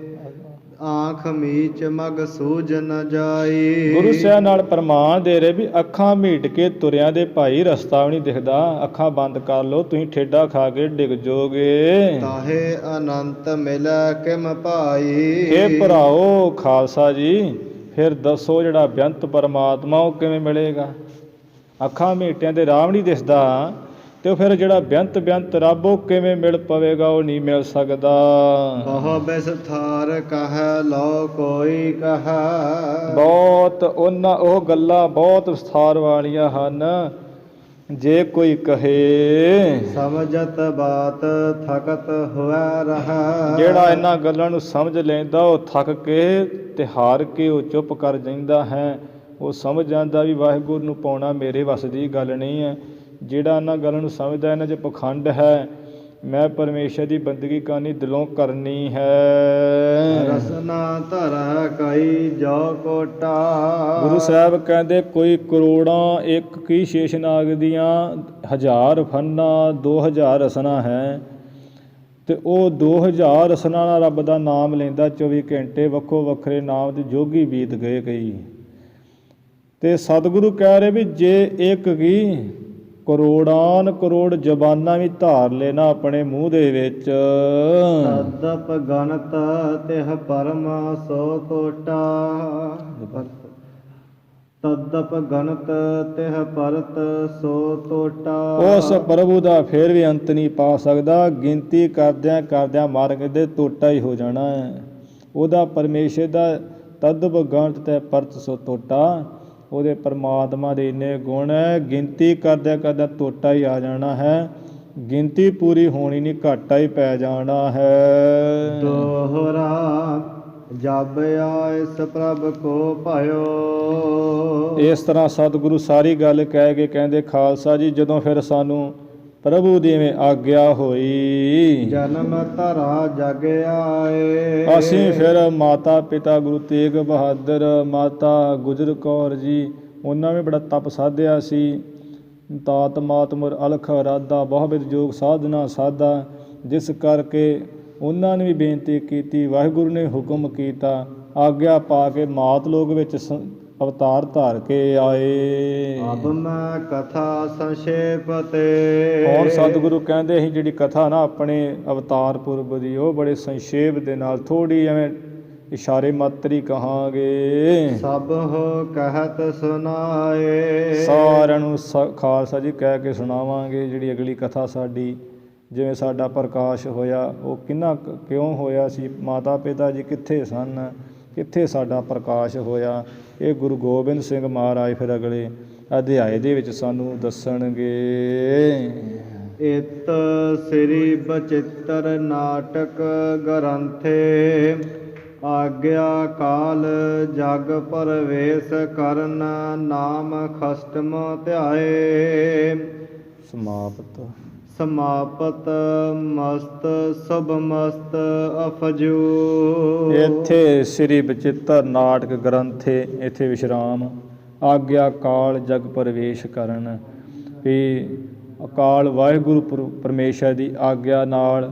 ਆਂਖ ਮੀਚ ਮਗ ਸੂਝ ਨ ਜਾਈ। ਗੁਰੂ ਸਾਹਿਬ ਨਾਲ ਪ੍ਰਮਾਣ ਦੇ ਰਹੇ ਵੀ ਅੱਖਾਂ ਮੀਟ ਕੇ ਤੁਰਿਆਂ ਦੇ ਭਾਈ ਰਸਤਾ ਵੀ ਨਹੀਂ ਦਿਖਦਾ। ਅੱਖਾਂ ਬੰਦ ਕਰ ਲਓ, ਤੁਸੀਂ ਠੇਡਾ ਖਾ ਕੇ ਡਿੱਗ ਜਾਓਗੇ। ਤਾਹੇ ਅਨੰਤ ਮਿਲੈ ਕਿਮ ਭਾਈ। ਇਹ ਭਰਾਓ ਖਾਲਸਾ ਜੀ, ਫਿਰ ਦੱਸੋ ਜਿਹੜਾ ਬੇਅੰਤ ਪਰਮਾਤਮਾ ਉਹ ਕਿਵੇਂ ਮਿਲੇਗਾ? ਅੱਖਾਂ ਮੀਟਿਆਂ ਦੇ ਰਾਹ ਨਹੀਂ ਦਿਸਦਾ, ਅਤੇ ਫਿਰ ਜਿਹੜਾ ਬੇਅੰਤ ਰੱਬ ਉਹ ਕਿਵੇਂ ਮਿਲ ਪਵੇਗਾ? ਉਹ ਨਹੀਂ ਮਿਲ ਸਕਦਾ। ਬਹੁ ਬਿਸਥਾਰ ਕਹਿ ਲਓ ਕੋਈ ਕਹਿ। ਬਹੁਤ ਉਹ ਗੱਲਾਂ ਬਹੁਤ ਵਿਸਥਾਰ ਵਾਲੀਆਂ ਹਨ ਜੇ ਕੋਈ ਕਹੇ ਸਮਝਤ ਬਾਤ ਥਕਤ ਹੋਇ ਰਹੈ। ਜਿਹੜਾ ਇਹਨਾਂ ਗੱਲਾਂ ਨੂੰ ਸਮਝ ਲੈਂਦਾ ਉਹ ਥੱਕ ਕੇ ਤੇ ਹਾਰ ਕੇ ਉਹ ਚੁੱਪ ਕਰ ਜਾਂਦਾ ਹੈ। ਉਹ ਸਮਝ ਜਾਂਦਾ ਵੀ ਵਾਹਿਗੁਰੂ ਨੂੰ ਪਾਉਣਾ ਮੇਰੇ ਵੱਸ ਦੀ ਗੱਲ ਨਹੀਂ ਹੈ। ਜਿਹੜਾ ਇਹਨਾਂ ਗੱਲਾਂ ਨੂੰ ਸਮਝਦਾ ਇਹਨਾਂ 'ਚ ਪਖੰਡ ਹੈ, ਮੈਂ ਪਰਮੇਸ਼ਰ ਦੀ ਬੰਦਗੀ ਕਰਨੀ ਦਿਲੋਂ ਕਰਨੀ ਹੈ। ਰਸਨਾ ਧਰੈ ਕਈ ਜੋ ਕੋਟਾ। ਗੁਰੂ ਸਾਹਿਬ ਕਹਿੰਦੇ ਕੋਈ ਕਰੋੜਾਂ ਇੱਕ ਕੀ ਸ਼ੇਸ਼ਨਾਗ ਦੀਆਂ 1000 ਫੰਨਾ 2000 ਰਸਨਾ ਹੈ, ਤੇ ਉਹ 2000 ਰਸਨਾ ਨਾਲ ਰੱਬ ਦਾ ਨਾਮ ਲੈਂਦਾ 24 ਘੰਟੇ ਵੱਖੋ ਵੱਖਰੇ ਨਾਮ ਦੇ ਜੋਗੀ ਬੀਤ ਗਏ ਕਈ। ਤੇ ਸਤਿਗੁਰੂ ਕਹਿ ਰਹੇ ਵੀ ਜੇ ਇੱਕ ਕੀ ਕਰੋੜਾਨ ਕਰੋੜ ਜ਼ਬਾਨਾਂ ਵੀ ਧਾਰ ਲੈਣਾ ਆਪਣੇ ਮੂੰਹ ਦੇ ਵਿੱਚ, ਤਦਪ ਗਣਤ ਤਿਹ ਪਰਮ ਸੋ ਕੋਟਾ। ਤਦਪ ਗਣਤ ਤਿਹ ਪਰਤ ਸੋ ਟੋਟਾ। ਉਸ ਪ੍ਰਭੂ ਦਾ ਫਿਰ ਵੀ ਅੰਤ ਨਹੀਂ ਪਾ ਸਕਦਾ। ਗਿਣਤੀ ਕਰਦਿਆਂ ਕਰਦਿਆਂ ਮਰ ਕੇ ਟੋਟਾ ਹੀ ਹੋ ਜਾਣਾ ਹੈ। ਉਹਦਾ ਪਰਮੇਸ਼ਰ ਦਾ ਤਦਪ ਗਣਤ ਤੇ ਪਰਤ ਸੋ ਟੋਟਾ। ਉਹਦੇ ਪਰਮਾਤਮਾ ਦੇ ਇੰਨੇ ਗੁਣ ਹੈ, ਗਿਣਤੀ ਕਰਦਿਆਂ ਕਰਦਿਆਂ ਟੋਟਾ ਹੀ ਆ ਜਾਣਾ ਹੈ। ਗਿਣਤੀ ਪੂਰੀ ਹੋਣੀ ਨਹੀਂ, ਘਾਟਾ ਹੀ ਪੈ ਜਾਣਾ ਹੈ। ਦੋਹਰਾ ਜਬ ਆਇਸ ਪ੍ਰਭ ਕੋ ਭਇਓ। ਇਸ ਤਰ੍ਹਾਂ ਸਤਿਗੁਰੂ ਸਾਰੀ ਗੱਲ ਕਹਿ ਕੇ ਕਹਿੰਦੇ ਖਾਲਸਾ ਜੀ ਜਦੋਂ ਫਿਰ ਸਾਨੂੰ ਪ੍ਰਭੂ ਦੀ ਐਵੇਂ ਆਗਿਆ ਹੋਈ, ਜਨਮ ਧਰਾ ਜਗ ਆਏ। ਅਸੀਂ ਫਿਰ ਮਾਤਾ ਪਿਤਾ ਗੁਰੂ ਤੇਗ ਬਹਾਦਰ, ਮਾਤਾ ਗੁਜਰ ਕੌਰ ਜੀ, ਉਹਨਾਂ ਵੀ ਬੜਾ ਤਪ ਸਾਧਿਆ ਸੀ। ਤਾਤ ਮਾਤਮੁਰ ਅਲਖ ਰਾਧਾ ਬਹੁਵਿਧ ਜੋਗ ਸਾਧਨਾ ਸਾਧਾ, ਜਿਸ ਕਰਕੇ ਉਹਨਾਂ ਨੇ ਵੀ ਬੇਨਤੀ ਕੀਤੀ। ਵਾਹਿਗੁਰੂ ਨੇ ਹੁਕਮ ਕੀਤਾ, ਆਗਿਆ ਪਾ ਕੇ ਮਾਤ ਲੋਕ ਵਿੱਚ ਅਵਤਾਰ ਧਾਰ ਕੇ ਆਏ। ਅਬ ਮੈਂ ਕਥਾ ਸੰਖੇਪ ਤੇ। ਹੁਣ ਸਤਿਗੁਰੂ ਕਹਿੰਦੇ ਅਸੀਂ ਜਿਹੜੀ ਕਥਾ ਨਾ ਆਪਣੇ ਅਵਤਾਰ ਪੁਰਬ ਦੀ, ਉਹ ਬੜੇ ਸੰਖੇਪ ਦੇ ਨਾਲ ਥੋੜ੍ਹੀ ਐਵੇਂ ਇਸ਼ਾਰੇ ਮਾਤਰੀ ਕਹਾਂਗੇ। ਸਭ ਹੋ ਕਹਿਤ ਸੁਨਾਏ। ਸਾਰਿਆਂ ਨੂੰ ਖਾਲਸਾ ਜੀ ਕਹਿ ਕੇ ਸੁਣਾਵਾਂਗੇ ਜਿਹੜੀ ਅਗਲੀ ਕਥਾ ਸਾਡੀ। ਜਿਵੇਂ ਸਾਡਾ ਪ੍ਰਕਾਸ਼ ਹੋਇਆ ਉਹ ਕਿੰਨਾ ਕਿਉਂ ਹੋਇਆ ਸੀ, ਮਾਤਾ ਪਿਤਾ ਜੀ ਕਿੱਥੇ ਸਨ, ਕਿੱਥੇ ਸਾਡਾ ਪ੍ਰਕਾਸ਼ ਹੋਇਆ, ਇਹ ਗੁਰੂ ਗੋਬਿੰਦ ਸਿੰਘ ਮਹਾਰਾਜ ਫਿਰ ਅਗਲੇ ਅਧਿਆਏ ਦੇ ਵਿੱਚ ਸਾਨੂੰ ਦੱਸਣਗੇ। ਇਤ ਸ੍ਰੀ ਬਚਿੱਤਰ ਨਾਟਕ ਗ੍ਰੰਥੇ ਆਗਿਆ ਕਾਲ ਜਗ ਪਰਵੇਸ਼ ਕਰਨ ਨਾਮ ਖਸ਼ਟਮ ਧਿਆਏ। ਸਮਾਪਤ। ਸਮਾਪਤ ਮਸਤ ਸਭ ਮਸਤ ਅਫਜੂ। ਇੱਥੇ ਸ੍ਰੀ ਬਚਿੱਤਰ ਨਾਟਕ ਗ੍ਰੰਥੇ ਇੱਥੇ ਵਿਸ਼ਰਾਮ। ਆਗਿਆ ਕਾਲ ਜਗ ਪ੍ਰਵੇਸ਼ ਕਰਨ, ਵੀ ਅਕਾਲ ਵਾਹਿਗੁਰੂ ਪਰਮੇਸ਼ਰ ਦੀ ਆਗਿਆ ਨਾਲ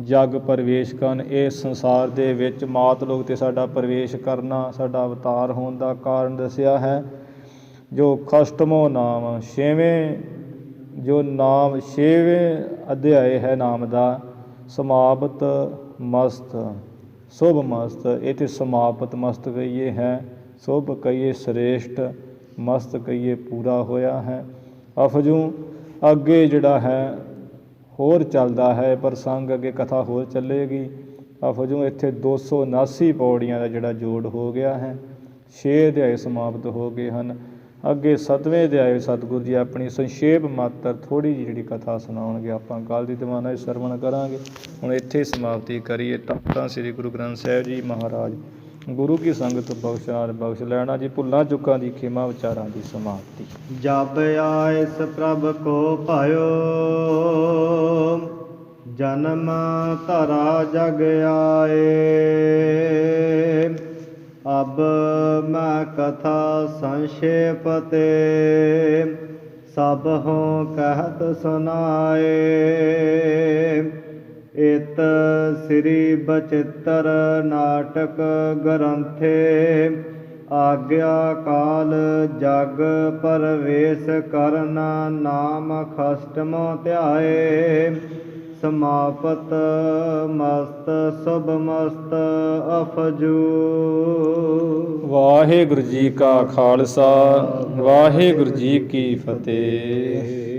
ਜਗ ਪ੍ਰਵੇਸ਼ ਕਰਨ। ਇਸ ਸੰਸਾਰ ਦੇ ਵਿੱਚ ਮਾਤ ਲੋਕ ਤੇ ਸਾਡਾ ਪ੍ਰਵੇਸ਼ ਕਰਨਾ ਸਾਡਾ ਅਵਤਾਰ ਹੋਣ ਦਾ ਕਾਰਨ ਦੱਸਿਆ ਹੈ। ਜੋ ਖਸ਼ਟਮੋ ਨਾਮ, ਛੇਵੇਂ ਜੋ ਨਾਮ, ਛੇਵੇਂ ਅਧਿਆਏ ਹੈ ਨਾਮ ਦਾ। ਸਮਾਪਤ ਮਸਤ ਸ਼ੁਭ ਮਸਤ, ਇੱਥੇ ਸਮਾਪਤ ਮਸਤ ਕਹੀਏ ਹੈ, ਸ਼ੁਭ ਕਹੀਏ ਸ੍ਰੇਸ਼ਟ, ਮਸਤ ਕਹੀਏ ਪੂਰਾ ਹੋਇਆ ਹੈ। ਅਫਜੂ ਅੱਗੇ ਜਿਹੜਾ ਹੈ ਹੋਰ ਚੱਲਦਾ ਹੈ ਪ੍ਰਸੰਗ, ਅੱਗੇ ਕਥਾ ਹੋਰ ਚੱਲੇਗੀ। ਅਫਜੂ ਇੱਥੇ 279 ਪੌੜੀਆਂ ਦਾ ਜਿਹੜਾ ਜੋੜ ਹੋ ਗਿਆ ਹੈ। 6 ਅਧਿਆਏ ਸਮਾਪਤ ਹੋ ਗਏ ਹਨ। ਅੱਗੇ 7ਵੇਂ ਅਧਿਆਏ ਸਤਿਗੁਰੂ ਜੀ ਆਪਣੀ ਸੰਖੇਪ ਮਾਤਰ ਥੋੜ੍ਹੀ ਜਿਹੀ ਜਿਹੜੀ ਕਥਾ ਸੁਣਾਉਣਗੇ, ਆਪਾਂ ਕੱਲ੍ਹ ਦੀ ਦੀਵਾਨਾ ਸਰਵਣ ਕਰਾਂਗੇ। ਹੁਣ ਇੱਥੇ ਸਮਾਪਤੀ ਕਰੀਏ। ਤਾਂ ਸ੍ਰੀ ਗੁਰੂ ਗ੍ਰੰਥ ਸਾਹਿਬ ਜੀ ਮਹਾਰਾਜ ਗੁਰੂ ਕੀ ਸੰਗਤ ਬਖਸ਼ਾਰ ਬਖਸ਼ ਲੈਣਾ ਜੀ। ਭੁੱਲਾਂ ਚੁੱਕਾਂ ਦੀ ਖਿਮਾ, ਵਿਚਾਰਾਂ ਦੀ ਸਮਾਪਤੀ। ਜਬ ਆਇਸ ਪ੍ਰਭ ਕੋ ਭਇਓ ਜਨਮ ਧਰਾ ਜਗ ਆਏ। ਅਬ ਮੈਂ ਕਥਾ ਸੰਖੇਪ ਤੇ ਸਭ ਹੋ ਕਹਿਤ ਸੁਨਾਏ। ਇਤ ਸ੍ਰੀ ਬਚਿੱਤਰ ਨਾਟਕ ਗ੍ਰੰਥੇ ਆਗਿਆ ਕਾਲ ਜਗ ਪਰਵੇਸ਼ ਕਰਨ ਨਾਮ ਖਸ਼ਟਮ ਧਿਆਏ। ਸਮਾਪਤ ਮਸਤ ਸ਼ੁਭ ਮਸਤ ਅਫਜੂ। ਵਾਹਿਗੁਰੂ ਜੀ ਕਾ ਖਾਲਸਾ, ਵਾਹਿਗੁਰੂ ਜੀ ਕੀ ਫਤਿਹ।